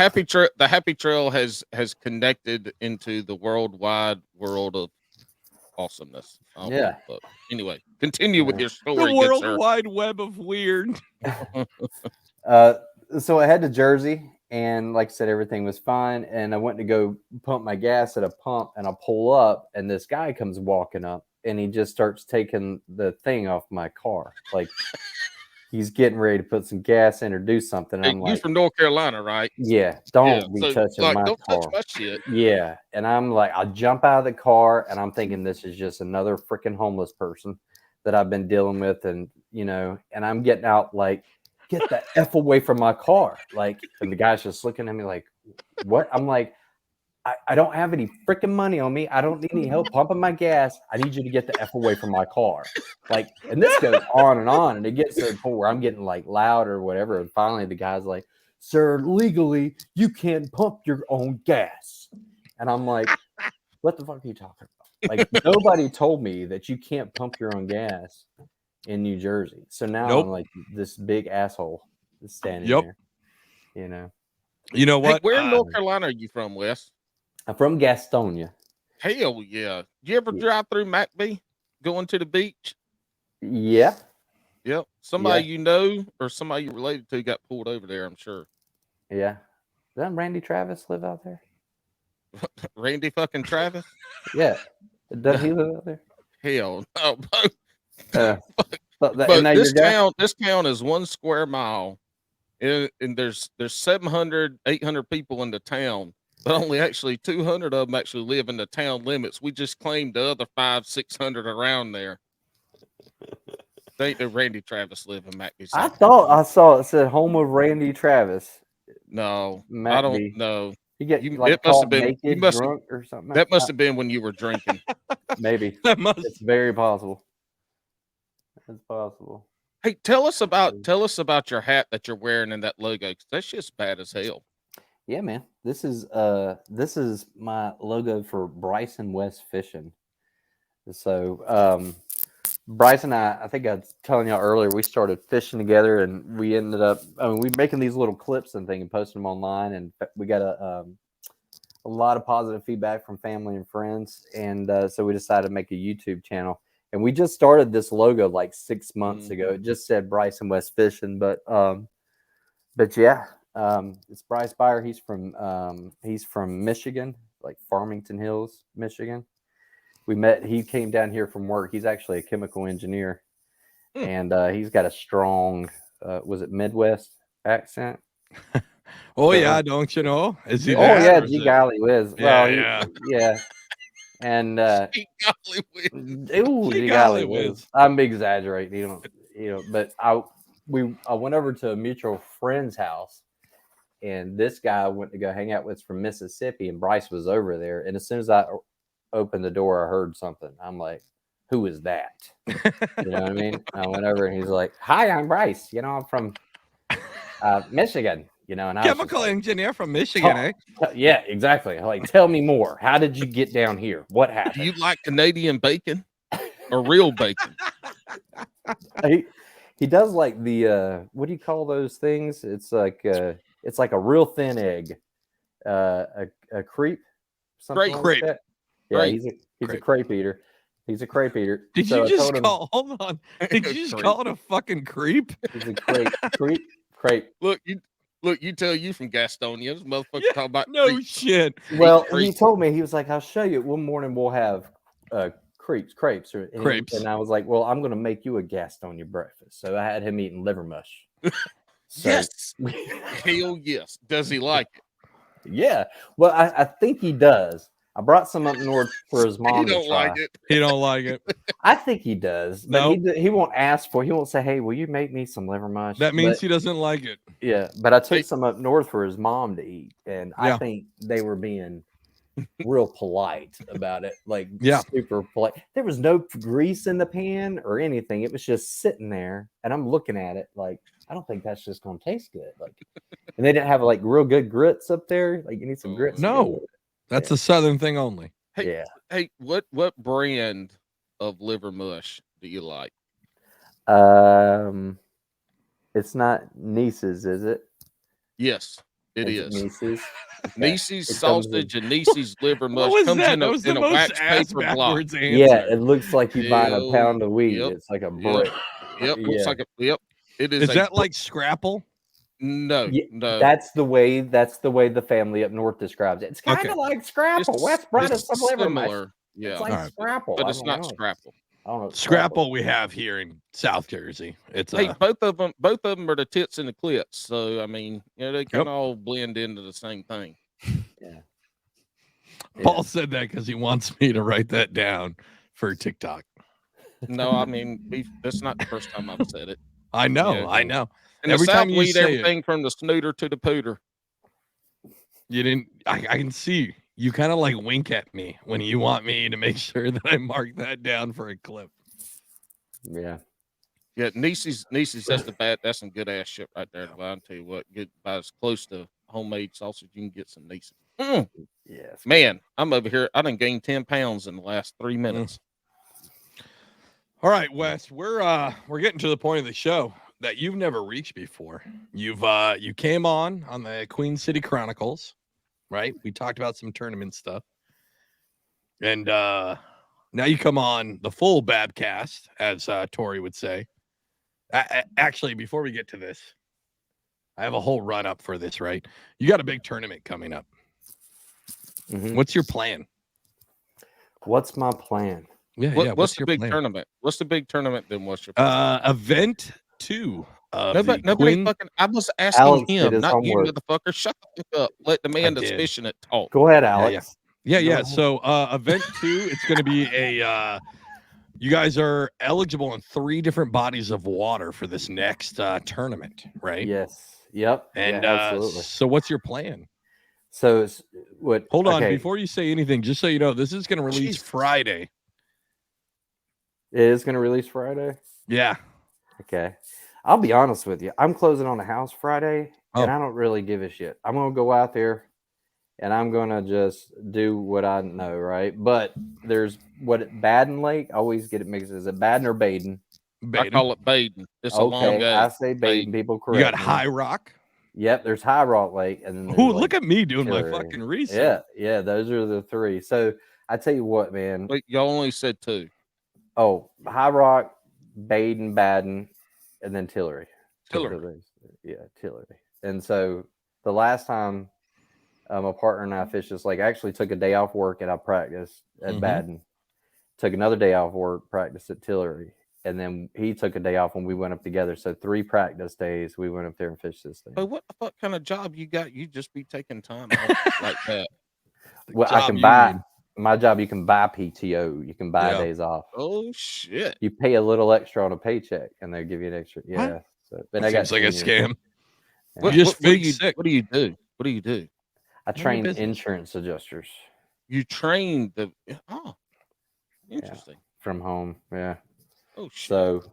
happy trail has connected into the worldwide world of awesomeness. Yeah. But anyway, continue with Yeah. your story. The good world sir. wide web of weird. So I head to Jersey, and like I said, everything was fine. And I went to go pump my gas at a pump, and I pull up, and this guy comes walking up, and he just starts taking the thing off my car, like he's getting ready to put some gas in or do something. And Hey, I'm you like, from North Carolina, right? yeah, don't Yeah, be so, touching like, my don't car. touch my shit. Yeah. And I'm like, I jump out of the car, and I'm thinking this is just another freaking homeless person that I've been dealing with. And, and I'm getting out like, get the F away from my car. Like, and the guy's just looking at me like, what? I'm like, I don't have any freaking money on me. I don't need any help pumping my gas. I need you to get the F away from my car. Like, and this goes on, and it gets to the point where I'm getting like loud or whatever. And finally the guy's like, sir, legally, you can't pump your own gas. And I'm like, what the fuck are you talking about? Like, nobody told me that you can't pump your own gas in New Jersey. So now Nope. I'm like this big asshole that's standing Yep. there. You know Hey, what? where in North Carolina are you from, Wes? I'm from Gastonia. Hell yeah. You ever Yeah. drive through McBee going to the beach? Yeah. Yep. Somebody Yeah. you know or somebody you related to got pulled over there, I'm sure. Yeah. Doesn't Randy Travis live out there? Randy fucking Travis? Yeah. Does he live out there? Hell no. But But isn't that your guy? this town is 1 square mile, and there's 700, 800 people in the town, but only actually 200 of them actually live in the town limits. We just claimed the other 500, 600 around there. They ain't no Randy Travis living McBee. I thought I saw it said home of Randy Travis. No, I don't McBee. know. You get It like must have caught been. You naked, must. drunk, or something. That must have been when you were drinking. Maybe That must. it's very possible. It's possible. Hey, tell us about your hat that you're wearing and that logo, because that's just bad as hell. Yeah, man. This is my logo for Bryce and Wes Fishing. So Bryce and I think I was telling y'all earlier, we started fishing together, and we ended up. I mean, we're making these little clips and things and posting them online, and we got a lot of positive feedback from family and friends, and so we decided to make a YouTube channel. And we just started this logo like 6 months ago. It just said Bryce and Wes Fishing, but yeah, it's Bryce Byer. He's from Michigan, like Farmington Hills, Michigan. We met. He came down here from work. He's actually a chemical engineer, and he's got a strong, was it Midwest accent? Oh yeah, don't you know? Is he? Oh that, yeah, or is G it- golly whiz. Yeah, Well, yeah. yeah. And Gee golly whiz. ooh, Gee G golly golly whiz. whiz. I'm exaggerating, but I went over to a mutual friend's house, and this guy I went to go hang out with from Mississippi, and Bryce was over there. And as soon as I opened the door, I heard something. I'm like, who is that? You know what I mean? I went over and he's like, hi, I'm Bryce. I'm from Michigan, and I was just Chemical like, engineer from Michigan, eh? yeah, exactly. Like, tell me more. How did you get down here? What Do happened? you like Canadian bacon or real bacon? He does like the what do you call those things? It's like a real thin egg, a crepe, something like Crepe. that. Yeah, Crepe. he's a crepe eater. He's a crepe eater. Did So you I just told him call? Hold on. Did you just Crepe. call it a fucking creep? he's a crepe. Look, you tell you from Gastonia. This motherfucker Yeah, talking about no crepe. shit. Well, crepe. he told me, he was like, I'll show you. One morning we'll have crepes. And I was like, well, I'm going to make you a Gastonia breakfast. So I had him eating liver mush. So, Yes. Hell yes. Does he like it? Yeah. Well, I think he does. I brought some up north for his mom He don't to try. like it. He don't like it. I think he does. But Nope. he won't ask for it. He won't say, hey, will you make me some liver mush? That means But, he doesn't like it. yeah. But I took Hey. some up north for his mom to eat. And I Yeah. think they were being real polite about it. Like, Yeah. super polite. There was no grease in the pan or anything. It was just sitting there. And I'm looking at it like, I don't think that's just going to taste good. Like, and they didn't have like real good grits up there. Like, you need some grits. to No. go with it. That's Yeah. a southern thing only. Hey, Yeah. Hey, what brand of liver mush do you like? It's not Niece's, is it? Yes, it Is is. Niece's? Nieces It comes in- sausage and Nieces liver mush What was comes that? in That a, was in the a most wax ass paper block. backwards answer. Yeah, it looks like you buying a Hell, pound of weed. yep, It's like a yep. brick. Yep, looks Yeah. like a yep. It is. Is a that br- like Scrapple? no, Yeah, no? That's the way the family up north describes it. It's kind of Okay. like Scrapple. Wes brought us some liver mush. similar. Yeah, It's like All right. Scrapple. but I it's mean, not I don't- Scrapple. I don't know. Scrapple we have here in South Jersey. It's Hey, both of them are the tits and the clits. So I mean, they kind of all blend into the same thing. Yeah. Paul said that because he wants me to write that down for TikTok. No, I mean, that's not the first time I've said it. I know, Yeah. I know. In Every the South, time you we eat say everything from the snooter to the pooter. You didn't. I can see you kind of like wink at me when you want me to make sure that I mark that down for a clip. Yeah. Yeah, Nieces, that's some good ass shit right there. I'll tell you what, get about as close to homemade sausage you can get some Nieces. Yes. Man, I'm over here. I done gained 10 pounds in the last 3 minutes. All right, Wes, we're getting to the point of the show that you've never reached before. You came on the Queen City Chronicles, right? We talked about some tournament stuff, and now you come on the full Babcast, as Tori would say. Actually, before we get to this, I have a whole run up for this. Right, you got a big tournament coming up. Mhm. What's your plan? What's my plan? Yeah, What's the your big plan? tournament? What's the big tournament? Then what's your plan? Event 2 of Nobody the Queen. fucking. I was asking Alex did him, his not homework. you, motherfucker. Shut the fuck up. Let the man that's did. fishing it talk. Go ahead, yeah. Alex. Go Yeah. ahead. So event 2, it's going to be a You guys are eligible in 3 different bodies of water for this next tournament, right? Yes. Yep. And yeah, absolutely. so what's your plan? So it's what? Hold on, okay, before you say anything, just so you know, this is going to release Jesus. Friday. it is going to release Friday. Yeah. Okay. I'll be honest with you. I'm closing on the house Friday, and Oh. I don't really give a shit. I'm going to go out there, and I'm going to just do what I know, right? But there's Baden Lake. I always get it mixed. Is it Baden or Baden? I Baden. call it Baden. It's a long Okay, game. I say Baden. People You got correct me. High Rock. Yep, there's High Rock Lake, and then there's Ooh, like look at me doing my Tillery. fucking research. Yeah, those are the 3. So I tell you what, man. Wait, y'all only said 2. Oh, High Rock, Baden, Baden, and then Tillery. Tillery. Yeah, Tillery. And so the last time my partner and I fished this lake, I actually took a day off work and I practiced at Mhm. Baden. Took another day off work, practiced at Tillery. And then he took a day off when we went up together. So 3 practice days, we went up there and fished this thing. But what the fuck kind of job you got? You just be taking time off like that. Well, I job can you buy need. my job. You can buy PTO. You can buy Yeah. days off. Oh shit! You pay a little extra on a paycheck, and they give you an extra. Yeah. So, but I got Seems like a 10 years. scam. Yeah. You just what do fake you sick. What do you do? What do you do? I None of your train business. insurance adjusters You train the interesting. from home. Yeah. Oh shit! So,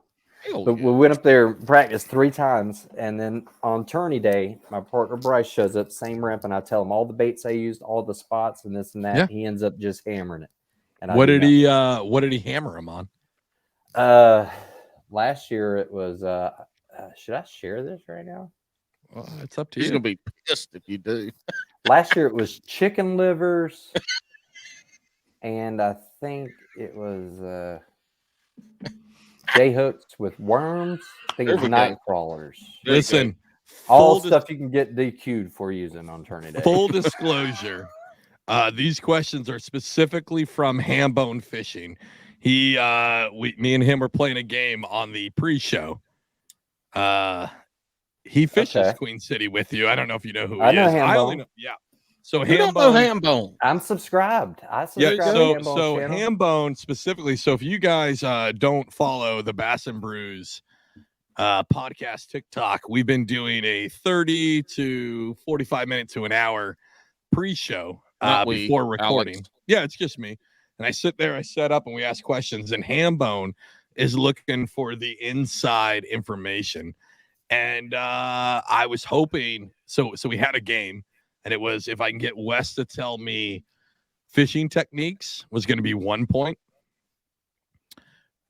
Hell but yeah. we went up there and practiced 3 times, and then on tourney day, my partner Bryce shows up, same ramp, and I tell him all the baits I used, all the spots, and this and that. Yeah. He ends up just hammering it. And What I did he hammer him on? Last year it was. Should I share this right now? Well, it's up to He's you. gonna be pissed if you do. Last year it was chicken livers, and I think it was J hooks with worms. I think There it's we night go. crawlers. There you Listen, All full stuff you can get DQ'd for using on tourney day. full disclosure. These questions are specifically from Hambone Fishing. Me and him were playing a game on the pre-show. He fishes Okay. Queen City with you. I don't know if you know who he I know is. I only Hambone. know. Yeah. So Who don't know Hambone. Hambone? I'm subscribed. I Yeah. subscribe to So Hambone's channel. Hambone specifically. So if you guys don't follow the Bass and Brews podcast TikTok, we've been doing a 30 to 45 minute to an hour pre-show before recording. Alex. Yeah, it's just me. And I sit there, I set up, and we ask questions. And Hambone is looking for the inside information. And I was hoping, so we had a game, and it was if I can get Wes to tell me fishing techniques was going to be 1 point.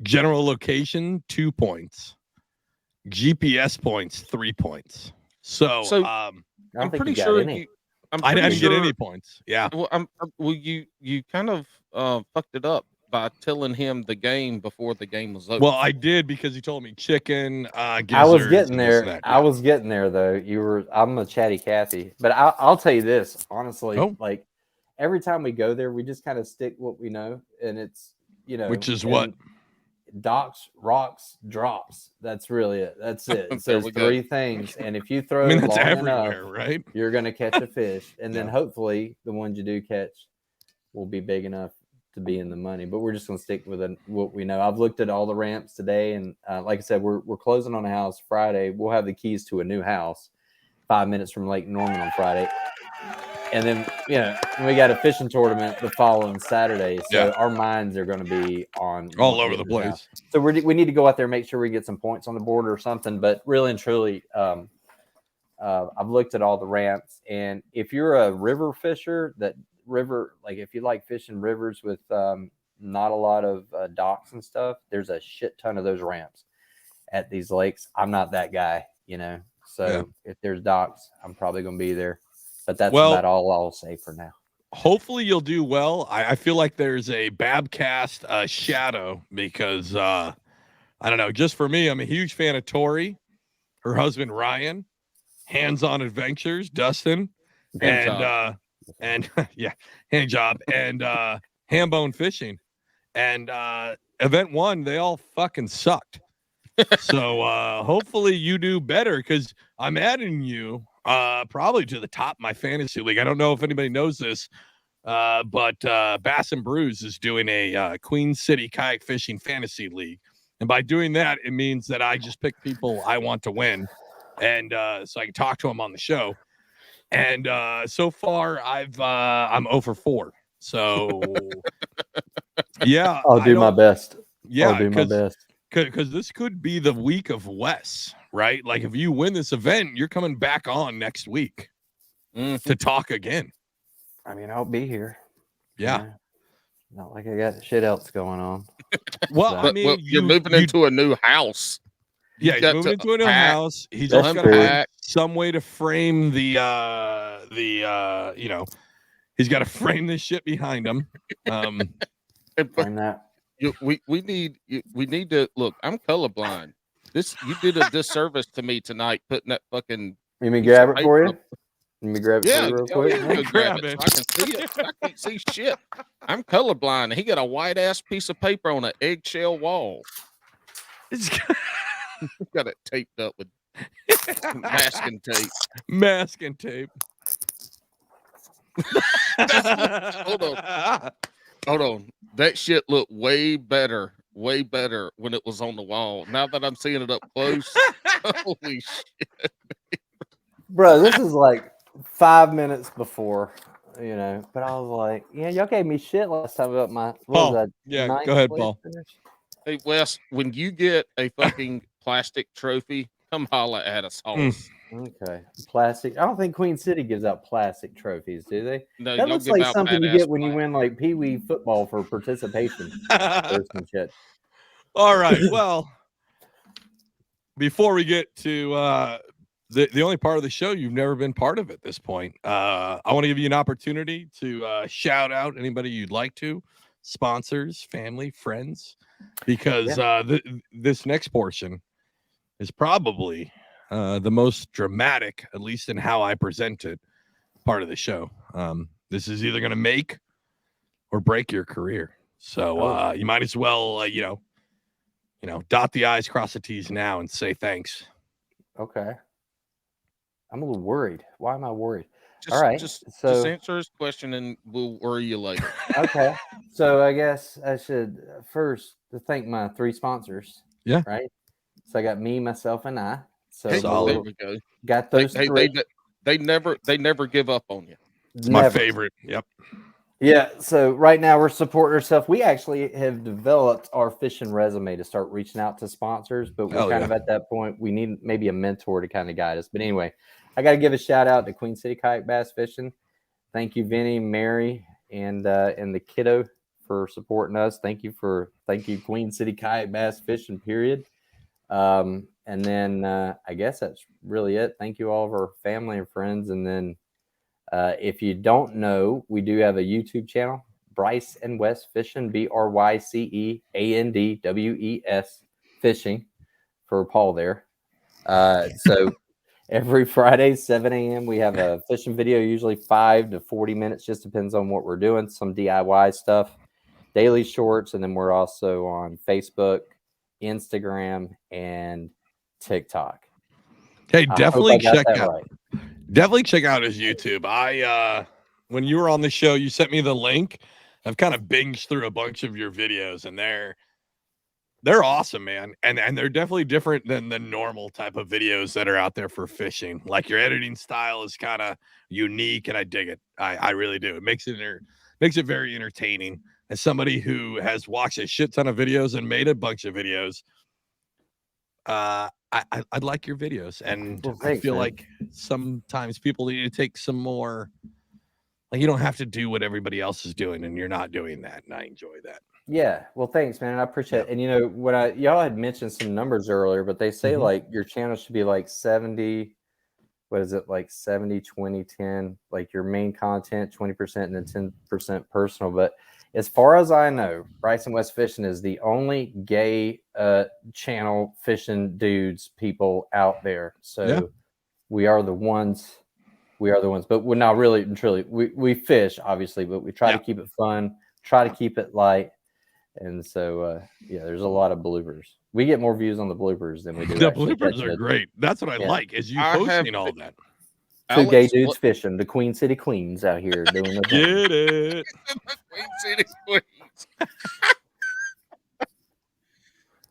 General location, 2 points. GPS points, 3 points. So I'm I don't think pretty you got sure any. I didn't sure, get any points. Yeah. Well, you kind of fucked it up by telling him the game before the game was over. Well, I did because he told me chicken. I was gizzards, getting and this and there. that. I was getting there though. I'm a chatty Cathy, but I'll tell you this honestly. Oh. Like every time we go there, we just kind of stick what we know, and it's Which is what? Docks, rocks, drops. That's really it. That's it. It There says we go. 3 things, and if you throw I mean, that's long everywhere, enough, right? you're gonna catch a fish, and then Yeah. hopefully the ones you do catch will be big enough to be in the money. But we're just gonna stick with what we know. I've looked at all the ramps today, and like I said, we're closing on a house Friday. We'll have the keys to a new house 5 minutes from Lake Norman on Friday, and then we got a fishing tournament the following Saturday. So Yeah. our minds are going to be on All over the place. house. So we need to go out there and make sure we get some points on the board or something. But really and truly, I've looked at all the ramps, and if you're a river fisher, if you like fishing rivers with not a lot of docks and stuff, there's a shit ton of those ramps at these lakes. I'm not that guy, So if there's docks, I'm probably going to be there. But that's about all I'll say for now. Hopefully you'll do well. I feel like there's a Babcast shadow because I don't know. Just for me, I'm a huge fan of Tori, her husband Ryan, Hands On Adventures, Dustin, and yeah, hand job and Hambone Fishing, and event 1 they all fucking sucked. So hopefully you do better because I'm adding you probably to the top of my fantasy league. I don't know if anybody knows this. But Bass and Brews is doing a Queen City Kayak Fishing Fantasy League. And by doing that, it means that I just pick people I want to win. And so I can talk to them on the show. And so far, I'm 0 for 4. So, yeah. I'll do my best. Yeah. I'll do my best. Because this could be the week of Wes, right? Like, if you win this event, you're coming back on next week to talk again. I mean, I'll be here. Yeah. Not like I got shit else going on. Well, I mean, you're moving into a new house. Yeah, he's moving into a new house. He's just got to find some way to frame the he's got to frame this shit behind him. Frame that. We need to look. I'm colorblind. You did a disservice to me tonight putting that fucking. Let me grab it for you. Let me grab it for you real quick. Yeah, grab it. I can see it. I can't see shit. I'm colorblind. He got a white ass piece of paper on an eggshell wall. He's got it taped up with masking tape. Masking tape. Hold on. That shit looked way better when it was on the wall. Now that I'm seeing it up close, holy shit. Bro, this is like 5 minutes before, but I was like, yeah, y'all gave me shit last time about my Paul. Yeah, go ahead, Paul. Finish? Hey, Wes, when you get a fucking plastic trophy, come holla at us, Halls. Okay. Plastic. I don't think Queen City gives out plastic trophies, do they? No, that looks like something you get when you win like Pee Wee football for participation. Or some shit. All right. Well, before we get to the only part of the show you've never been part of at this point, I want to give you an opportunity to shout out anybody you'd like to, sponsors, family, friends, because this next portion is probably the most dramatic, at least in how I present it, part of the show. This is either going to make or break your career. So you might as well, dot the I's, cross the T's now and say thanks. Okay. I'm a little worried. Why am I worried? All right. Just answer his question and we'll worry you later. Okay. So I guess I should first thank my 3 sponsors. Yeah. Right. So I got me, myself, and I. So there we go. Got those 3. They never give up on you. It's my favorite. Yep. Yeah. So right now we're supporting ourselves. We actually have developed our fishing resume to start reaching out to sponsors, but we're kind of at that point. We need maybe a mentor to kind of guide us. But anyway, I got to give a shout out to Queen City Kayak Bass Fishing. Thank you, Vinny, Mary, and the kiddo for supporting us. Thank you, Queen City Kayak Bass Fishing, period. And then I guess that's really it. Thank you all of our family and friends. And then if you don't know, we do have a YouTube channel, Bryce and Wes Fishing, BRYCEANDWES Fishing for Paul there. So every Friday, 7 a.m., we have a fishing video, usually 5 to 40 minutes, just depends on what we're doing. Some DIY stuff, daily shorts, and then we're also on Facebook, Instagram, and TikTok. Hey, definitely check out his YouTube. When you were on the show, you sent me the link. I've kind of binged through a bunch of your videos, and they're awesome, man. And they're definitely different than the normal type of videos that are out there for fishing. Like, your editing style is kind of unique, and I dig it. I really do. It makes it very entertaining. As somebody who has watched a shit ton of videos and made a bunch of videos, I'd like your videos, and I feel like sometimes people need to take some more. Like, you don't have to do what everybody else is doing, and you're not doing that, and I enjoy that. Yeah, well, thanks, man. I appreciate it. And when y'all had mentioned some numbers earlier, but they say like your channel should be like 70. What is it, like 70, 20, 10? Like your main content, 20%, and then 10% personal. But as far as I know, Bryce and Wes Fishing is the only gay channel fishing people out there. So we are the ones. But we're not really and truly. We fish, obviously, but we try to keep it fun, try to keep it light. And so, there's a lot of bloopers. We get more views on the bloopers than we do. The bloopers are great. That's what I like, is you posting all that. Two gay Alex, dudes what- fishing. The Queen City Queens out here doing the thing. Get it? Queen City Queens.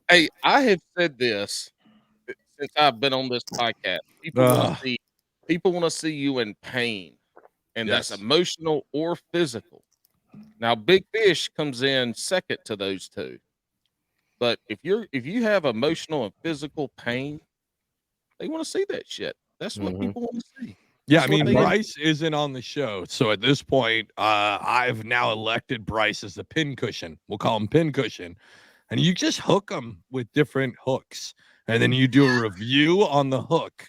Hey, I have said this since I've been on this podcast. People want to see you in pain, and that's Yes. emotional or physical. Now, big fish comes in second to those two. But if you have emotional and physical pain, they want to see that shit. That's what Mhm. people want to see. Yeah, I That's what mean, they- Bryce isn't on the show. So at this point, I've now elected Bryce as the pincushion. We'll call him pincushion. And you just hook him with different hooks. And then you do a review on the hook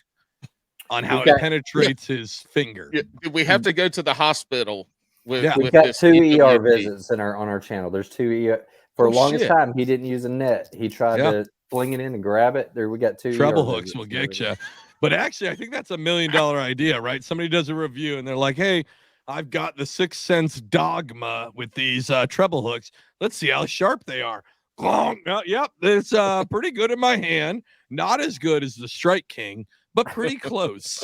on how got- it penetrates his finger. Yeah, we have to go to the hospital with, Yeah. We've with got this 2 ER EWD. visits on our channel. There's 2 ER. For the Oh, longest shit. time, he didn't use a net. He tried Yeah. to fling it in and grab it. There, we got 2 Treble ER hooks visits will and get everything. you. But actually, I think that's $1 million idea, right? Somebody does a review and they're like, hey, I've got the 6th Sense Dogma with these treble hooks. Let's see how sharp they are. Yep, it's pretty good in my hand. Not as good as the Strike King, but pretty close.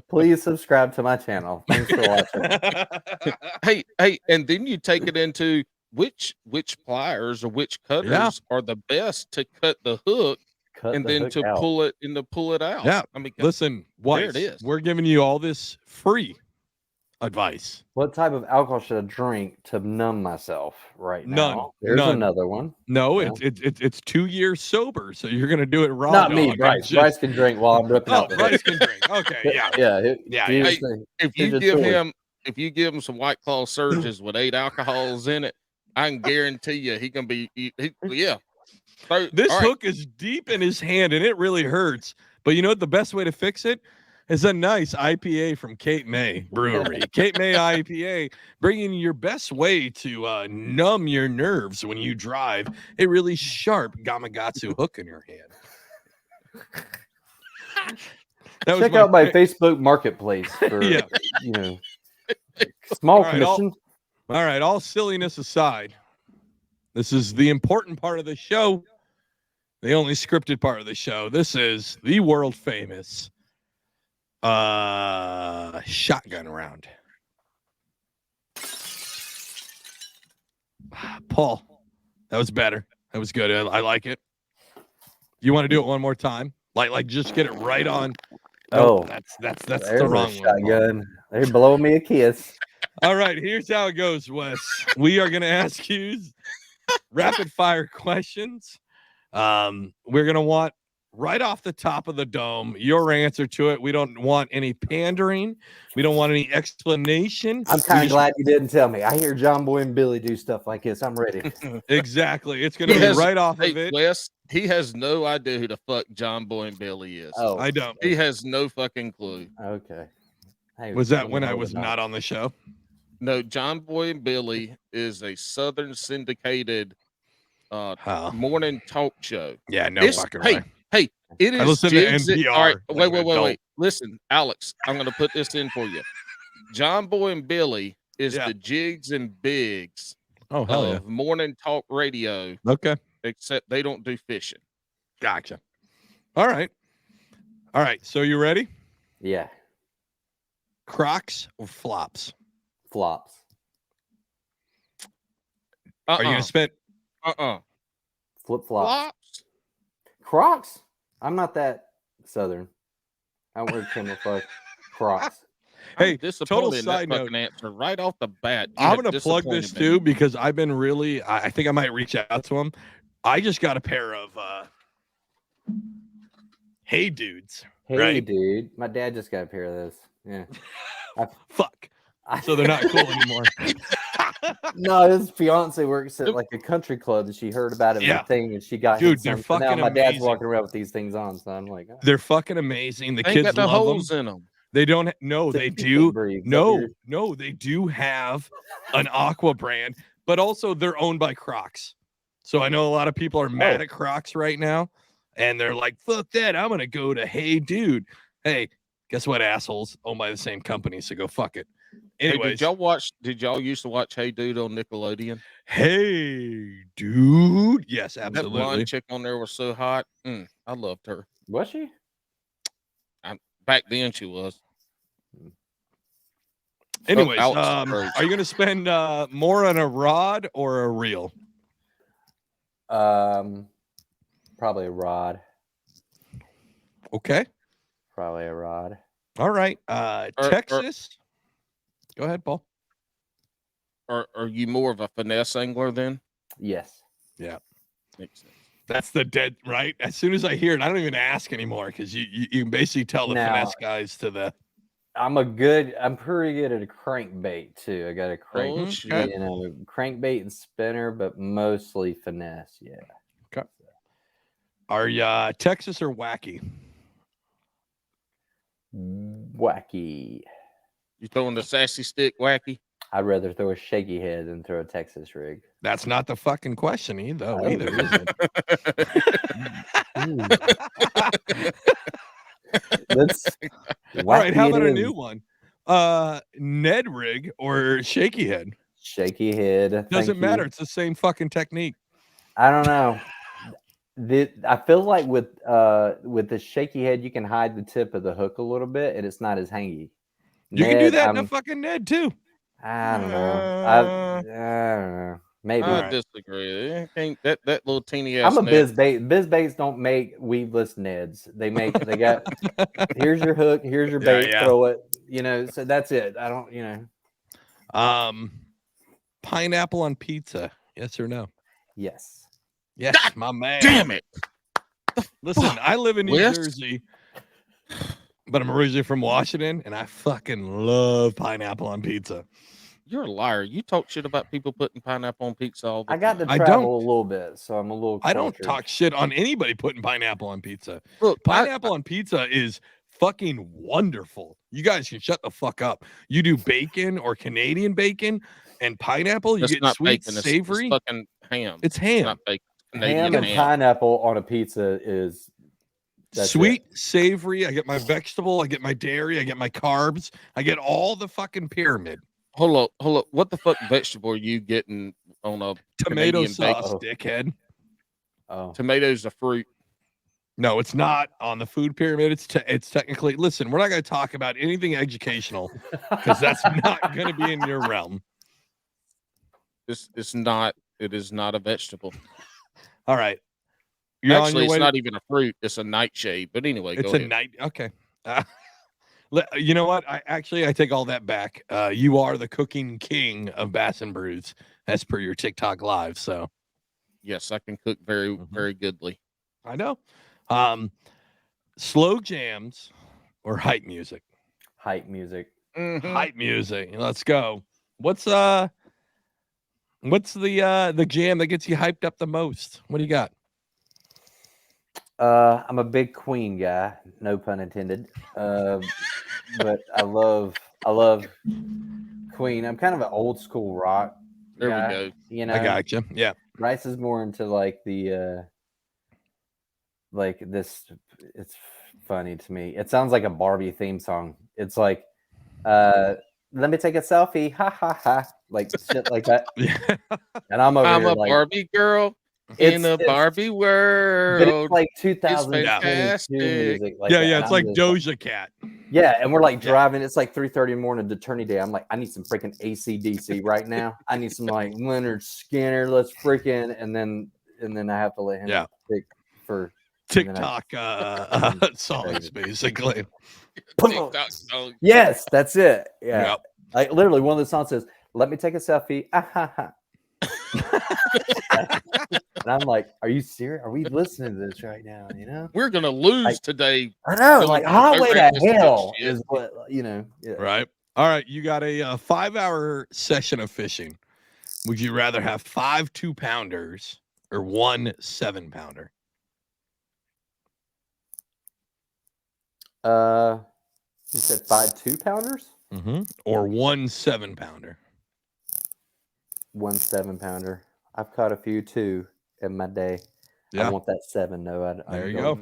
Please subscribe to my channel. Thanks for watching. Hey, and then you take it into which pliers or which cutters are the best to cut the hook Cut and the then hook to out. pull it out. Yeah. I mean, Listen, There it Weiss, is. we're giving you all this free advice. What type of alcohol should I drink to numb myself right None. now? There's None. another one. No, Yeah. it's 2 years sober, so you're gonna do it raw. Not me, dog. Bryce. Just- Bryce can drink while I'm ripping Oh, out the Bryce hook. can drink. Okay, yeah. Yeah. Yeah, he yeah. just- if he's you a give choice. him some White Claw surges with 8 alcohols in it, I can guarantee you he can be yeah. So, This all right. hook is deep in his hand and it really hurts. But you know what? The best way to fix it is a nice IPA from Cape May Brewery. Cape May IPA, bringing your best way to numb your nerves when you drive a really sharp Gamakatsu hook in your hand. That was Check out my pick. Facebook Marketplace for Yeah. Small All right, commission. All right, all silliness aside, this is the important part of the show, the only scripted part of the show. This is the world famous shotgun round. Paul, that was better. That was good. I like it. You want to do it one more time? Like just get it right on. Oh, that's There's the a wrong one. Paul. shotgun. They're blowing me a kiss. All right, here's how it goes, Wes. We are going to ask you rapid fire questions. We're going to want right off the top of the dome your answer to it. We don't want any pandering. We don't want any explanation. I'm kind of glad you didn't tell me. I hear John Boy and Billy do stuff like this. I'm ready. Exactly. It's going to He be has- right off Hey, of it. Wes, he has no idea who the fuck John Boy and Billy is. Oh, I don't. He has no fucking clue. okay. Hey, Was that let me when I know was the not on the show? No, John Boy and Billy is a Southern syndicated Oh, morning talk show. yeah, no It's- fucking hey, way. Hey, it is. I listen to Jigs and- NPR all right, like an wait. adult. Listen, Alex, I'm going to put this in for you. John Boy and Billy is Yeah. the Jigs and Bigs Oh, hell yeah. of morning talk radio, Okay. except they don't do fishing. Gotcha. All right. All right. So you ready? Yeah, Crocs or flops? flops. Are you going to spend? Flip flops. Flops? Crocs? I'm not that Southern. I wear camouflage Crocs. Hey, I'm disappointed total in side that note. fucking answer right off the bat. You I'm have going to plug this disappointed me. too because I've been really, I think I might reach out to him. I just got a pair of Hey Dudes. Hey, Right. dude. My dad just got a pair of those. Yeah. Fuck. So they're not cool anymore. No, his fiance works at like a country club and she heard about it in Yeah. the thing and she got Dude, him they're some. So now fucking my dad's amazing. walking around with these things on. So I'm like, oh, They're fucking amazing. The They ain't kids got no love them. holes in them. They don't. No, it's a they pizza do. breed. No, they do have an Aqua brand, but also they're owned by Crocs. So I know a lot of people are mad Oh. at Crocs right now, and they're like, "Fuck that! I'm gonna go to Hey Dude." Hey, guess what, assholes? Owned by the same company, so go fuck it. Hey, Anyways, did y'all used to watch Hey Dude on Nickelodeon? Hey Dude, yes, That absolutely. blonde chick on there was so hot. I loved her. Was she? Back then she was. Anyways, Alex is are you going to spend more on a rod or a reel? Probably a rod. Okay. Probably a rod. All right. Texas. Go ahead, Paul. Are you more of a finesse angler then? Yes. Yeah. Makes sense. That's the dead right. As soon as I hear it, I don't even ask anymore because you can basically tell the finesse guys to the. I'm pretty good at a crankbait too. I got a crank, Oh, shit. crankbait and spinner, but mostly finesse. Yeah. Okay. Are you Texas or wacky? Wacky. You throwing the sassy stick wacky? I'd rather throw a shaky head than throw a Texas rig. That's not the fucking question either, is it? All right, how about a new one? Ned rig or shaky head? Shaky head. Doesn't matter. It's the same fucking technique. I don't know. I feel like with the shaky head, you can hide the tip of the hook a little bit, and it's not as hangy. You can do that in a fucking Ned too. I don't know. I don't know. Maybe. I disagree. That little teeny ass. I'm a biz bait. Biz baits don't make weaveless Neds. They got here's your hook, here's your bait, throw it. So that's it. I don't. Pineapple on pizza. Yes or no? Yes. Yes, God, my man. Damn it. Listen, I live in New Jersey, but I'm originally from Washington, and I fucking love pineapple on pizza. You're a liar. You talk shit about people putting pineapple on pizza all the time. I got to travel a little bit, so I'm a little cultured. I don't talk shit on anybody putting pineapple on pizza. Look, pineapple on pizza is fucking wonderful. You guys can shut the fuck up. You do bacon or Canadian bacon and pineapple, you get sweet, bacon. savory. It's fucking ham. It's ham. It's not bacon. Ham and pineapple on a pizza is sweet, savory. I get my vegetable, I get my dairy, I get my carbs, I get all the fucking pyramid. Hold up. What the fuck vegetable are you getting on a tomato Canadian sauce, dickhead? Oh, tomatoes a fruit. No, it's not on the food pyramid. It's technically. Listen, we're not going to talk about anything educational because that's not going to be in your realm. It's not. It is not a vegetable. All right. Actually, it's not even a fruit. It's a nightshade. But anyway, it's go ahead. night. Okay. You know what? I take all that back. You are the cooking king of Bass and Brews, as per your TikTok live. So, yes, I can cook very, very goodly. I know. Slow jams or hype music? Hype music. Mm-hmm. Hype music. Let's go. What's the jam that gets you hyped up the most? What do you got? I'm a big Queen guy, no pun intended. But I love Queen. I'm kind of an old school rock guy. There we go. I got you. Yeah. Bryce is more into like the like this. It's funny to me. It sounds like a Barbie theme song. It's like, let me take a selfie, ha ha ha, like shit like that. And I'm a Barbie girl. In a Barbie world, but it's like 2022 music. Like it's like Doja Cat. Yeah, and we're like driving. It's like 3:30 in the morning to Turney Day. I'm like, I need some freaking AC/DC right now. I need some like Leonard Skinner. Let's freaking and then I have to let him pick for TikTok songs, basically. TikTok songs. Yes, that's it. Yeah, like literally one of the songs says, "Let me take a selfie." Ah, ha, ha. And I'm like, are you serious? Are we listening to this right now? We're gonna lose today. I know, like highway to hell is what Right. All right, you got a 5-hour session of fishing. Would you rather have 5 2-pounders or 1 7-pounder? You said 5 2-pounders? Or 1 7-pounder? 1 7-pounder. I've caught a few too in my day. I want that 7 though. There you go.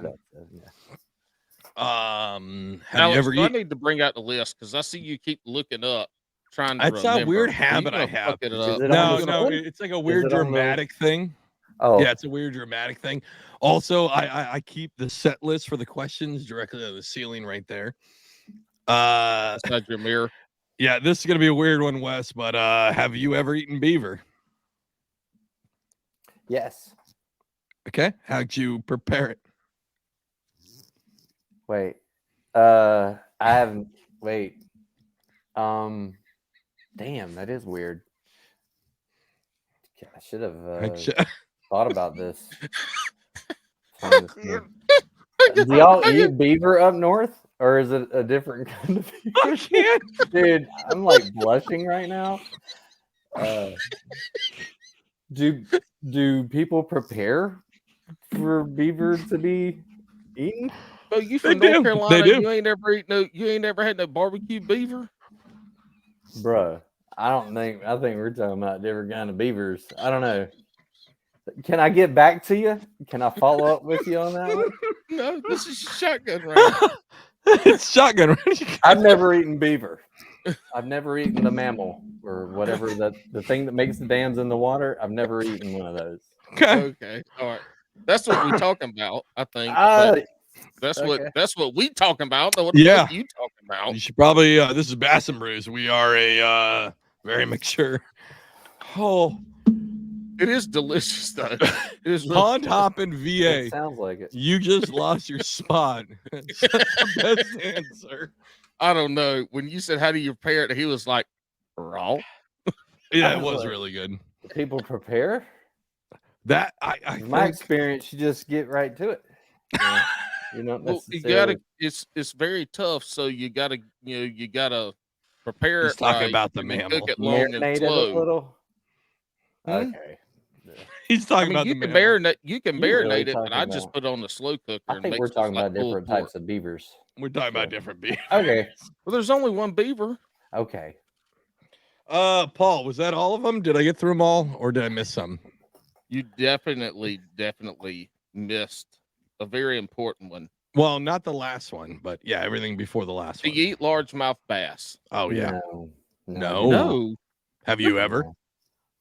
Have Alex, you ever I need to bring out the list because I see you keep looking up, trying to That's remember. a weird habit I have. No, it's like a weird dramatic thing. Oh, yeah, it's a weird dramatic thing. Also, I keep the set list for the questions directly on the ceiling right there. Beside your mirror. Yeah, this is gonna be a weird one, Wes. But have you ever eaten beaver? Yes. Okay, how'd you prepare it? Wait. I haven't. Wait. Damn, that is weird. I should have thought about this. Do y'all eat beaver up north, or is it a different kind of beaver? I can't. Dude, I'm like blushing right now. Do people prepare for beaver to be eaten? Oh, you They from North do. Carolina? They do. You ain't never had no barbecue beaver. Bruh, I think we're talking about different kind of beavers. I don't know. Can I get back to you? Can I follow up with you on that one? No, this is shotgun round. It's shotgun. I've never eaten beaver. I've never eaten the mammal or whatever the thing that makes the dams in the water. I've never eaten one of those. Okay, all right. That's what we talking about, I think. But that's what we talking about. What the fuck you talking about? You should probably. This is Bass and Brews. We are a very mature. Oh, it is delicious though. It is pond hopping VA. It sounds like it. You just lost your spot. That's the best answer. I don't know. When you said how do you prepare it, he was like raw. Yeah, it was really good. People prepare. That I my experience, you just get right to it. You know, well, you gotta. It's very tough. So you gotta prepare He's it. Talking right. about the mammal. Cook it long and slow. A little. Okay. He's talking about you the can mammal. marinate. You can marinate it, but I just about? put it on the slow cooker. I think we're talking about different types of beavers. We're talking about different beavers. Okay. Well, there's only one beaver. Okay. Paul, was that all of them? Did I get through them all, or did I miss some? You definitely missed a very important one. Well, not the last one, but yeah, everything before the last one. Do you eat largemouth bass? Oh yeah. No. Have you ever?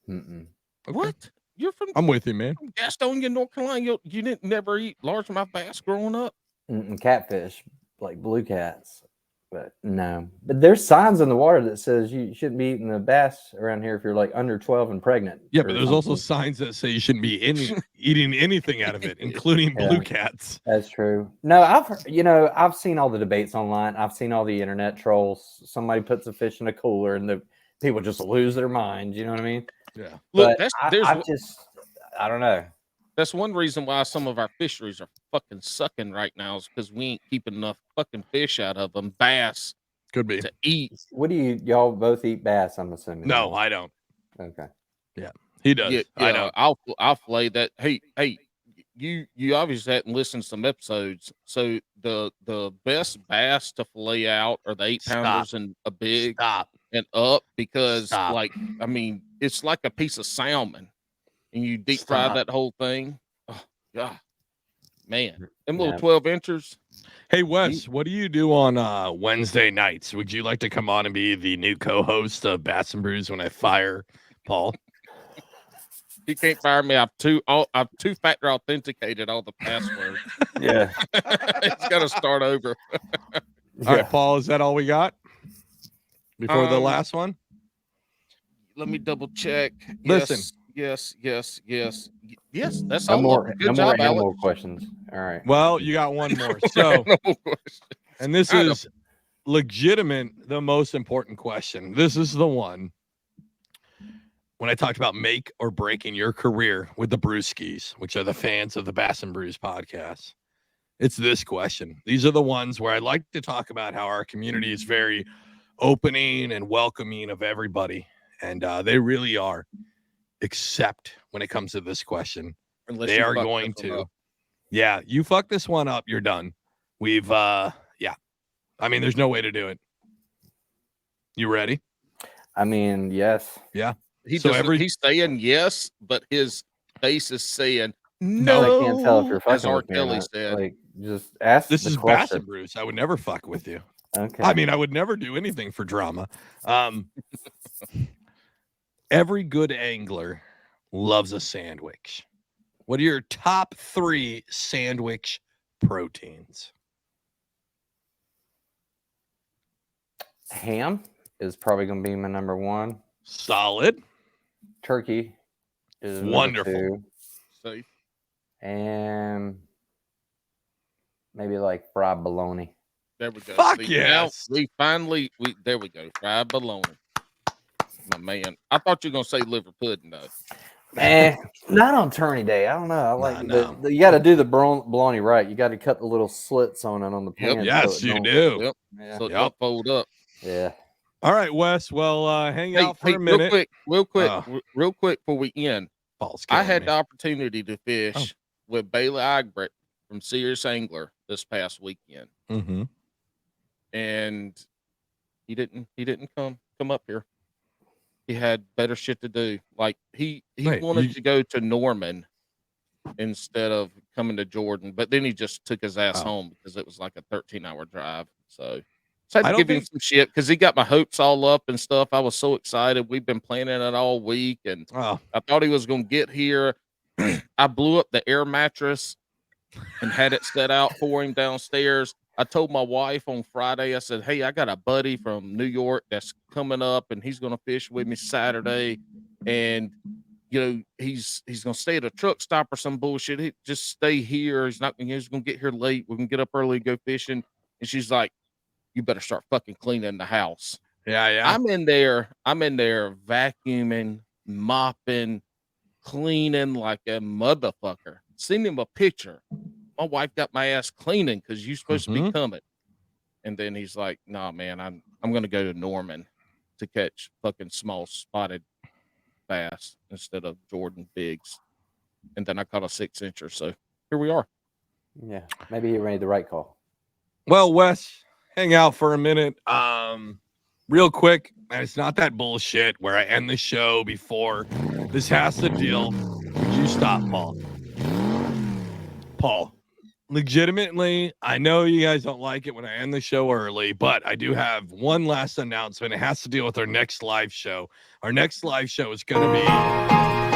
Mm-mm. What? You're from? I'm with you, man. From Gastonia, North Carolina. You didn't never eat largemouth bass growing up? Catfish, like blue cats. But no. But there's signs in the water that says you shouldn't be eating the bass around here if you're like under 12 and pregnant. Yeah, but there's also signs that say you shouldn't be eating anything out of it, including blue cats. That's true. No, I've seen all the debates online. I've seen all the internet trolls. Somebody puts a fish in a cooler and the people just lose their minds. You know what I mean? Yeah. Look, I don't know. That's one reason why some of our fisheries are fucking sucking right now is because we ain't keeping enough fucking fish out of them. Bass could be to eat. What do y'all both eat bass? I'm assuming. No, I don't. Okay. Yeah, he does. Yeah, I don't. I'll fillet that. Hey, you obviously hadn't listened to some episodes. So the best bass to fillet out are the 8-pounders and a big and up because I mean it's like a piece of salmon. And you deep fry that whole thing. Oh, God. Man. Them little 12-inchers. Hey, Wes, what do you do on Wednesday nights? Would you like to come on and be the new co-host of Bass and Brews when I fire Paul? He can't fire me. I've two-factor authenticated all the passwords. Yeah. It's got to start over. All right, Paul, is that all we got before the last one? Let me double check. Listen. Yes. That's no all. More, Good no job, more animal Alex. questions. All right. Well, you got one more. So, and this is legitimate, the most important question. This is the one when I talked about make or breaking your career with the Brewskis, which are the fans of the Bass and Brews podcast. It's this question. These are the ones where I like to talk about how our community is very opening and welcoming of everybody. And they really are, except when it comes to this question. Unless they are going to. Yeah, you fuck this one up, you're done. We've, I mean, there's no way to do it. You ready? I mean, yes. Yeah. He's saying yes, but his face is saying no. I can't tell if you're fucking as R. with me or Kelly not. said. Like, just ask. This is question. Bass and Brews. I would never fuck with you. Okay. I mean, I would never do anything for drama. Every good angler loves a sandwich. What are your top 3 sandwich proteins? Ham. is probably going to be my number one. Solid. Turkey is Wonderful. number two. See, And maybe like fried bologna. there we go. Fuck See, now yes. there we go. Fried bologna. My man. I thought you were gonna say liver pudding though. Not on tourney day. I don't know. I like No. you got to do the bologna right. You got to cut the little slits on it on the pan. Yes, so it you don't- do. Yep. Yeah. So it don't fold up. Yeah. All right, Wes. Well, hang out for a minute. Real quick Oh. real quick before we end. Ball's I killing had me. the opportunity to fish with Bailey Egbert from Serious Angler this past weekend. Mm-hmm. And he didn't come up here. He had better shit to do. Like he Wait, wanted to go to Norman instead of coming to Jordan, but then he just took his ass home because it was like a 13-hour drive. So I had I to don't give him some shit because he got my hopes all up and stuff. I was so excited. We've been planning it all week, and I thought he was going to get here. I blew up the air mattress and had it set out for him downstairs. I told my wife on Friday, I said, hey, I got a buddy from New York that's coming up and he's going to fish with me Saturday. And, you know, he's going to stay at a truck stop or some bullshit. He just stay here. He's going to get here late. We can get up early and go fishing. And she's like, you better start fucking cleaning the house. Yeah. I'm in there vacuuming, mopping, cleaning like a motherfucker. Send him a picture. My wife got my ass cleaning because you're supposed to be coming. And then he's like, nah, man, I'm going to go to Norman to catch fucking small spotted bass instead of Jordan bigs. And then I caught a 6-incher. So here we are. Yeah. Maybe he made the right call. Well, Wes, hang out for a minute. Real quick, and it's not that bullshit where I end the show before this has to deal. Would you stop, Paul? Paul, legitimately, I know you guys don't like it when I end the show early, but I do have one last announcement. It has to deal with our next live show. Our next live show is going to be